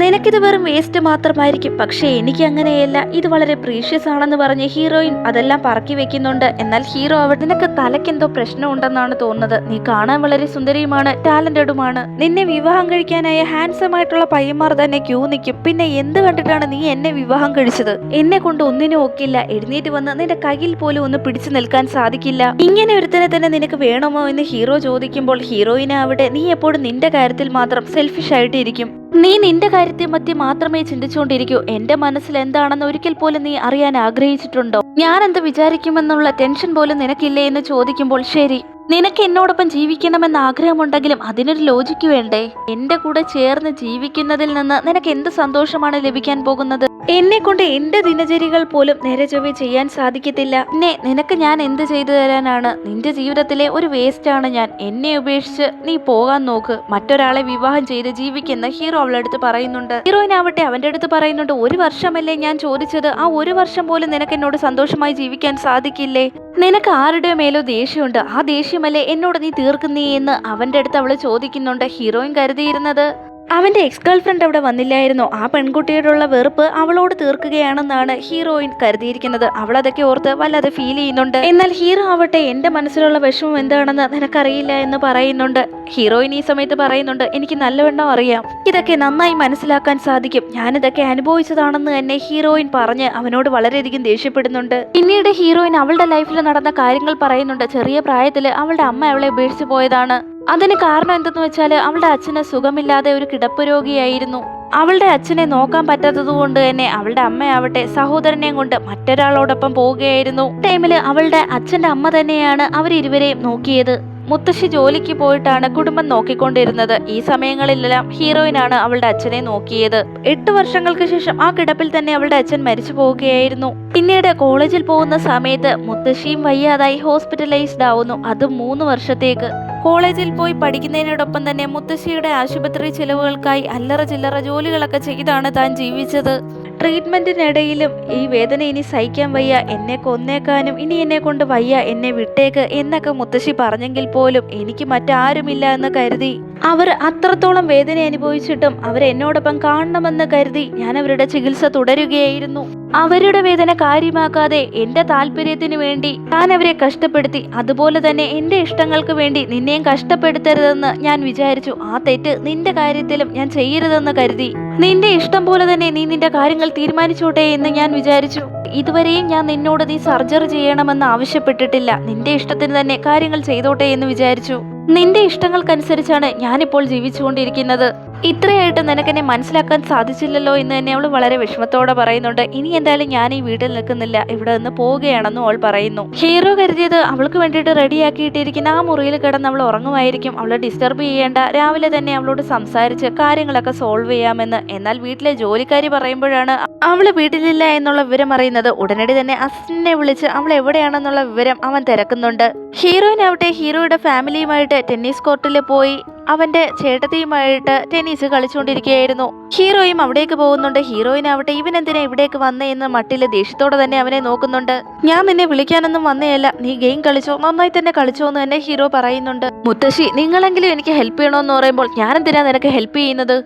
നിനക്കിത് വെറും വേസ്റ്റ് മാത്രമായിരിക്കും, പക്ഷേ എനിക്ക് അങ്ങനെയല്ല, ഇത് വളരെ പ്രീഷ്യസ് ആണെന്ന് പറഞ്ഞ് ഹീറോയിൻ അതെല്ലാം പറക്കി വെക്കുന്നുണ്ട്. എന്നാൽ ഹീറോ അവിടെ നിനക്ക് തലക്കെന്തോ പ്രശ്നമുണ്ടെന്നാണ് തോന്നുന്നത്, നീ കാണാൻ വളരെ സുന്ദരിയുമാണ്, ടാലന്റഡുമാണ്, നിന്നെ വിവാഹം കഴിക്കാനായ ഹാൻസം ആയിട്ടുള്ള പയ്യന്മാർ തന്നെ ക്യൂ നിൽക്കും, പിന്നെ എന്ത് കണ്ടിട്ടാണ് നീ എന്നെ വിവാഹം കഴിച്ചത്, എന്നെ കൊണ്ട് ഒന്നിനും ഒക്കില്ല, എഴുന്നേറ്റ് വന്ന് നിന്റെ കയ്യിൽ പോലും ഒന്ന് പിടിച്ചു നിൽക്കാൻ സാധിക്കില്ല, ഇങ്ങനെ ഒരുത്തനെ തന്നെ നിനക്ക് വേണമോ എന്ന് ഹീറോ ചോദിക്കുമ്പോൾ ഹീറോയിനെ അവിടെ നീ എപ്പോഴും നിന്റെ കാര്യത്തിൽ മാത്രം സെൽഫിഷ് ആയിട്ടിരിക്കും, നീ നിന്റെ കാര്യത്തെ പറ്റി മാത്രമേ ചിന്തിച്ചുകൊണ്ടിരിക്കൂ, എന്റെ മനസ്സിൽ എന്താണെന്ന് ഒരിക്കൽ പോലും നീ അറിയാൻ ആഗ്രഹിച്ചിട്ടുണ്ടോ, ഞാൻ എന്ത് വിചാരിക്കുമെന്നുള്ള ടെൻഷൻ പോലും നിനക്കില്ലേ എന്ന് ചോദിക്കുമ്പോൾ ശരി, നിനക്ക് എന്നോടൊപ്പം ജീവിക്കണമെന്ന് ആഗ്രഹമുണ്ടെങ്കിലും അതിനൊരു ലോജിക്ക് വേണ്ടേ, എന്റെ കൂടെ ചേർന്ന് ജീവിക്കുന്നതിൽ നിന്ന് നിനക്ക് എന്ത് സന്തോഷമാണ് ലഭിക്കാൻ പോകുന്നത്, എന്നെ കൊണ്ട് എന്റെ ദിനചര്യകൾ പോലും നേരെ ചൊവ്വേ ചെയ്യാൻ സാധിക്കത്തില്ല, പിന്നെ നിനക്ക് ഞാൻ എന്ത് ചെയ്തു തരാനാണ്, നിന്റെ ജീവിതത്തിലെ ഒരു വേസ്റ്റ് ആണ് ഞാൻ, എന്നെ ഉപേക്ഷിച്ച് നീ പോകാൻ നോക്ക്, മറ്റൊരാളെ വിവാഹം ചെയ്ത് ജീവിക്കുന്ന ഹീറോ അവളടുത്ത് പറയുന്നുണ്ട്. ഹീറോയിനാവട്ടെ അവന്റെ അടുത്ത് പറയുന്നുണ്ട്, ഒരു വർഷമല്ലേ ഞാൻ ചോദിച്ചത്, ആ ഒരു വർഷം പോലും നിനക്ക് എന്നോട് സന്തോഷമായി ജീവിക്കാൻ സാധിക്കില്ലേ, നിനക്ക് ആരുടെ മേലോ ദേഷ്യമുണ്ട്, ആ ദേഷ്യമല്ലേ എന്നോട് നീ തീർക്കുന്നേ എന്ന് അവന്റെ അടുത്ത് അവള് ചോദിക്കുന്നുണ്ട്. ഹീറോയിൻ കരുതിയിരുന്നത് അവന്റെ എക്സ് ഗേൾ ഫ്രണ്ട് അവിടെ വന്നില്ലായിരുന്നു, ആ പെൺകുട്ടിയോടുള്ള വെറുപ്പ് അവളോട് തീർക്കുകയാണെന്നാണ് ഹീറോയിൻ കരുതിയിരിക്കുന്നത്. അവൾ അതൊക്കെ ഓർത്ത് വല്ലാതെ ഫീൽ ചെയ്യുന്നുണ്ട്. എന്നാൽ ഹീറോ ആവട്ടെ എന്റെ മനസ്സിലുള്ള വിഷമം എന്താണെന്ന് നിനക്കറിയില്ല എന്ന് പറയുന്നുണ്ട്. ഹീറോയിൻ ഈ സമയത്ത് പറയുന്നുണ്ട്, എനിക്ക് നല്ലവണ്ണം അറിയാം, ഇതൊക്കെ നന്നായി മനസ്സിലാക്കാൻ സാധിക്കും, ഞാനിതൊക്കെ അനുഭവിച്ചതാണെന്ന് തന്നെ ഹീറോയിൻ പറഞ്ഞ് അവനോട് വളരെയധികം ദേഷ്യപ്പെടുന്നുണ്ട്. പിന്നീട് ഹീറോയിൻ അവളുടെ ലൈഫിൽ നടന്ന കാര്യങ്ങൾ പറയുന്നുണ്ട്. ചെറിയ പ്രായത്തില് അവളുടെ അമ്മ അവളെ ഉപേക്ഷിച്ചു പോയതാണ്, അതിന് കാരണം എന്തെന്ന് വെച്ചാൽ അവളുടെ അച്ഛന് സുഖമില്ലാതെ ഒരു കിടപ്പ് രോഗിയായിരുന്നു. അവളുടെ അച്ഛനെ നോക്കാൻ പറ്റാത്തത് കൊണ്ട് തന്നെ അവളുടെ അമ്മയാവട്ടെ സഹോദരനെയും കൊണ്ട് മറ്റൊരാളോടൊപ്പം പോവുകയായിരുന്നു. ടൈമില് അവളുടെ അച്ഛന്റെ അമ്മ തന്നെയാണ് അവരിരുവരെയും നോക്കിയത്. മുത്തശ്ശി ജോലിക്ക് പോയിട്ടാണ് കുടുംബം നോക്കിക്കൊണ്ടിരുന്നത്. ഈ സമയങ്ങളിലെല്ലാം ഹീറോയിനാണ് അവളുടെ അച്ഛനെ നോക്കിയത്. 8 വർഷങ്ങൾക്ക് ശേഷം ആ കിടപ്പിൽ തന്നെ അവളുടെ അച്ഛൻ മരിച്ചു പോവുകയായിരുന്നു. പിന്നീട് കോളേജിൽ പോകുന്ന സമയത്ത് മുത്തശ്ശിയും വയ്യാതായി ഹോസ്പിറ്റലൈസ്ഡ് ആവുന്നു, അതും 3 വർഷത്തേക്ക്. കോളേജിൽ പോയി പഠിക്കുന്നതിനോടൊപ്പം തന്നെ മുത്തശ്ശിയുടെ ആശുപത്രി ചിലവുകൾക്കായി അല്ലറ ചില്ലറ ജോലികളൊക്കെ ചെയ്താണ് താൻ ജീവിച്ചത്. ട്രീറ്റ്മെന്റിനിടയിലും ഈ വേദന ഇനി സഹിക്കാൻ വയ്യ, എന്നെ കൊന്നേക്കാനും ഇനി എന്നെ കൊണ്ട് വയ്യ, എന്നെ വിട്ടേക്ക് എന്നൊക്കെ മുത്തശ്ശി പറഞ്ഞെങ്കിൽ പോലും എനിക്ക് മറ്റാരുമില്ല എന്ന് കരുതി, അവർ അത്രത്തോളം വേദന അനുഭവിച്ചിട്ടും അവരെന്നോടൊപ്പം കാണണമെന്ന് കരുതി ഞാൻ അവരുടെ ചികിത്സ തുടരുകയായിരുന്നു. അവരുടെ വേദന കാര്യമാക്കാതെ എന്റെ താല്പര്യത്തിന് വേണ്ടി ഞാൻ അവരെ കഷ്ടപ്പെടുത്തി, അതുപോലെ തന്നെ എന്റെ ഇഷ്ടങ്ങൾക്ക് വേണ്ടി നിന്നെയും കഷ്ടപ്പെടുത്തരുതെന്ന് ഞാൻ വിചാരിച്ചു. ആ തെറ്റ് നിന്റെ കാര്യത്തിലും ഞാൻ ചെയ്യരുതെന്ന് കരുതി. നിന്റെ ഇഷ്ടം പോലെ തന്നെ നീ നിന്റെ കാര്യങ്ങൾ തീരുമാനിച്ചോട്ടെ എന്ന് ഞാൻ വിചാരിച്ചു. ഇതുവരെയും ഞാൻ നിന്നോട് നീ സർജറി ചെയ്യണമെന്ന് ആവശ്യപ്പെട്ടിട്ടില്ല, നിന്റെ ഇഷ്ടത്തിന് തന്നെ കാര്യങ്ങൾ ചെയ്തോട്ടെ എന്ന് വിചാരിച്ചു. നിന്റെ ഇഷ്ടങ്ങൾക്കനുസരിച്ചാണ് ഞാനിപ്പോൾ ജീവിച്ചുകൊണ്ടിരിക്കുന്നത്. ഇത്രയായിട്ട് നിനക്കെന്നെ മനസ്സിലാക്കാൻ സാധിച്ചില്ലല്ലോ എന്ന് തന്നെ അവൾ വളരെ വിഷമത്തോടെ പറയുന്നുണ്ട്. ഇനി എന്തായാലും ഞാൻ ഈ വീട്ടിൽ നിൽക്കുന്നില്ല, ഇവിടെ നിന്ന് പോവുകയാണെന്നും അവൾ പറയുന്നു. ഹീറോ കരുതിയത് അവൾക്ക് വേണ്ടിയിട്ട് റെഡിയാക്കിയിട്ടിരിക്കുന്ന ആ മുറിയിൽ കിടന്ന് അവൾ ഉറങ്ങുമായിരിക്കും, അവളെ ഡിസ്റ്റർബ് ചെയ്യേണ്ട, രാവിലെ തന്നെ അവളോട് സംസാരിച്ച് കാര്യങ്ങളൊക്കെ സോൾവ് ചെയ്യാമെന്ന്. എന്നാൽ വീട്ടിലെ ജോലിക്കാരി പറയുമ്പോഴാണ് അവള് വീട്ടിലില്ല എന്നുള്ള വിവരം അറിയുന്നത്. ഉടനടി തന്നെ അസിസ്റ്റന്റിനെ വിളിച്ച് അവൾ എവിടെയാണെന്നുള്ള വിവരം അവൻ തിരക്കുന്നുണ്ട്. ഹീറോയിനാവട്ടെ ഹീറോയുടെ ഫാമിലിയുമായിട്ട് ടെന്നീസ് കോർട്ടിൽ പോയി അവന്റെ ചേട്ടത്തിയുമായിട്ട് ടെന്നീസ് കളിച്ചുകൊണ്ടിരിക്കുകയായിരുന്നു. ഹീറോയും അവിടേക്ക് പോകുന്നുണ്ട്. ഹീറോയിനാവട്ടെ ഇവൻ എന്തിനാ ഇവിടേക്ക് വന്നേ എന്ന് മട്ടില് ദേഷ്യത്തോടെ തന്നെ അവനെ നോക്കുന്നുണ്ട്. ഞാൻ നിന്നെ വിളിക്കാനൊന്നും വന്നേയല്ല, നീ ഗെയിം കളിച്ചോ, നന്നായി തന്നെ കളിച്ചോ എന്ന് തന്നെ ഹീറോ പറയുന്നുണ്ട്. മുത്തശ്ശി നിങ്ങളെങ്കിലും എനിക്ക് ഹെൽപ്പ് ചെയ്യണമെന്ന് പറയുമ്പോൾ ഞാൻ എന്തിനാ നിനക്ക് ഹെൽപ്പ് ചെയ്യുന്നത്?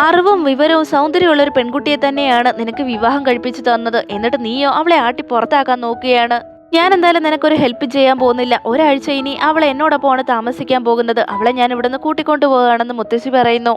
അറിവും വിവരവും സൗന്ദര്യമുള്ള ഒരു പെൺകുട്ടിയെ തന്നെയാണ് നിനക്ക് വിവാഹം കഴിപ്പിച്ചു തന്നത്, എന്നിട്ട് നീയോ അവളെ ആട്ടി പുറത്താക്കാൻ നോക്കുകയാണ്. ഞാൻ എന്തായാലും നിനക്കൊരു ഹെൽപ്പ് ചെയ്യാൻ പോകുന്നില്ല. ഒരാഴ്ച ഇനി അവൾ എന്നോടൊപ്പമാണ് താമസിക്കാൻ പോകുന്നത്. അവളെ ഞാൻ ഇവിടുന്ന് കൂട്ടിക്കൊണ്ടു പോവുകയാണെന്ന് മുത്തശ്ശി പറയുന്നു.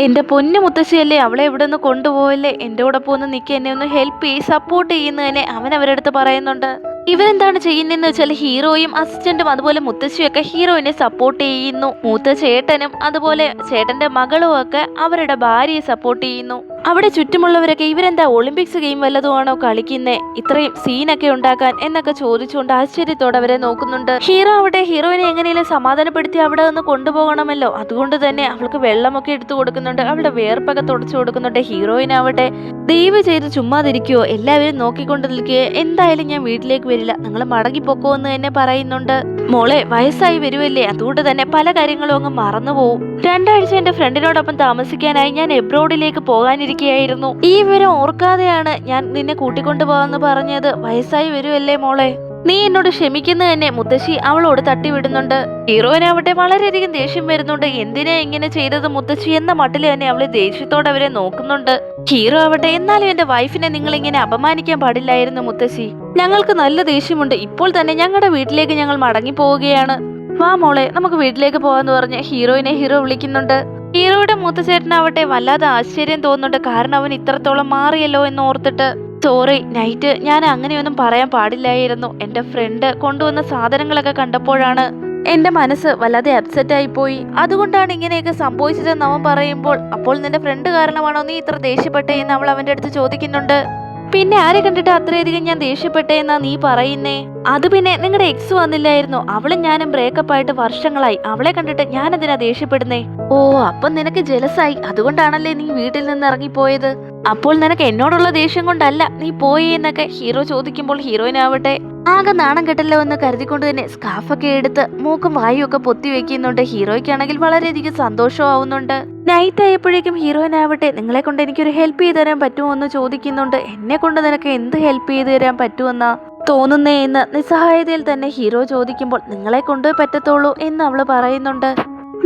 എന്റെ പൊന്നു മുത്തശ്ശിയല്ലേ, അവളെ ഇവിടെ നിന്ന് കൊണ്ടുപോവല്ലേ, എന്റെ കൂടൊപ്പം ഒന്ന് നിൽക്കുക, എന്നെ ഒന്ന് ഹെൽപ്പ് ചെയ്ത് സപ്പോർട്ട് ചെയ്യുന്നതിനെ അവൻ അവരുടെ അടുത്ത് പറയുന്നുണ്ട്. ഇവരെന്താണ് ചെയ്യുന്നതെന്ന് വെച്ചാൽ ഹീറോയും അസിസ്റ്റന്റും അതുപോലെ മുത്തശ്ശിയും ഒക്കെ ഹീറോയിനെ സപ്പോർട്ട് ചെയ്യുന്നു. മൂത്ത ചേട്ടനും അതുപോലെ ചേട്ടന്റെ മകളും ഒക്കെ അവരുടെ ഭാര്യയെ സപ്പോർട്ട് ചെയ്യുന്നു. അവിടെ ചുറ്റുമുള്ളവരൊക്കെ ഇവരെന്താ ഒളിമ്പിക്സ് ഗെയിം വല്ലതുമാണോ കളിക്കുന്നേ, ഇത്രയും സീനൊക്കെ ഉണ്ടാക്കാൻ എന്നൊക്കെ ചോദിച്ചുകൊണ്ട് ആശ്ചര്യത്തോടെ അവരെ നോക്കുന്നുണ്ട്. ഹീറോ അവിടെ ഹീറോയിനെ എങ്ങനെയും സമാധാനപ്പെടുത്തി അവിടെ നിന്ന് കൊണ്ടുപോകണമല്ലോ, അതുകൊണ്ട് തന്നെ അവൾക്ക് വെള്ളമൊക്കെ എടുത്തു കൊടുക്കുന്നുണ്ട്, അവളുടെ വേർപ്പൊക്കെ തുടച്ചു കൊടുക്കുന്നുണ്ട്. ഹീറോയിൻ അവിടെ ദയവ് ചെയ്ത് ചുമ്മാതിരിക്കുവോ, എല്ലാവരും നോക്കിക്കൊണ്ട് നിൽക്കുകയോ, എന്തായാലും ഞാൻ വീട്ടിലേക്ക് വരില്ല, നിങ്ങൾ മടങ്ങിപ്പോക്കോ എന്ന് തന്നെ പറയുന്നുണ്ട്. മോളെ വയസ്സായി വരുമല്ലേ, അതുകൊണ്ട് തന്നെ പല കാര്യങ്ങളും അങ്ങ് മറന്നുപോകും. 2 ആഴ്ച എന്റെ ഫ്രണ്ടിനോടൊപ്പം താമസിക്കാനായി ഞാൻ എബ്രോഡിലേക്ക് പോകാനിരിക്കുകയായിരുന്നു. ഈ വിവരം ഓർക്കാതെയാണ് ഞാൻ നിന്നെ കൂട്ടിക്കൊണ്ടു പോകാന്ന് പറഞ്ഞത്. വയസ്സായി വരുമല്ലേ മോളെ, നീ എന്നോട് ക്ഷമിക്കുന്ന തന്നെ മുത്തശ്ശി അവളോട് തട്ടിവിടുന്നുണ്ട്. ഹീറോയിനാവട്ടെ വളരെയധികം ദേഷ്യം വരുന്നുണ്ട്. എന്തിനാ ഇങ്ങനെ ചെയ്തത് മുത്തശ്ശി എന്ന മട്ടിൽ തന്നെ അവളെ ദേഷ്യത്തോടെ അവരെ നോക്കുന്നുണ്ട്. ഹീറോ ആവട്ടെ എന്നാലും എന്റെ വൈഫിനെ നിങ്ങൾ ഇങ്ങനെ അപമാനിക്കാൻ പാടില്ലായിരുന്നു മുത്തശ്ശി, ഞങ്ങൾക്ക് നല്ല ദേഷ്യമുണ്ട്. ഇപ്പോൾ തന്നെ ഞങ്ങളുടെ വീട്ടിലേക്ക് ഞങ്ങൾ മടങ്ങി പോവുകയാണ്. വാ മോളെ നമുക്ക് വീട്ടിലേക്ക് പോവാന്ന് പറഞ്ഞ് ഹീറോയിനെ ഹീറോ വിളിക്കുന്നുണ്ട്. ഹീറോയുടെ മൂത്ത ചേട്ടനാവട്ടെ വല്ലാതെ ആശ്ചര്യം തോന്നുന്നുണ്ട്, കാരണം അവൻ ഇത്രത്തോളം മാറിയല്ലോ എന്ന് ഓർത്തിട്ട്. സോറി നൈറ്റ്, ഞാൻ അങ്ങനെയൊന്നും പറയാൻ പാടില്ലായിരുന്നു. എന്റെ ഫ്രണ്ട് കൊണ്ടുവന്ന സാധനങ്ങളൊക്കെ കണ്ടപ്പോഴാണ് എന്റെ മനസ്സ് വല്ലാതെ അപ്സെറ്റ് ആയി പോയി, അതുകൊണ്ടാണ് ഇങ്ങനെയൊക്കെ സംഭവിച്ചതെന്ന് അവൻ പറയുമ്പോൾ, അപ്പോൾ നിന്റെ ഫ്രണ്ട് കാരണമാണോ നീ ഇത്ര ദേഷ്യപ്പെട്ടേ എന്ന് അവൾ അവന്റെ അടുത്ത് ചോദിക്കുന്നുണ്ട്. പിന്നെ ആരെ കണ്ടിട്ട് അത്രയധികം ഞാൻ ദേഷ്യപ്പെട്ടേ എന്നാ നീ പറയുന്നേ? അത് പിന്നെ നിങ്ങളുടെ എക്സ് വന്നില്ലായിരുന്നോ, അവളും ഞാനും ബ്രേക്കപ്പ് ആയിട്ട് വർഷങ്ങളായി, അവളെ കണ്ടിട്ട് ഞാൻ അതിനാ ദേഷ്യപ്പെടുന്നേ. ഓ അപ്പം നിനക്ക് ജലസായി, അതുകൊണ്ടാണല്ലേ നീ വീട്ടിൽ നിന്ന് ഇറങ്ങിപ്പോയത്. അപ്പോൾ നിനക്ക് എന്നോടുള്ള ദേഷ്യം കൊണ്ടല്ല നീ പോയി എന്നൊക്കെ ഹീറോ ചോദിക്കുമ്പോൾ ഹീറോയിനാവട്ടെ ആകെ നാണം കെട്ടല്ലോ എന്ന് കരുതിക്കൊണ്ട് തന്നെ സ്കാർഫൊക്കെ എടുത്ത് മൂക്കും വായും ഒക്കെ പൊത്തി വെക്കുന്നുണ്ട്. ഹീറോയ്ക്കാണെങ്കിൽ വളരെയധികം സന്തോഷമാവുന്നുണ്ട്. നൈറ്റ് ആയപ്പോഴേക്കും ഹീറോയിനാവട്ടെ നിങ്ങളെ കൊണ്ട് എനിക്കൊരു ഹെൽപ്പ് ചെയ്തു തരാൻ പറ്റുമോ എന്ന് ചോദിക്കുന്നുണ്ട്. എന്നെ കൊണ്ട് നിനക്ക് എന്ത് ഹെൽപ്പ് ചെയ്തു തരാൻ പറ്റുമെന്നാ തോന്നുന്നേ എന്ന് നിസ്സഹായതയിൽ തന്നെ ഹീറോ ചോദിക്കുമ്പോൾ, നിങ്ങളെ കൊണ്ട് പറ്റത്തുള്ളൂ എന്ന് അവള് പറയുന്നുണ്ട്.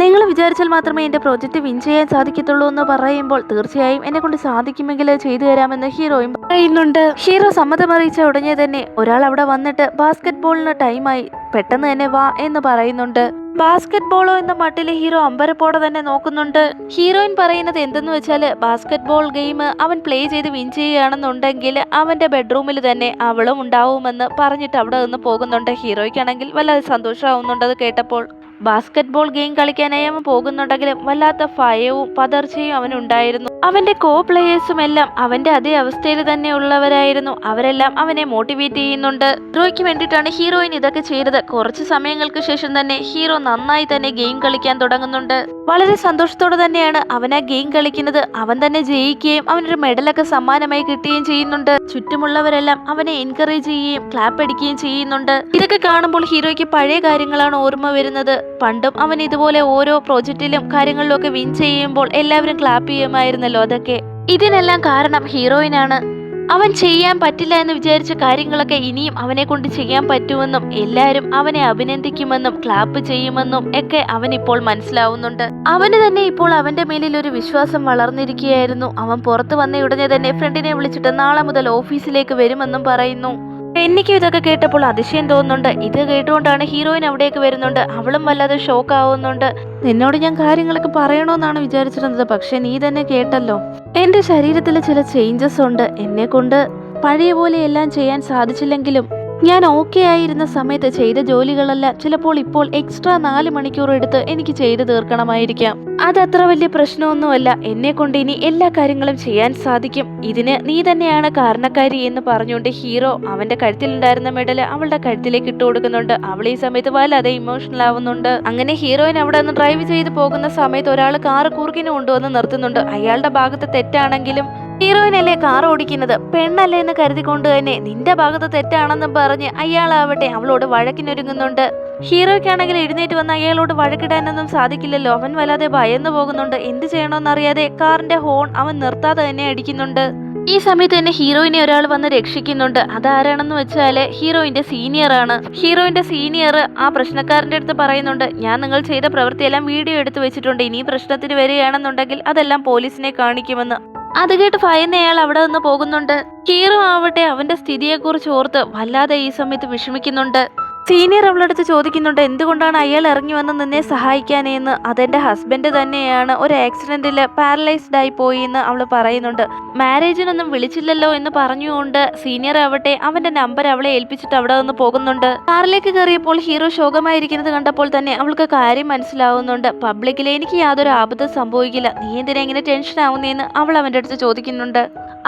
നിങ്ങൾ വിചാരിച്ചാൽ മാത്രമേ എന്റെ പ്രോജക്റ്റ് വിൻ ചെയ്യാൻ സാധിക്കത്തുള്ളൂ എന്ന് പറയുമ്പോൾ, തീർച്ചയായും എന്നെ കൊണ്ട് സാധിക്കുമെങ്കിൽ ചെയ്തു തരാമെന്ന് ഹീറോയും പറയുന്നുണ്ട്. ഹീറോ സമ്മതം അറിയിച്ച ഉടനെ തന്നെ ഒരാൾ അവിടെ വന്നിട്ട് ബാസ്കറ്റ് ബോളിന് ടൈമായി, പെട്ടെന്ന് തന്നെ വാ എന്ന് പറയുന്നുണ്ട്. ബാസ്കറ്റ് ബോളോ എന്ന മട്ടിൽ ഹീറോ അമ്പരപ്പോടെ തന്നെ നോക്കുന്നുണ്ട്. ഹീറോയിൻ പറയുന്നത് എന്തെന്ന് വെച്ചാല് ബാസ്കറ്റ് ബോൾ ഗെയിം അവൻ പ്ലേ ചെയ്ത് വിൻ ചെയ്യുകയാണെന്നുണ്ടെങ്കിൽ അവന്റെ ബെഡ്റൂമിൽ തന്നെ അവളും ഉണ്ടാവുമെന്ന് പറഞ്ഞിട്ട് അവിടെ നിന്ന് പോകുന്നുണ്ട്. ഹീറോയ്ക്കാണെങ്കിൽ വല്ലാതെ സന്തോഷമാവുന്നുണ്ട് അത് കേട്ടപ്പോൾ. ബാസ്കറ്റ് ബോൾ ഗെയിം കളിക്കാനായി അവൻ പോകുന്നുണ്ടെങ്കിലും വല്ലാത്ത ഭയവും പതർച്ചയും അവനുണ്ടായിരുന്നു. അവന്റെ കോ പ്ലേയേഴ്സും എല്ലാം അവന്റെ അതേ അവസ്ഥയിൽ തന്നെ ഉള്ളവരായിരുന്നു. അവരെല്ലാം അവനെ മോട്ടിവേറ്റ് ചെയ്യുന്നുണ്ട്. ഹീറോയ്ക്ക് വേണ്ടിയിട്ടാണ് ഹീറോയിൻ ഇതൊക്കെ ചെയ്തത്. കുറച്ച് സമയങ്ങൾക്ക് ശേഷം തന്നെ ഹീറോ നന്നായി തന്നെ ഗെയിം കളിക്കാൻ തുടങ്ങുന്നുണ്ട്. വളരെ സന്തോഷത്തോടെ തന്നെയാണ് അവൻ ആ ഗെയിം കളിക്കുന്നത്. അവൻ തന്നെ ജയിക്കുകയും അവനൊരു മെഡലൊക്കെ സമ്മാനമായി കിട്ടുകയും ചെയ്യുന്നുണ്ട്. ചുറ്റുമുള്ളവരെല്ലാം അവനെ എൻകറേജ് ചെയ്യുകയും ക്ലാപ്പ് അടിക്കുകയും ചെയ്യുന്നുണ്ട്. ഇതൊക്കെ കാണുമ്പോൾ ഹീറോയ്ക്ക് പഴയ കാര്യങ്ങളാണ് ഓർമ്മ വരുന്നത്. പണ്ടും അവൻ ഇതുപോലെ ഓരോ പ്രോജക്റ്റിലും കാര്യങ്ങളിലും ഒക്കെ വിൻ ചെയ്യുമ്പോൾ എല്ലാവരും ക്ലാപ്പ് ചെയ്യുമായിരുന്നല്ലോ. അതൊക്കെ ഇതിനെല്ലാം കാരണം ഹീറോയിനാണ്. അവൻ ചെയ്യാൻ പറ്റില്ല എന്ന് വിചാരിച്ച കാര്യങ്ങളൊക്കെ ഇനിയും അവനെ കൊണ്ട് ചെയ്യാൻ പറ്റുമെന്നും എല്ലാവരും അവനെ അഭിനന്ദിക്കുമെന്നും ക്ലാപ്പ് ചെയ്യുമെന്നും ഒക്കെ അവൻ ഇപ്പോൾ മനസ്സിലാവുന്നുണ്ട്. അവന് തന്നെ ഇപ്പോൾ അവന്റെ മേലിൽ ഒരു വിശ്വാസം വളർന്നിരിക്കുകയായിരുന്നു. അവൻ പുറത്തു വന്ന ഉടനെ തന്നെ ഫ്രണ്ടിനെ വിളിച്ചിട്ട് നാളെ മുതൽ ഓഫീസിലേക്ക് വരുമെന്നും പറയുന്നു. എനിക്കും ഇതൊക്കെ കേട്ടപ്പോൾ അതിശയം തോന്നുന്നുണ്ട്. ഇത് കേട്ടുകൊണ്ടാണ് ഹീറോയിൻ അവിടേക്ക് വരുന്നുണ്ട്. അവളും വല്ലാതെ ഷോക്ക് ആവുന്നുണ്ട്. നിന്നോട് ഞാൻ കാര്യങ്ങളൊക്കെ പറയണമെന്നാണ് വിചാരിച്ചിരുന്നത്, പക്ഷെ നീ തന്നെ കേട്ടല്ലോ. എന്റെ ശരീരത്തിൽ ചില ചേഞ്ചസ് ഉണ്ട്. എന്നെ കൊണ്ട് പഴയ പോലെ എല്ലാം ചെയ്യാൻ സാധിച്ചില്ലെങ്കിലും ഞാൻ ഓക്കെ ആയിരുന്ന സമയത്ത് ചെയ്ത ജോലികളെല്ലാം ചിലപ്പോൾ ഇപ്പോൾ എക്സ്ട്രാ 4 മണിക്കൂർ എടുത്ത് എനിക്ക് ചെയ്തു തീർക്കണമായിരിക്കാം. അതത്ര വലിയ പ്രശ്നമൊന്നുമല്ല. എന്നെ കൊണ്ട് ഇനി എല്ലാ കാര്യങ്ങളും ചെയ്യാൻ സാധിക്കും. ഇതിന് നീ തന്നെയാണ് കാരണക്കാരി എന്ന് പറഞ്ഞുകൊണ്ട് ഹീറോ അവന്റെ കഴുത്തിലുണ്ടായിരുന്ന മെഡല് അവളുടെ കഴുത്തിലേക്ക് ഇട്ട് കൊടുക്കുന്നുണ്ട്. അവൾ ഈ സമയത്ത് വല്ലാതെ ഇമോഷണൽ ആവുന്നുണ്ട്. അങ്ങനെ ഹീറോയിൻ അവിടെ നിന്ന് ഡ്രൈവ് ചെയ്ത് പോകുന്ന സമയത്ത് ഒരാൾ കാറ് കുറുക്കിന് കൊണ്ടുവന്ന് നിർത്തുന്നുണ്ട്. അയാളുടെ ഭാഗത്ത് തെറ്റാണെങ്കിലും ഹീറോയിനല്ലേ കാർ ഓടിക്കുന്നത്, പെണ്ണല്ലേ എന്ന് കരുതിക്കൊണ്ട് തന്നെ നിന്റെ ഭാഗത്ത് തെറ്റാണെന്നും പറഞ്ഞ് അയാളാവട്ടെ അവളോട് വഴക്കിനൊരുങ്ങുന്നുണ്ട്. ഹീറോയ്ക്കാണെങ്കിൽ എഴുന്നേറ്റ് വന്ന് അയാളോട് വഴക്കിടാനൊന്നും സാധിക്കില്ലല്ലോ. അവൻ വല്ലാതെ ഭയന്നു പോകുന്നുണ്ട്. എന്ത് ചെയ്യണമെന്നറിയാതെ കാറിന്റെ ഹോൺ അവൻ നിർത്താതെ തന്നെ അടിക്കുന്നുണ്ട്. ഈ സമയത്ത് തന്നെ ഹീറോയിനെ ഒരാൾ വന്ന് രക്ഷിക്കുന്നുണ്ട്. അതാരാണെന്ന് വെച്ചാല് ഹീറോയിന്റെ സീനിയർ ആണ്. ഹീറോയിന്റെ സീനിയർ ആ പ്രശ്നക്കാരന്റെ അടുത്ത് പറയുന്നുണ്ട്, ഞാൻ നിങ്ങൾ ചെയ്ത പ്രവൃത്തിയെല്ലാം വീഡിയോ എടുത്ത് വെച്ചിട്ടുണ്ട്. ഇനി പ്രശ്നത്തിന് വരികയാണെന്നുണ്ടെങ്കിൽ അതെല്ലാം പോലീസിനെ കാണിക്കുമെന്ന്. അത് കേട്ട് ഭയന്ന് അയാൾ അവിടെ നിന്ന് പോകുന്നുണ്ട്. ഹീറോ ആവട്ടെ അവന്റെ സ്ഥിതിയെക്കുറിച്ച് ഓർത്ത് വല്ലാതെ ഈ സമയത്ത് വിഷമിക്കുന്നുണ്ട്. സീനിയർ അവളടുത്ത് ചോദിക്കുന്നുണ്ട് എന്തുകൊണ്ടാണ് അയാൾ ഇറങ്ങി വന്ന് നിന്നെ സഹായിക്കാനേന്ന്. അതെന്റെ ഹസ്ബൻഡ് തന്നെയാണ്, ഒരു ആക്സിഡന്റിൽ പാരലൈസ്ഡ് ആയി പോയി എന്ന് അവള് പറയുന്നുണ്ട്. മാരേജിനൊന്നും വിളിച്ചില്ലല്ലോ എന്ന് പറഞ്ഞുകൊണ്ട് സീനിയർ ആവട്ടെ അവന്റെ നമ്പർ അവളെ ഏൽപ്പിച്ചിട്ട് അവിടെ നിന്ന് പോകുന്നുണ്ട്. കാറിലേക്ക് കയറിയപ്പോൾ ഹീറോ ശോകമായിരിക്കുന്നത് കണ്ടപ്പോൾ തന്നെ അവൾക്ക് കാര്യം മനസ്സിലാവുന്നുണ്ട്. പബ്ലിക്കിൽ എനിക്ക് യാതൊരു ആപത്തും സംഭവിക്കില്ല, നീ എന്തിനാ ഇങ്ങനെ ടെൻഷൻ ആവുന്നേന്ന് അവൾ അവന്റെ അടുത്ത് ചോദിക്കുന്നുണ്ട്.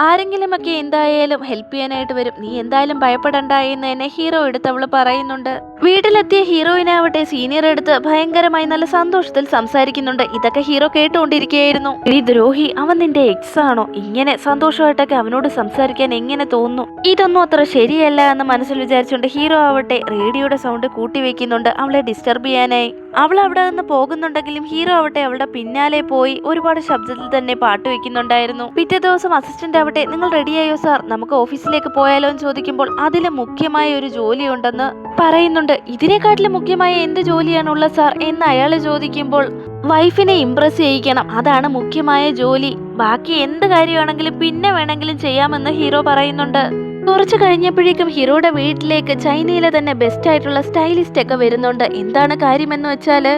ആരെങ്കിലുമൊക്കെ എന്തായാലും ഹെൽപ്പ് ചെയ്യാനായിട്ട് വരും, നീ എന്തായാലും ഭയപ്പെടണ്ട എന്ന് തന്നെ ഹീറോ എടുത്ത് അവള് പറയുന്നുണ്ട്. വീട്ടിലെത്തിയ ഹീറോയിനാവട്ടെ സീനിയർ എടുത്ത് ഭയങ്കരമായി നല്ല സന്തോഷത്തിൽ സംസാരിക്കുന്നുണ്ട്. ഇതൊക്കെ ഹീറോ കേട്ടുകൊണ്ടിരിക്കുകയായിരുന്നു. ഈ ദ്രോഹി, അവൻ നിന്റെ എക്സ് ആണോ? ഇങ്ങനെ സന്തോഷമായിട്ടൊക്കെ അവനോട് സംസാരിക്കാൻ എങ്ങനെ തോന്നുന്നു? ഇതൊന്നും അത്ര ശരിയല്ല എന്ന് മനസ്സിൽ വിചാരിച്ചുകൊണ്ട് ഹീറോ ആവട്ടെ റേഡിയോയുടെ സൗണ്ട് കൂട്ടി വെക്കുന്നുണ്ട് അവളെ ഡിസ്റ്റർബ് ചെയ്യാനായി. അവൾ അവിടെ നിന്ന് പോകുന്നുണ്ടെങ്കിലും ഹീറോ ആവട്ടെ അവളുടെ പിന്നാലെ പോയി ഒരുപാട് ശബ്ദത്തിൽ തന്നെ പാട്ട് വെക്കുന്നുണ്ടായിരുന്നു. പിറ്റേ ദിവസം അസിസ്റ്റന്റ് ആവട്ടെ നിങ്ങൾ റെഡിയായോ സാർ, നമുക്ക് ഓഫീസിലേക്ക് പോയാലോ എന്ന് ചോദിക്കുമ്പോൾ അതില് മുഖ്യമായ ഒരു ജോലി ഉണ്ടെന്ന് പറയുന്നുണ്ട്. ഇതിനെക്കാട്ടിലും മുഖ്യമായ എന്ത് ജോലിയാണുള്ളത് സാർ എന്ന് അയാൾ ചോദിക്കുമ്പോൾ വൈഫിനെ ഇംപ്രസ് ചെയ്യിക്കണം, അതാണ് മുഖ്യമായ ജോലി, ബാക്കി എന്ത് കാര്യമാണെങ്കിലും പിന്നെ വേണമെങ്കിലും ചെയ്യാമെന്ന് ഹീറോ പറയുന്നുണ്ട്. കുറച്ചു കഴിഞ്ഞപ്പോഴേക്കും ഹീറോയുടെ വീട്ടിലേക്ക് ചൈനയിലെ തന്നെ ബെസ്റ്റ് ആയിട്ടുള്ള സ്റ്റൈലിസ്റ്റ് ഒക്കെ വരുന്നുണ്ട്. എന്താണ് കാര്യമെന്ന് വെച്ചാല്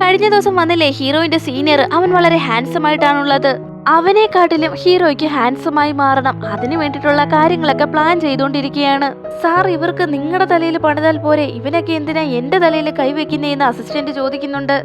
കഴിഞ്ഞ ദിവസം വന്നില്ലേ ഹീറോയിന്റെ സീനിയർ, അവൻ വളരെ ഹാൻസം ആയിട്ടാണുള്ളത്. അവനെക്കാട്ടിലും ഹീറോയ്ക്ക് ഹാൻസമായി മാറണം, അതിനു വേണ്ടിയിട്ടുള്ള കാര്യങ്ങളൊക്കെ പ്ലാൻ ചെയ്തുകൊണ്ടിരിക്കുകയാണ്. സാർ ഇവർക്ക് നിങ്ങളുടെ തലയിൽ പണിതാൽ പോരെ, ഇവനൊക്കെ എന്തിനാ എന്റെ തലയിൽ കൈവെക്കുന്നേന്ന് അസിസ്റ്റന്റ് ചോദിക്കുന്നുണ്ട്.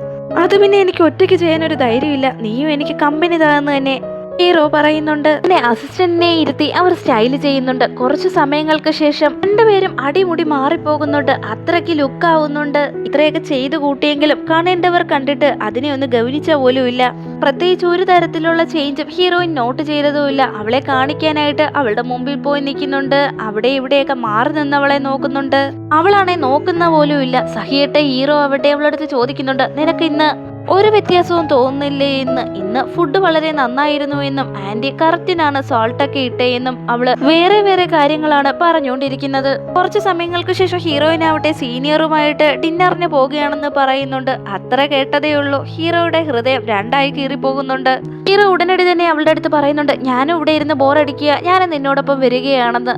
അത് പിന്നെ എനിക്ക് ഒറ്റയ്ക്ക് ചെയ്യാനൊരു ധൈര്യമില്ല, നീയും എനിക്ക് കമ്പനി തരാന്ന് തന്നെ ഹീറോ പറയുന്നുണ്ട്. പിന്നെ അസിസ്റ്റന്റിനെ ഇരുത്തി അവർ സ്റ്റൈല് ചെയ്യുന്നുണ്ട്. കുറച്ചു സമയങ്ങൾക്ക് ശേഷം രണ്ടുപേരും അടിമുടി മാറിപ്പോകുന്നുണ്ട്, അത്രയ്ക്ക് ലുക്കാവുന്നുണ്ട്. ഇത്രയൊക്കെ ചെയ്തു കൂട്ടിയെങ്കിലും കാണേണ്ടവർ കണ്ടിട്ട് അതിനെ ഒന്ന് ഗൗനിച്ച പോലും ഇല്ല. പ്രത്യേകിച്ച് ഒരു തരത്തിലുള്ള ചേഞ്ചും ഹീറോയിൻ നോട്ട് ചെയ്തതുമില്ല. അവളെ കാണിക്കാനായിട്ട് അവളുടെ മുമ്പിൽ പോയി നിൽക്കുന്നുണ്ട്, അവിടെ ഇവിടെയൊക്കെ മാറി നിന്നവളെ നോക്കുന്നുണ്ട്. അവളാണെ നോക്കുന്ന പോലും ഇല്ല. സഹിയട്ടെ ഹീറോ ആവട്ടെ അവളടുത്ത് ചോദിക്കുന്നുണ്ട് നിനക്ക് ഇന്ന് ഒരു വ്യത്യാസവും തോന്നുന്നില്ലേ എന്ന്. ഇന്ന് ഫുഡ് വളരെ നന്നായിരുന്നു എന്നും ആന്റി കറക്റ്റിനാണ് സോൾട്ടൊക്കെ ഇട്ടേ എന്നും അവള് വേറെ വേറെ കാര്യങ്ങളാണ് പറഞ്ഞുകൊണ്ടിരിക്കുന്നത്. കുറച്ചു സമയങ്ങൾക്ക് ശേഷം ഹീറോയിനാവട്ടെ സീനിയറുമായിട്ട് ഡിന്നറിന് പോകുകയാണെന്ന് പറയുന്നുണ്ട്. അത്ര കേട്ടതേ ഉള്ളൂ ഹീറോയുടെ ഹൃദയം രണ്ടായി കീറിപ്പോകുന്നുണ്ട്. ഹീറോ ഉടനടി തന്നെ അവളുടെ അടുത്ത് പറയുന്നുണ്ട് ഞാനും ഇവിടെ ഇരുന്ന് ബോറടിക്കുക, ഞാൻ നിന്നോടൊപ്പം വരികയാണെന്ന്.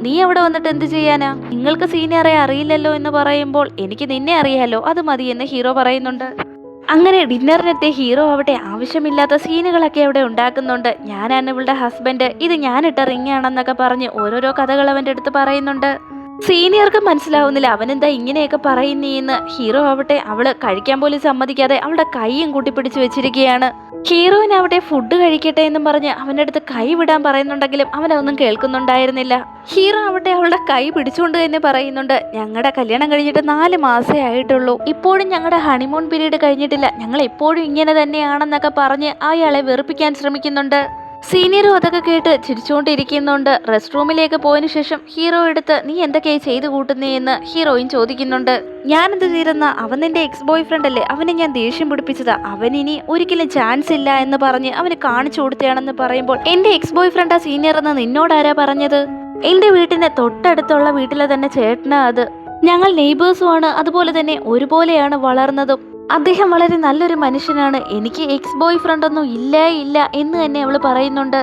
നീ അവിടെ വന്നിട്ട് എന്ത് ചെയ്യാനാ? നിങ്ങൾക്ക് സീനിയറെ അറിയില്ലല്ലോ എന്ന് പറയുമ്പോൾ എനിക്ക് നിന്നെ അറിയാലോ, അത് മതിയെന്ന് ഹീറോ പറയുന്നുണ്ട്. അങ്ങനെ ഡിന്നറിനെത്തിയ ഹീറോ അവിടെ ആവശ്യമില്ലാത്ത സീനുകളൊക്കെ അവിടെ ഉണ്ടാക്കുന്നുണ്ട്. ഞാനാണ് ഇവളുടെ ഹസ്ബൻഡ്, ഇത് ഞാനിട്ട റിംഗ് ആണെന്നൊക്കെ പറഞ്ഞ് ഓരോരോ കഥകൾ അവൻ്റെ അടുത്ത് പറയുന്നുണ്ട്. സീനിയർക്ക് മനസ്സിലാവുന്നില്ല അവനെന്താ ഇങ്ങനെയൊക്കെ പറയുന്നേന്ന്. ഹീറോ ആവട്ടെ അവള് കഴിക്കാൻ പോലും സമ്മതിക്കാതെ അവളുടെ കൈയും കൂട്ടിപ്പിടിച്ച് വെച്ചിരിക്കുകയാണ്. ഹീറോയിനാവട്ടെ ഫുഡ് കഴിക്കട്ടെ എന്നും പറഞ്ഞ് അവൻ്റെ അടുത്ത് കൈ വിടാൻ പറയുന്നുണ്ടെങ്കിലും അവനൊന്നും കേൾക്കുന്നുണ്ടായിരുന്നില്ല. ഹീറോ ആവട്ടെ അവളുടെ കൈ പിടിച്ചുകൊണ്ട് തന്നെ പറയുന്നുണ്ട് ഞങ്ങളുടെ കല്യാണം കഴിഞ്ഞിട്ട് 4 മാസേ ആയിട്ടുള്ളൂ, ഇപ്പോഴും ഞങ്ങളുടെ ഹണിമൂൺ പീരീഡ് കഴിഞ്ഞിട്ടില്ല, ഞങ്ങൾ എപ്പോഴും ഇങ്ങനെ തന്നെയാണെന്നൊക്കെ പറഞ്ഞ് അയാളെ വെറുപ്പിക്കാൻ ശ്രമിക്കുന്നുണ്ട്. സീനിയറും അതൊക്കെ കേട്ട് ചിരിച്ചുകൊണ്ടിരിക്കുന്നുണ്ട്. റെസ്റ്റ് റൂമിലേക്ക് പോയതിനു ശേഷം ഹീറോ എടുത്ത് നീ എന്തൊക്കെയായി ചെയ്തു കൂട്ടുന്നേ എന്ന് ഹീറോയിൻ ചോദിക്കുന്നുണ്ട്. ഞാനെന്ത് ചെയ്തെന്ന, അവൻ നിന്റെ എക്സ് ബോയ് ഫ്രണ്ട് അല്ലേ, അവനെ ഞാൻ ദേഷ്യം പിടിപ്പിച്ചതാ, അവനിനി ഒരിക്കലും ചാൻസ് ഇല്ല എന്ന് പറഞ്ഞ് അവന് കാണിച്ചു കൊടുത്തയാണെന്ന് പറയുമ്പോൾ എന്റെ എക്സ് ബോയ് ഫ്രണ്ടാ സീനിയർ എന്ന് നിന്നോടാരാ പറഞ്ഞത്? എന്റെ വീട്ടിന്റെ തൊട്ടടുത്തുള്ള വീട്ടിലെ തന്നെ ചേട്ടനാ അത്, ഞങ്ങൾ നെയ്ബേഴ്സുമാണ്, അതുപോലെ തന്നെ ഒരുപോലെയാണ് വളർന്നതും. അദ്ദേഹം വളരെ നല്ലൊരു മനുഷ്യനാണ്, എനിക്ക് എക്സ് ബോയ് ഫ്രണ്ട് ഒന്നും ഇല്ല എന്ന് തന്നെ അവള് പറയുന്നുണ്ട്.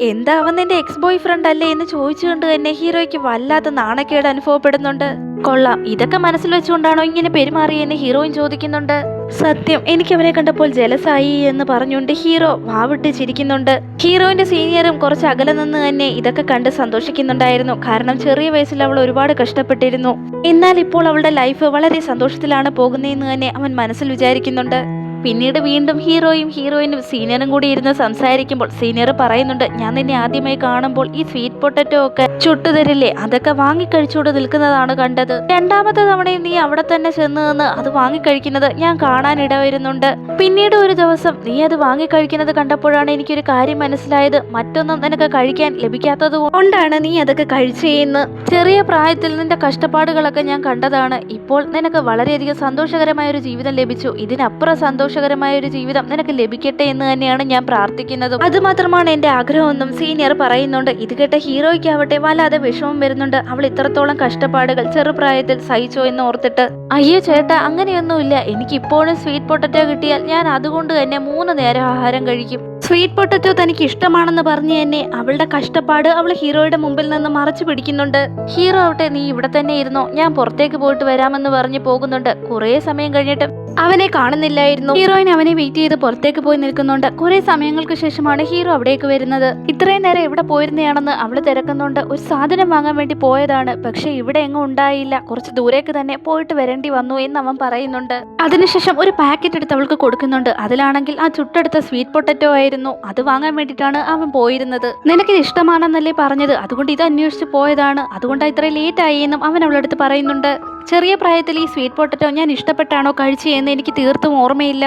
എന്താ അവൻ നിന്റെ എക്സ് ബോയ് ഫ്രണ്ട് അല്ലേ എന്ന് ചോദിച്ചുകൊണ്ട് തന്നെ ഹീറോയ്ക്ക് വല്ലാത്ത നാണക്കേട് അനുഭവപ്പെടുന്നുണ്ട്. കൊള്ളാം, ഇതൊക്കെ മനസ്സിൽ വെച്ചുകൊണ്ടാണോ ഇങ്ങനെ പെരുമാറിയെന്ന് ഹീറോയിൻ ചോദിക്കുന്നുണ്ട്. സത്യം, എനിക്ക് അവനെ കണ്ടപ്പോൾ ജലസായി എന്ന് പറഞ്ഞുകൊണ്ട് ഹീറോ വാവിട്ട് ചിരിക്കുന്നുണ്ട്. ഹീറോയിന്റെ സീനിയറും കുറച്ച് അകലെ നിന്ന് തന്നെ ഇതൊക്കെ കണ്ട് സന്തോഷിക്കുന്നുണ്ടായിരുന്നു. കാരണം ചെറിയ വയസ്സിൽ അവൾ ഒരുപാട് കഷ്ടപ്പെട്ടിരുന്നു, എന്നാൽ ഇപ്പോൾ അവളുടെ ലൈഫ് വളരെ സന്തോഷത്തിലാണ് പോകുന്നതെന്ന് തന്നെ അവൻ മനസ്സിൽ വിചാരിക്കുന്നുണ്ട്. പിന്നീട് വീണ്ടും ഹീറോയും ഹീറോയിനും സീനിയറും കൂടി ഇരുന്ന് സംസാരിക്കുമ്പോൾ സീനിയർ പറയുന്നുണ്ട് ഞാൻ നിന്നെ ആദ്യമായി കാണുമ്പോൾ ഈ സ്വീറ്റ് പൊട്ടറ്റോ ഒക്കെ ചുട്ടുതരില്ലേ, അതൊക്കെ വാങ്ങിക്കഴിച്ചുകൊണ്ട് നിൽക്കുന്നതാണ് കണ്ടത്. രണ്ടാമത്തെ തവണയും നീ അവിടെ തന്നെ ചെന്ന് നിന്ന് അത് വാങ്ങിക്കഴിക്കുന്നത് ഞാൻ കാണാനിട വരുന്നുണ്ട്. പിന്നീട് ഒരു ദിവസം നീ അത് വാങ്ങിക്കഴിക്കുന്നത് കണ്ടപ്പോഴാണ് എനിക്കൊരു കാര്യം മനസ്സിലായത്, മറ്റൊന്നും നിനക്ക് കഴിക്കാൻ ലഭിക്കാത്തത് കൊണ്ടാണ് നീ അതൊക്കെ കഴിച്ചേന്ന്. ചെറിയ പ്രായത്തിൽ നിന്റെ കഷ്ടപ്പാടുകളൊക്കെ ഞാൻ കണ്ടതാണ്, ഇപ്പോൾ നിനക്ക് വളരെയധികം സന്തോഷകരമായ ഒരു ജീവിതം ലഭിച്ചു, ഇതിനപ്പുറം സന്തോഷകരമായ ഒരു ജീവിതം നിനക്ക് ലഭിക്കട്ടെ എന്ന് തന്നെയാണ് ഞാൻ പ്രാർത്ഥിക്കുന്നതും, അതുമാത്രമാണ് എന്റെ ആഗ്രഹമെന്നും സീനിയർ പറയുന്നുണ്ട്. ഇത് കേട്ട ഹീറോയ്ക്കാവട്ടെ വല്ലാതെ വിഷമം വരുന്നുണ്ട്. അവൾ ഇത്രത്തോളം കഷ്ടപ്പാടുകൾ ചെറുപ്രായത്തിൽ സഹിച്ചോ എന്ന് ഓർത്തിട്ട്. അയ്യോ ചേട്ടാ, അങ്ങനെയൊന്നുമില്ല, എനിക്ക് ഇപ്പോഴും സ്വീറ്റ് പൊട്ടറ്റോ കിട്ടിയാൽ ഞാൻ അതുകൊണ്ട് തന്നെ 3 നേരം ആഹാരം കഴിക്കും. സ്വീറ്റ് പൊട്ടറ്റോ തനിക്ക് ഇഷ്ടമാണെന്ന് പറഞ്ഞ് തന്നെ അവളുടെ കഷ്ടപ്പാട് അവൾ ഹീറോയുടെ മുമ്പിൽ നിന്ന് മറച്ചു പിടിക്കുന്നുണ്ട്. ഹീറോ ആവട്ടെ നീ ഇവിടെ തന്നെ ഇരുന്നോ, ഞാൻ പുറത്തേക്ക് പോയിട്ട് വരാമെന്ന് പറഞ്ഞ് പോകുന്നുണ്ട്. കുറേ സമയം കഴിഞ്ഞിട്ട് അവനെ കാണുന്നില്ലായിരുന്നു. ഹീറോയിൻ അവനെ വെയിറ്റ് ചെയ്ത് പുറത്തേക്ക് പോയി നിൽക്കുന്നുണ്ട്. കുറെ സമയങ്ങൾക്ക് ശേഷമാണ് ഹീറോ അവിടേക്ക് വരുന്നത്. ഇത്രയും നേരം എവിടെ പോയിരുന്നയാണെന്ന് അവള് തിരക്കുന്നുണ്ട്. ഒരു സാധനം വാങ്ങാൻ വേണ്ടി പോയതാണ്, പക്ഷെ ഇവിടെ എങ്ങും ഉണ്ടായില്ല, കുറച്ച് ദൂരേക്ക് തന്നെ പോയിട്ട് വരേണ്ടി വന്നു എന്ന് അവൻ പറയുന്നുണ്ട്. അതിനുശേഷം ഒരു പാക്കറ്റ് എടുത്ത് അവൾക്ക് കൊടുക്കുന്നുണ്ട്. അതിലാണെങ്കിൽ ആ ചുട്ടെടുത്ത സ്വീറ്റ് പൊട്ടറ്റോ ആയിരുന്നു. അത് വാങ്ങാൻ വേണ്ടിയിട്ടാണ് അവൻ പോയിരുന്നത്. നിനക്കിത് ഇഷ്ടമാണെന്നല്ലേ പറഞ്ഞത്, അതുകൊണ്ട് ഇത് അന്വേഷിച്ച് പോയതാണ്, അതുകൊണ്ടാണ് ഇത്ര ലേറ്റ് ആയി എന്നും അവൻ അവളടുത്ത് പറയുന്നുണ്ട്. ചെറിയ പ്രായത്തിൽ ഈ സ്വീറ്റ് പൊട്ടറ്റോ ഞാൻ ഇഷ്ടപ്പെട്ടാണോ കഴിച്ചതെന്ന് എനിക്ക് തീർത്തും ഓർമ്മയില്ല.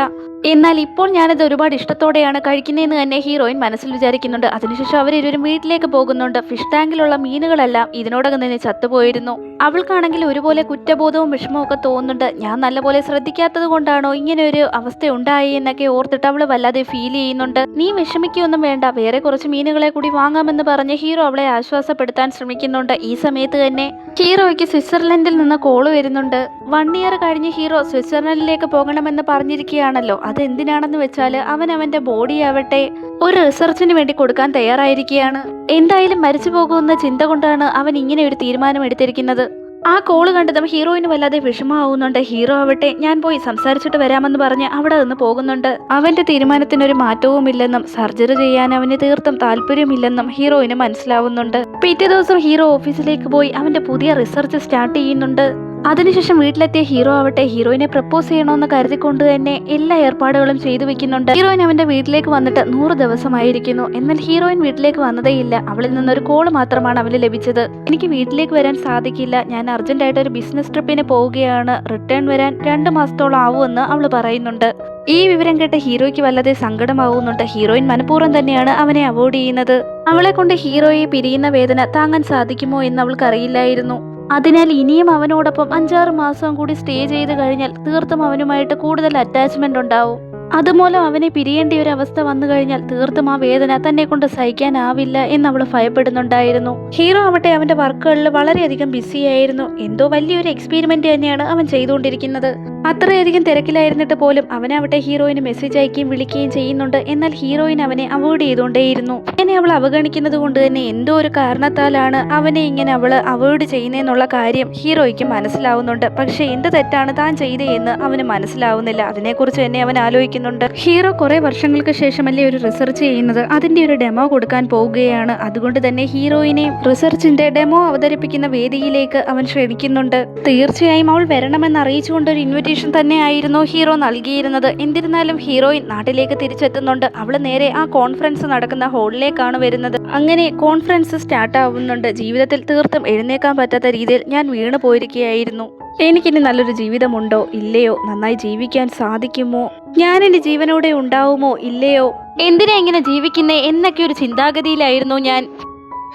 എന്നാൽ ഇപ്പോൾ ഞാനത് ഒരുപാട് ഇഷ്ടത്തോടെയാണ് കഴിക്കുന്നതെന്ന് തന്നെ ഹീറോയിൻ മനസ്സിൽ വിചാരിക്കുന്നുണ്ട്. അതിനുശേഷം അവരിരുവരും വീട്ടിലേക്ക് പോകുന്നുണ്ട്. ഫിഷ് ടാങ്കിലുള്ള മീനുകളെല്ലാം ഇതിനോടകം തന്നെ ചത്തുപോയിരുന്നു. അവൾക്കാണെങ്കിൽ ഒരുപോലെ കുറ്റബോധവും വിഷമവും ഒക്കെ തോന്നുന്നുണ്ട്. ഞാൻ നല്ലപോലെ ശ്രദ്ധിക്കാത്തത് കൊണ്ടാണോ ഇങ്ങനെ ഒരു അവസ്ഥ ഉണ്ടായി എന്നൊക്കെ ഓർത്തിട്ട് അവള് വല്ലാതെ ഫീൽ ചെയ്യുന്നുണ്ട്. നീ വിഷമിക്കൊന്നും വേണ്ട, വേറെ കുറച്ച് മീനുകളെ കൂടി വാങ്ങാമെന്ന് പറഞ്ഞ് ഹീറോ അവളെ ആശ്വാസപ്പെടുത്താൻ ശ്രമിക്കുന്നുണ്ട്. ഈ സമയത്ത് തന്നെ ഹീറോയ്ക്ക് സ്വിറ്റ്സർലൻഡിൽ നിന്ന് കോള് വരുന്നുണ്ട്. 1 ഇയർ കഴിഞ്ഞ് ഹീറോ സ്വിറ്റ്സർലൻഡിലേക്ക് പോകണമെന്ന് പറഞ്ഞിരിക്കുകയാണല്ലോ. അതെന്തിനാണെന്ന് വെച്ചാല് അവന്റെ ബോഡി ആവട്ടെ ഒരു റിസർച്ചിന് വേണ്ടി കൊടുക്കാൻ തയ്യാറായിരിക്കുകയാണ്. എന്തായാലും മരിച്ചു പോകുമെന്ന ചിന്ത കൊണ്ടാണ് അവൻ ഇങ്ങനെ ഒരു തീരുമാനം എടുത്തിരിക്കുന്നത്. ആ കോള് കണ്ടതും ഹീറോയിന് വല്ലാതെ വിഷമാവുന്നുണ്ട്. ഹീറോ ആവട്ടെ ഞാൻ പോയി സംസാരിച്ചിട്ട് വരാമെന്ന് പറഞ്ഞ് അവിടെ നിന്ന് പോകുന്നുണ്ട്. അവന്റെ തീരുമാനത്തിനൊരു മാറ്റവുമില്ലെന്നും സർജറി ചെയ്യാൻ അവന് തീർത്തും താല്പര്യമില്ലെന്നും ഹീറോയിന് മനസ്സിലാവുന്നുണ്ട്. പിറ്റേ ദിവസം ഹീറോ ഓഫീസിലേക്ക് പോയി അവന്റെ പുതിയ റിസർച്ച് സ്റ്റാർട്ട് ചെയ്യുന്നുണ്ട്. അതിനുശേഷം വീട്ടിലെത്തിയ ഹീറോ ആവട്ടെ ഹീറോയിനെ പ്രപ്പോസ് ചെയ്യണമെന്ന് കരുതിക്കൊണ്ട് തന്നെ എല്ലാ ഏർപ്പാടുകളും ചെയ്തു വെക്കുന്നുണ്ട്. ഹീറോയിൻ അവന്റെ വീട്ടിലേക്ക് വന്നിട്ട് 100 ദിവസമായിരിക്കുന്നു. എന്നാൽ ഹീറോയിൻ വീട്ടിലേക്ക് വന്നതേയില്ല. അവളിൽ നിന്നൊരു കോള് മാത്രമാണ് അവന് ലഭിച്ചത്. എനിക്ക് വീട്ടിലേക്ക് വരാൻ സാധിക്കില്ല, ഞാൻ അർജന്റായിട്ട് ഒരു ബിസിനസ് ട്രിപ്പിന് പോവുകയാണ്, റിട്ടേൺ വരാൻ 2 മാസത്തോളം ആവുമെന്ന് അവള് പറയുന്നുണ്ട്. ഈ വിവരം കേട്ട ഹീറോയ്ക്ക് വല്ലാതെ സങ്കടമാവുന്നുണ്ട്. ഹീറോയിൻ മനഃപൂർവ്വം തന്നെയാണ് അവനെ അവോയ്ഡ് ചെയ്യുന്നത്. അവളെ കൊണ്ട് ഹീറോയെ പിരിയുന്ന വേദന താങ്ങാൻ സാധിക്കുമോ എന്ന് അവൾക്ക് അറിയില്ലായിരുന്നു. അതിനാൽ ഇനിയും അവനോടൊപ്പം 5-6 മാസം കൂടി സ്റ്റേ ചെയ്ത് കഴിഞ്ഞാൽ തീർത്തും അവനുമായിട്ട് കൂടുതൽ അറ്റാച്ച്മെന്റ് ഉണ്ടാവും. അതുമൂലം അവനെ പിരിയേണ്ട ഒരു അവസ്ഥ വന്നു കഴിഞ്ഞാൽ തീർത്തും ആ വേദന തന്നെ കൊണ്ട് സഹിക്കാനാവില്ല എന്ന് അവൾ ഭയപ്പെടുന്നുണ്ടായിരുന്നു. ഹീറോ ആവട്ടെ അവന്റെ വർക്കുകളിൽ വളരെയധികം ബിസി ആയിരുന്നു. എന്തോ വലിയൊരു എക്സ്പെരിമെന്റ് തന്നെയാണ് അവൻ ചെയ്തുകൊണ്ടിരിക്കുന്നത്. അത്രയധികം തിരക്കിലായിരുന്നിട്ട് പോലും അവനാവട്ടെ ഹീറോയിന് മെസ്സേജ് അയക്കുകയും വിളിക്കുകയും ചെയ്യുന്നുണ്ട്. എന്നാൽ ഹീറോയിൻ അവനെ അവോയ്ഡ് ചെയ്തുകൊണ്ടേയിരുന്നു. അങ്ങനെ അവൾ അവഗണിക്കുന്നത് കൊണ്ട് തന്നെ എന്തോ ഒരു കാരണത്താലാണ് അവനെ ഇങ്ങനെ അവള് അവോയ്ഡ് ചെയ്യുന്നതെന്നുള്ള കാര്യം ഹീറോയ്ക്ക് മനസ്സിലാവുന്നുണ്ട്. പക്ഷെ എന്ത് തെറ്റാണ് താൻ ചെയ്തതെന്ന് അവന് മനസ്സിലാവുന്നില്ല. അതിനെക്കുറിച്ച് തന്നെ അവൻ ആലോചിക്കുന്നുണ്ട്. ഹീറോ കുറെ വർഷങ്ങൾക്ക് ശേഷമല്ലേ ഒരു റിസർച്ച് ചെയ്യുന്നത്, അതിന്റെ ഒരു ഡെമോ കൊടുക്കാൻ പോവുകയാണ്. അതുകൊണ്ട് തന്നെ ഹീറോയിനെ റിസർച്ചിന്റെ ഡെമോ അവതരിപ്പിക്കുന്ന വേദിയിലേക്ക് അവൻ ക്ഷണിക്കുന്നുണ്ട്. തീർച്ചയായും അവൾ വരണമെന്ന് അറിയിച്ചുകൊണ്ട് ഒരു ഇൻവിറ്റേഷൻ തന്നെയായിരുന്നു ഹീറോ നൽകിയിരുന്നത്. എന്നിരുന്നാലും ഹീറോയിൻ നാട്ടിലേക്ക് തിരിച്ചെത്തുന്നുണ്ട്. അവള് നേരെ ആ കോൺഫറൻസ് നടക്കുന്ന ഹാളിലേക്കാണ് വരുന്നത്. അങ്ങനെ കോൺഫറൻസ് സ്റ്റാർട്ട് ആവുന്നുണ്ട്. ജീവിതത്തിൽ തീർത്തും എഴുന്നേക്കാൻ പറ്റാത്ത രീതിയിൽ ഞാൻ വീണു പോയിരിക്കുകയായിരുന്നു. എനിക്കിനി നല്ലൊരു ജീവിതമുണ്ടോ ഇല്ലയോ, നന്നായി ജീവിക്കാൻ സാധിക്കുമോ, ഞാൻ എന്റെ ജീവനോടെ ഉണ്ടാവുമോ ഇല്ലയോ, എന്തിനാ ഇങ്ങനെ ജീവിക്കുന്നേ എന്നൊക്കെ ഒരു ചിന്താഗതിയിലായിരുന്നു ഞാൻ.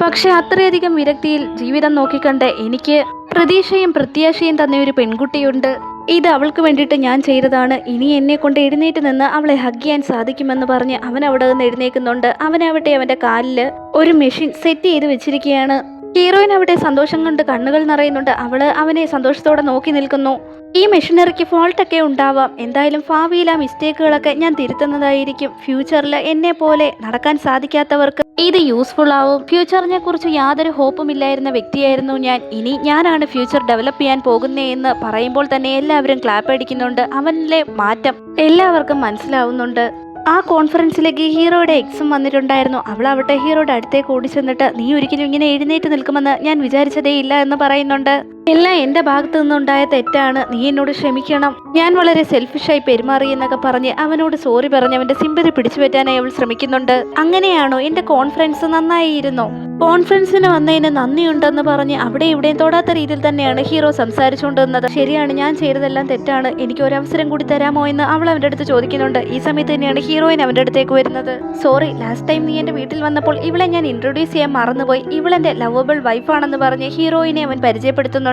പക്ഷെ അത്രയധികം വിരക്തിയിൽ ജീവിതം നോക്കിക്കണ്ട് എനിക്ക് പ്രതീക്ഷയും പ്രത്യാശയും തന്നെ ഒരു പെൺകുട്ടിയുണ്ട്. ഇത് അവൾക്ക് വേണ്ടിയിട്ട് ഞാൻ ചെയ്തതാണ്. ഇനി എന്നെ കൊണ്ട് എഴുന്നേറ്റ് നിന്ന് അവളെ ഹഗ് ചെയ്യാൻ സാധിക്കുമെന്ന് പറഞ്ഞ് അവൻ അവിടെ നിന്ന് എഴുന്നേൽക്കുന്നുണ്ട്. അവനാവട്ടെ അവന്റെ കാലില് ഒരു മെഷീൻ സെറ്റ് ചെയ്ത് വെച്ചിരിക്കുകയാണ്. ഹീറോയിൻ അവിടെ സന്തോഷം കൊണ്ട് കണ്ണുകൾ നിറയുന്നുണ്ട്. അവള് അവനെ സന്തോഷത്തോടെ നോക്കി നിൽക്കുന്നു. ഈ മെഷീനറിക്ക് ഫോൾട്ടൊക്കെ ഉണ്ടാവാം, എന്തായാലും ഭാവിയിൽ ആ മിസ്റ്റേക്കുകളൊക്കെ ഞാൻ തിരുത്തുന്നതായിരിക്കും. ഫ്യൂച്ചറിൽ എന്നെ പോലെ നടക്കാൻ സാധിക്കാത്തവർക്ക് ഇത് യൂസ്ഫുൾ ആവും. ഫ്യൂച്ചറിനെ കുറിച്ച് യാതൊരു ഹോപ്പും ഇല്ലായിരുന്ന വ്യക്തിയായിരുന്നു ഞാൻ. ഇനി ഞാനാണ് ഫ്യൂച്ചർ ഡെവലപ്പ് ചെയ്യാൻ പോകുന്നേ എന്ന് പറയുമ്പോൾ തന്നെ എല്ലാവരും ക്ലാപ്പ് അടിക്കുന്നുണ്ട്. അവനിലെ മാറ്റം എല്ലാവർക്കും മനസ്സിലാവുന്നുണ്ട്. ആ കോൺഫറൻസിലേക്ക് ഹീറോയുടെ എക്സും വന്നിട്ടുണ്ടായിരുന്നു. അവളാവട്ടെ ഹീറോയുടെ അടുത്തേക്ക് ഓടി ചെന്നിട്ട് നീ ഒരിക്കലും ഇങ്ങനെ എഴുന്നേറ്റ് നിൽക്കുമെന്ന് ഞാൻ വിചാരിച്ചതേ ഇല്ല എന്ന് പറയുന്നുണ്ട്. എല്ലാം എന്റെ ഭാഗത്തു നിന്നുണ്ടായ തെറ്റാണ്, നീ എന്നോട് ക്ഷമിക്കണം, ഞാൻ വളരെ സെൽഫിഷായി പെരുമാറി എന്നൊക്കെ പറഞ്ഞ് അവനോട് സോറി പറഞ്ഞ് അവന്റെ സിമ്പതി പിടിച്ചു പറ്റാനായി അവൾ ശ്രമിക്കുന്നുണ്ട്. അങ്ങനെയാണോ എന്റെ കോൺഫറൻസ് നന്നായിരുന്നോ, കോൺഫറൻസിന് വന്നതിന് നന്ദിയുണ്ടെന്ന് പറഞ്ഞ് അവിടെ ഇവിടെയും തൊടാത്ത രീതിയിൽ തന്നെയാണ് ഹീറോ സംസാരിച്ചുകൊണ്ടിരുന്നത്. ശരിയാണ്, ഞാൻ ചെയ്തതെല്ലാം തെറ്റാണ്, എനിക്ക് ഒരു അവസരം കൂടി തരാമോ എന്ന് അവൾ അവന്റെ അടുത്ത് ചോദിക്കുന്നുണ്ട്. ഈ സമയത്ത് തന്നെയാണ് ഹീറോയിൻ അവന്റെ അടുത്തേക്ക് വരുന്നത്. സോറി, ലാസ്റ്റ് ടൈം നീ എന്റെ വീട്ടിൽ വന്നപ്പോൾ ഇവളെ ഞാൻ ഇൻട്രൊഡ്യൂസ് ചെയ്യാൻ മറന്നുപോയി, ഇവളെന്റെ ലവബിൾ വൈഫാണെന്ന് പറഞ്ഞ് ഹീറോയിനെ അവൻ പരിചയപ്പെടുത്തുന്നുണ്ട്.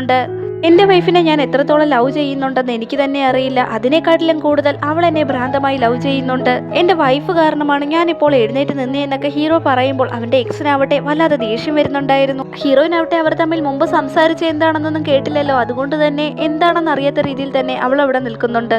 എന്റെ വൈഫിനെ ഞാൻ എത്രത്തോളം ലവ് ചെയ്യുന്നുണ്ടെന്ന് എനിക്ക് തന്നെ അറിയില്ല, അതിനെക്കാട്ടിലും കൂടുതൽ അവൾ എന്നെ ഭ്രാന്തമായി ലവ് ചെയ്യുന്നുണ്ട്. എന്റെ വൈഫ് കാരണമാണ് ഞാൻ ഇപ്പോൾ എഴുന്നേറ്റ് നിന്നേന്നൊക്കെ ഹീറോ പറയുമ്പോൾ അവന്റെ എക്സിനാവട്ടെ വല്ലാതെ ദേഷ്യം വരുന്നുണ്ടായിരുന്നു. ഹീറോയിനാവട്ടെ അവർ തമ്മിൽ മുമ്പ് സംസാരിച്ച് എന്താണെന്നൊന്നും കേട്ടില്ലല്ലോ, അതുകൊണ്ട് തന്നെ എന്താണെന്ന് അറിയാത്ത രീതിയിൽ തന്നെ അവൾ അവിടെ നിൽക്കുന്നുണ്ട്.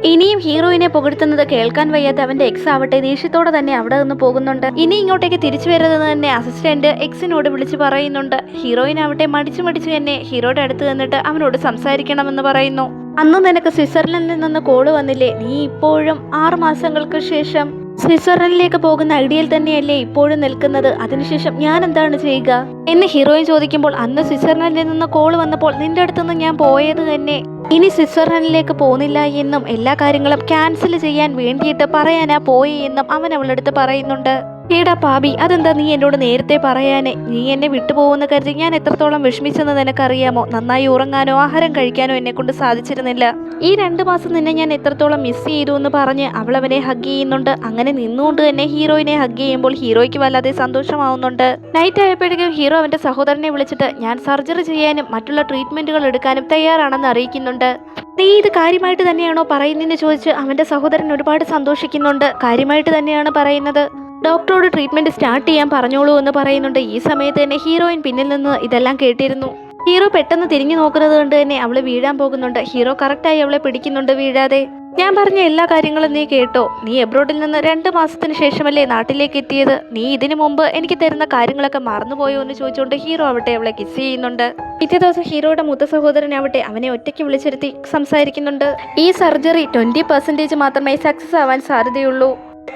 ഇനിയും ഹീറോയിനെ പുകഴ്ത്തുന്നത് കേൾക്കാൻ വയ്യാത്ത അവന്റെ എക്സ് ആവട്ടെ ദേഷ്യത്തോടെ തന്നെ അവിടെ നിന്ന് പോകുന്നുണ്ട്. ഇനി ഇങ്ങോട്ടേക്ക് തിരിച്ചു വരുന്നത് തന്നെ അസിസ്റ്റന്റ് എക്സിനോട് വിളിച്ചു പറയുന്നുണ്ട്. ഹീറോയിൻ ആവട്ടെ മടിച്ചു തന്നെ ഹീറോയുടെ അടുത്ത് നിന്നിട്ട് അവനോട് സംസാരിക്കണമെന്ന് പറയുന്നു. അന്ന് നിനക്ക് സ്വിറ്റ്സർലൻഡിൽ നിന്ന് കോള് വന്നില്ലേ? നീ ഇപ്പോഴും 6 മാസങ്ങൾക്ക് ശേഷം സ്വിറ്റ്സർലൻഡിലേക്ക് പോകുന്ന ഐഡിയയിൽ തന്നെയല്ലേ ഇപ്പോഴും നിൽക്കുന്നത്? അതിനുശേഷം ഞാൻ എന്താണ് ചെയ്യുക എന്ന് ഹീറോയിൻ ചോദിക്കുമ്പോൾ, അന്ന് സ്വിറ്റ്സർലൻഡിൽ നിന്ന് കോള് വന്നപ്പോൾ നിന്റെ അടുത്തുനിന്ന് ഞാൻ പോയത് തന്നെ ഇനി സ്വിറ്റ്സർലൻഡിലേക്ക് പോകുന്നില്ല എന്നും എല്ലാ കാര്യങ്ങളും ക്യാൻസൽ ചെയ്യാൻ വേണ്ടിയിട്ട് പറയാനാ പോയി എന്നും അവൻ അവളുടെ അടുത്ത് പറയുന്നുണ്ട്. ഏടാ പാബി, അതെന്താ നീ എന്നോട് നേരത്തെ പറയാനേ? നീ എന്നെ വിട്ടുപോകുന്ന കരുതി ഞാൻ എത്രത്തോളം വിഷമിച്ചെന്ന് നിനക്കറിയാമോ? നന്നായി ഉറങ്ങാനോ ആഹാരം കഴിക്കാനോ എന്നെ കൊണ്ട് സാധിച്ചിരുന്നില്ല. ഈ 2 മാസം നിന്നെ ഞാൻ എത്രത്തോളം മിസ് ചെയ്തു എന്ന് പറഞ്ഞ് അവൾ അവനെ ഹഗ് ചെയ്യുന്നുണ്ട്. അങ്ങനെ നിന്നുകൊണ്ട് തന്നെ ഹീറോയിനെ ഹഗ് ചെയ്യുമ്പോൾ ഹീറോയ്ക്ക് വല്ലാതെ സന്തോഷമാവുന്നുണ്ട്. നൈറ്റ് ആയപ്പോഴേക്കും ഹീറോ അവന്റെ സഹോദരനെ വിളിച്ചിട്ട് ഞാൻ സർജറി ചെയ്യാനും മറ്റുള്ള ട്രീറ്റ്മെന്റുകൾ എടുക്കാനും തയ്യാറാണെന്ന് അറിയിക്കുന്നുണ്ട്. നീ ഇത് കാര്യമായിട്ട് തന്നെയാണോ പറയുന്നതെന്ന് ചോദിച്ച് അവന്റെ സഹോദരൻ ഒരുപാട് സന്തോഷിക്കുന്നുണ്ട്. കാര്യമായിട്ട് തന്നെയാണ് പറയുന്നത്. ഡോക്ടറോട് ട്രീറ്റ്മെന്റ് സ്റ്റാർട്ട് ചെയ്യാൻ പറഞ്ഞോളൂ എന്ന് പറയുന്നുണ്ട്. ഈ സമയത്ത് തന്നെ ഹീറോയിൻ പിന്നിൽ നിന്ന് ഇതെല്ലാം കേട്ടിരുന്നു. ഹീറോ പെട്ടെന്ന് തിരിഞ്ഞു നോക്കുന്നത് കൊണ്ട് തന്നെ അവള് വീഴാൻ പോകുന്നുണ്ട്. ഹീറോ കറക്റ്റായി അവളെ പിടിക്കുന്നുണ്ട് വീഴാതെ. ഞാൻ പറഞ്ഞ എല്ലാ കാര്യങ്ങളും നീ കേട്ടോ? നീ എബ്രോഡിൽ നിന്ന് 2 മാസത്തിന് ശേഷമല്ലേ നാട്ടിലേക്ക് എത്തിയത്? നീ ഇതിനു മുമ്പ് എനിക്ക് തരുന്ന കാര്യങ്ങളൊക്കെ മറന്നുപോയോ എന്ന് ചോദിച്ചുകൊണ്ട് ഹീറോ ആവട്ടെ അവളെ കിസ് ചെയ്യുന്നുണ്ട്. പിറ്റേ ദിവസം ഹീറോയുടെ മൂത്ത സഹോദരനാവട്ടെ അവനെ ഒറ്റയ്ക്ക് വിളിച്ചിരുത്തി സംസാരിക്കുന്നുണ്ട്. ഈ സർജറി 20% മാത്രമേ സക്സസ് ആവാൻ സാധ്യതയുള്ളൂ.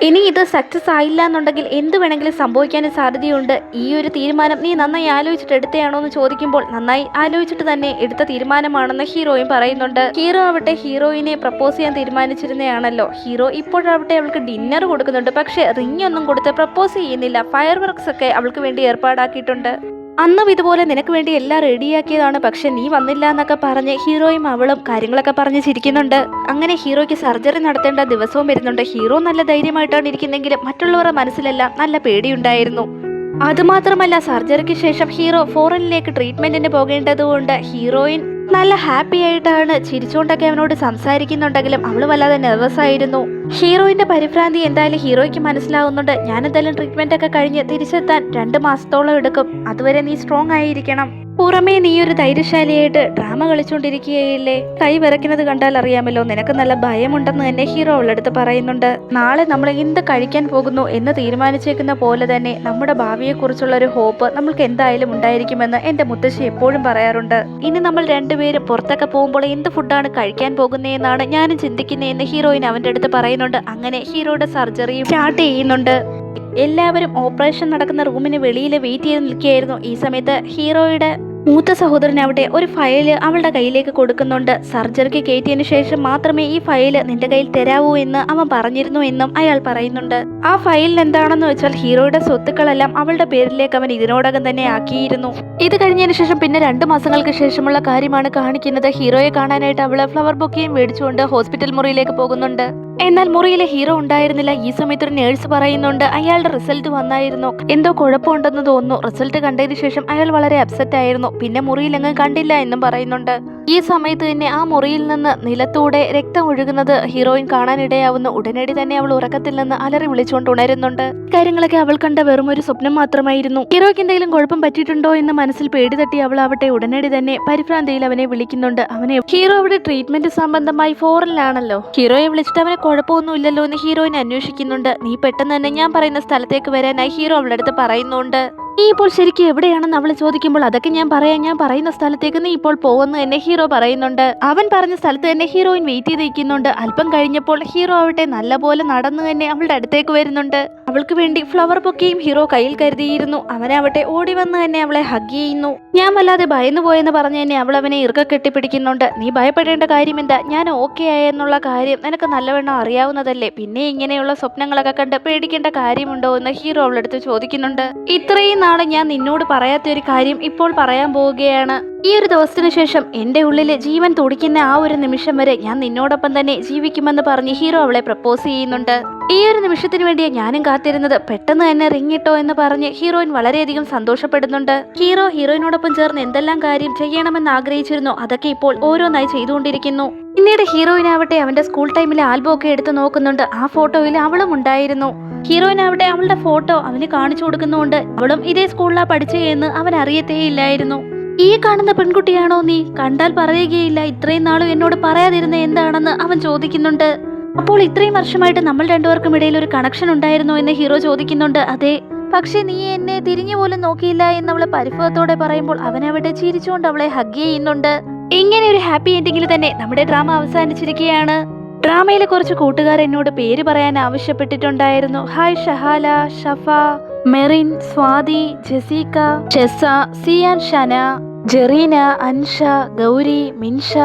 ഇനി ഇത് സക്സസ് ആയില്ല എന്നുണ്ടെങ്കിൽ എന്ത് വേണമെങ്കിലും സംഭവിക്കാനും സാധ്യതയുണ്ട്. ഈ ഒരു തീരുമാനം നീ നന്നായി ആലോചിച്ചിട്ട് എടുത്തയാണോ എന്ന് ചോദിക്കുമ്പോൾ, നന്നായി ആലോചിച്ചിട്ട് തന്നെ എടുത്ത തീരുമാനമാണെന്ന് ഹീറോയും പറയുന്നുണ്ട്. ഹീറോ ആവട്ടെ ഹീറോയിനെ പ്രപ്പോസ് ചെയ്യാൻ തീരുമാനിച്ചിരുന്നതാണല്ലോ. ഹീറോ ഇപ്പോഴാവട്ടെ അവൾക്ക് ഡിന്നർ കൊടുക്കുന്നുണ്ട്. പക്ഷെ റിംഗ് ഒന്നും കൊടുത്ത് പ്രപ്പോസ് ചെയ്യുന്നില്ല. ഫയർ വർക്ക്സ് ഒക്കെ അവൾക്ക് വേണ്ടി ഏർപ്പാടാക്കിയിട്ടുണ്ട്. അന്നും ഇതുപോലെ നിനക്ക് വേണ്ടി എല്ലാം റെഡിയാക്കിയതാണ്, പക്ഷെ നീ വന്നില്ല എന്നൊക്കെ പറഞ്ഞ് ഹീറോയും അവളും കാര്യങ്ങളൊക്കെ പറഞ്ഞ് ചിരിക്കുന്നുണ്ട്. അങ്ങനെ ഹീറോയ്ക്ക് സർജറി നടത്തേണ്ട ദിവസവും വരുന്നുണ്ട്. ഹീറോ നല്ല ധൈര്യമായിട്ടാണ് ഇരിക്കുന്നെങ്കിലും മറ്റുള്ളവരുടെ മനസ്സിലെല്ലാം നല്ല പേടിയുണ്ടായിരുന്നു. അതുമാത്രമല്ല, സർജറിക്ക് ശേഷം ഹീറോ ഫോറിനിലേക്ക് ട്രീറ്റ്മെന്റിന് പോകേണ്ടതുകൊണ്ട് ഹീറോയിൻ നല്ല ഹാപ്പി ആയിട്ടാണ് ചിരിച്ചുകൊണ്ടൊക്കെ അവനോട് സംസാരിക്കുന്നുണ്ടെങ്കിലും അവള് വല്ലാതെ നെർവസ് ആയിരുന്നു. ഹീറോയിന്റെ പരിഭ്രാന്തി എന്തായാലും ഹീറോയ്ക്ക് മനസ്സിലാവുന്നുണ്ട്. ഞാൻ എന്തായാലും ട്രീറ്റ്മെന്റ് ഒക്കെ കഴിഞ്ഞ് തിരിച്ചെത്താൻ 2 മാസത്തോളം എടുക്കും. അതുവരെ നീ സ്ട്രോങ് ആയിരിക്കണം. പുറമേ നീ ഒരു ധൈര്യശാലിയായിട്ട് ഡ്രാമ കളിച്ചുകൊണ്ടിരിക്കുകയില്ലേ? കൈ വിറയ്ക്കുന്നത് കണ്ടാൽ അറിയാമല്ലോ നിനക്ക് നല്ല ഭയമുണ്ടെന്ന് തന്നെ ഹീറോ അവളടുത്ത് പറയുന്നുണ്ട്. നാളെ നമ്മൾ എന്ത് കഴിക്കാൻ പോകുന്നു എന്ന് തീരുമാനിച്ചേക്കുന്ന പോലെ തന്നെ നമ്മുടെ ഭാവിയെക്കുറിച്ചുള്ള ഒരു ഹോപ്പ് നമ്മൾക്ക് എന്തായാലും ഉണ്ടായിരിക്കുമെന്ന് എന്റെ മുത്തശ്ശി എപ്പോഴും പറയാറുണ്ട്. ഇനി നമ്മൾ രണ്ടുപേരും പുറത്തൊക്കെ പോകുമ്പോൾ എന്ത് ഫുഡാണ് കഴിക്കാൻ പോകുന്നതെന്നാണ് ഞാനും ചിന്തിക്കുന്നതെന്ന് ഹീറോയിൻ അവന്റെ അടുത്ത് പറയുന്നുണ്ട്. അങ്ങനെ ഹീറോയുടെ സർജറിയും സ്റ്റാർട്ട് ചെയ്യുന്നുണ്ട്. എല്ലാവരും ഓപ്പറേഷൻ നടക്കുന്ന റൂമിന് വെളിയിൽ വെയിറ്റ് ചെയ്ത് നിൽക്കുകയായിരുന്നു. ഈ സമയത്ത് ഹീറോയുടെ മൂത്ത സഹോദരനാവട്ടെ ഒരു ഫയല് അവളുടെ കയ്യിലേക്ക് കൊടുക്കുന്നുണ്ട്. സർജറിക്ക് കയറ്റിയതിനു ശേഷം മാത്രമേ ഈ ഫയല് നിന്റെ കയ്യിൽ തരാവൂ എന്ന് അവൻ പറഞ്ഞിരുന്നു എന്നും അയാൾ പറയുന്നുണ്ട്. ആ ഫയലിൽ എന്താണെന്ന് വെച്ചാൽ ഹീറോയുടെ സ്വത്തുക്കളെല്ലാം അവളുടെ പേരിലേക്ക് അവൻ ഇതിനോടകം തന്നെ ആക്കിയിരുന്നു. ഇത് കഴിഞ്ഞതിന് ശേഷം പിന്നെ 2 മാസങ്ങൾക്ക് ശേഷമുള്ള കാര്യമാണ് കാണിക്കുന്നത്. ഹീറോയെ കാണാനായിട്ട് അവള് ഫ്ലവർ ബൊക്കെയും മേടിച്ചുകൊണ്ട് ഹോസ്പിറ്റൽ മുറിയിലേക്ക് പോകുന്നുണ്ട്. എന്നാൽ മുറിയിലെ ഹീറോ ഉണ്ടായിരുന്നില്ല. ഈ സമയത്ത് ഒരു നേഴ്സ് പറയുന്നുണ്ട് അയാളുടെ റിസൾട്ട് വന്നായിരുന്നു, എന്തോ കുഴപ്പമുണ്ടെന്ന് തോന്നുന്നു. റിസൾട്ട് കണ്ടതിന് ശേഷം അയാൾ വളരെ അപ്സെറ്റ് ആയിരുന്നു. പിന്നെ മുറിയിലെങ്ങും കണ്ടില്ല എന്നും പറയുന്നുണ്ട്. ഈ സമയത്ത് തന്നെ ആ മുറിയിൽ നിന്ന് നിലത്തൂടെ രക്തം ഒഴുകുന്നത് ഹീറോയിൻ കാണാനിടയാവുന്നു. ഉടനടി തന്നെ അവൾ ഉറക്കത്തിൽ നിന്ന് അലറി വിളിച്ചുകൊണ്ട് ഉണരുന്നുണ്ട്. കാര്യങ്ങളൊക്കെ അവൾ കണ്ട വെറും ഒരു സ്വപ്നം മാത്രമായിരുന്നു. ഹീറോയ്ക്ക് എന്തെങ്കിലും കുഴപ്പം പറ്റിയിട്ടുണ്ടോ എന്ന് മനസ്സിൽ പേടി തട്ടി അവൾ ആവട്ടെ ഉടനടി തന്നെ പരിഭ്രാന്തിയിൽ അവനെ വിളിക്കുന്നുണ്ട്. ഹീറോ അവിടെ ട്രീറ്റ്മെന്റ് സംബന്ധമായി ഫോറിനിലാണല്ലോ. ഹീറോയെ വിളിച്ചിട്ട് അവനെ കുഴപ്പമൊന്നുമില്ലല്ലോ എന്ന് ഹീറോയിൻ അന്വേഷിക്കുന്നുണ്ട്. നീ പെട്ടെന്ന് തന്നെ ഞാൻ പറയുന്ന സ്ഥലത്തേക്ക് വരാനായി ഹീറോ അവളുടെ അടുത്ത് പറയുന്നുണ്ട്. നീ ഇപ്പോൾ ശരിക്കും എവിടെയാണെന്ന് അവൾ ചോദിക്കുമ്പോൾ അതൊക്കെ ഞാൻ പറയാം, ഞാൻ പറയുന്ന സ്ഥലത്തേക്ക് നീ ഇപ്പോൾ പോകുന്നു തന്നെ ഹീറോ പറയുന്നുണ്ട്. അവൻ പറഞ്ഞ സ്ഥലത്ത് തന്നെ ഹീറോയിൻ വെയിറ്റ് ചെയ്തിരിക്കുന്നുണ്ട്. അല്പം കഴിഞ്ഞപ്പോൾ ഹീറോ ആവട്ടെ നല്ലപോലെ നടന്നു തന്നെ അവളുടെ അടുത്തേക്ക് വരുന്നുണ്ട്. അവൾക്ക് വേണ്ടി ഫ്ലവർ ബൊക്കെയും ഹീറോ കയ്യിൽ കരുതിയിരുന്നു. അവനാവട്ടെ ഓടി വന്ന് തന്നെ അവളെ ഹഗ് ചെയ്യുന്നു. ഞാൻ വല്ലാതെ ഭയന്നു പോയെന്ന് പറഞ്ഞു തന്നെ അവൾ അവനെ ഇറുക കെട്ടിപ്പിടിക്കുന്നുണ്ട്. നീ ഭയപ്പെടേണ്ട കാര്യം എന്താ, ഞാൻ ഓക്കെ ആയെന്നുള്ള കാര്യം നിനക്ക് നല്ലവണ്ണം അറിയാവുന്നതല്ലേ, പിന്നെ ഇങ്ങനെയുള്ള സ്വപ്നങ്ങളൊക്കെ കണ്ട് പേടിക്കേണ്ട കാര്യമുണ്ടോ എന്ന് ഹീറോ അവളെടുത്ത് ചോദിക്കുന്നുണ്ട്. ഇത്രയും നാളെ ഞാൻ നിന്നോട് പറയാത്ത ഒരു കാര്യം ഇപ്പോൾ പറയാൻ പോവുകയാണ്. ഈ ഒരു ദിവസത്തിനു ശേഷം എന്റെ ഉള്ളില് ജീവൻ തുടിക്കുന്ന ആ ഒരു നിമിഷം വരെ ഞാൻ നിന്നോടൊപ്പം തന്നെ ജീവിക്കുമെന്ന് പറഞ്ഞ് ഹീറോ അവളെ പ്രപ്പോസ് ചെയ്യുന്നുണ്ട്. ഈ ഒരു നിമിഷത്തിന് വേണ്ടിയാ ഞാനും കാത്തിരുന്നത്, പെട്ടെന്ന് തന്നെ റിംഗ് ഇട്ടോ എന്ന് പറഞ്ഞ് ഹീറോയിൻ വളരെയധികം സന്തോഷപ്പെടുന്നുണ്ട്. ഹീറോയിനോടൊപ്പം ചേർന്ന് എന്തെല്ലാം കാര്യം ചെയ്യണമെന്ന് ആഗ്രഹിച്ചിരുന്നോ അതൊക്കെ ഇപ്പോൾ ഓരോന്നായി ചെയ്തുകൊണ്ടിരിക്കുന്നു. പിന്നീട് ഹീറോയിനാവട്ടെ അവന്റെ സ്കൂൾ ടൈമിലെ ആൽബം ഒക്കെ എടുത്ത് നോക്കുന്നുണ്ട്. ആ ഫോട്ടോയിൽ അവളും ഉണ്ടായിരുന്നു. ഹീറോയിനാവട്ടെ അവളുടെ ഫോട്ടോ അവന് കാണിച്ചു കൊടുക്കുന്നുണ്ട്. അവളും ഇതേ സ്കൂളിലാ പഠിച്ചതെന്ന് അവൻ അറിയത്തേയില്ലായിരുന്നു. ഈ കാണുന്ന പെൺകുട്ടിയാണോ നീ? കണ്ടാൽ പറയുകയില്ല. ഇത്രയും നാളും എന്നോട് പറയാതിരുന്ന എന്താണെന്ന് അവൻ ചോദിക്കുന്നുണ്ട്. അപ്പോൾ ഇത്രയും വർഷമായിട്ട് നമ്മൾ രണ്ടുപേർക്കും ഇടയിൽ ഒരു കണക്ഷൻ ഉണ്ടായിരുന്നോ എന്ന് ഹീറോ ചോദിക്കുന്നുണ്ട്. അതെ, പക്ഷെ നീ എന്നെ തിരിഞ്ഞു പോലും നോക്കിയില്ല എന്ന് അവളെ പരിഭവത്തോടെ പറയുമ്പോൾ അവനവിടെ ചിരിച്ചുകൊണ്ട് അവളെ ഹഗ് ചെയ്യുന്നുണ്ട്. ഇങ്ങനെ ഒരു ഹാപ്പി എൻഡിങ്ങിൽ തന്നെ നമ്മുടെ ഡ്രാമ അവസാനിച്ചിരിക്കുകയാണ്. ഡ്രാമയിലെ കുറച്ച് കൂട്ടുകാർ എന്നോട് പേര് പറയാൻ ആവശ്യപ്പെട്ടിട്ടുണ്ടായിരുന്നു. ഹായ് ഷഹാല, ഷഫ, മെറിൻ, സ്വാതി, ജെസിക്ക, ചെസ, സിയാൻ, ഷന, ജെറീന, അൻഷ, ഗൗരി, മിൻഷ.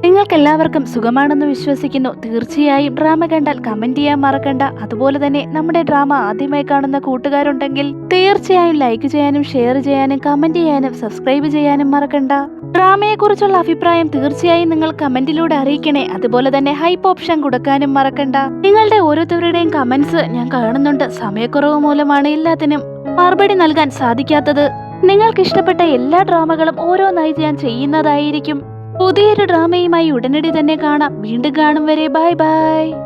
നിങ്ങൾക്കെല്ലാവർക്കും സുഖമാണെന്ന് വിശ്വസിക്കുന്നു. തീർച്ചയായും ഡ്രാമ കണ്ടാൽ കമന്റ് ചെയ്യാൻ മറക്കണ്ട. അതുപോലെ തന്നെ നമ്മുടെ ഡ്രാമ ആദ്യമായി കാണുന്ന കൂട്ടുകാരുണ്ടെങ്കിൽ തീർച്ചയായും ലൈക്ക് ചെയ്യാനും ഷെയർ ചെയ്യാനും കമന്റ് ചെയ്യാനും സബ്സ്ക്രൈബ് ചെയ്യാനും മറക്കണ്ട. ഡ്രാമയെ കുറിച്ചുള്ള അഭിപ്രായം തീർച്ചയായും നിങ്ങൾ കമന്റിലൂടെ അറിയിക്കണേ. അതുപോലെ തന്നെ ഹൈപ്പ് ഓപ്ഷൻ കൊടുക്കാനും മറക്കണ്ട. നിങ്ങളുടെ ഓരോരുത്തരുടെയും കമന്റ്സ് ഞാൻ കാണുന്നുണ്ട്. സമയക്കുറവ് മൂലമാണ് എല്ലാത്തിനും മറുപടി നൽകാൻ സാധിക്കാത്തത്. നിങ്ങൾക്ക് ഇഷ്ടപ്പെട്ട എല്ലാ ഡ്രാമകളും ഓരോന്നായി ഞാൻ ചെയ്യുന്നതായിരിക്കും. പുതിയൊരു ഡ്രാമയുമായി ഉടനടി തന്നെ കാണാം. വീണ്ടും കാണും വരെ ബൈ ബൈ.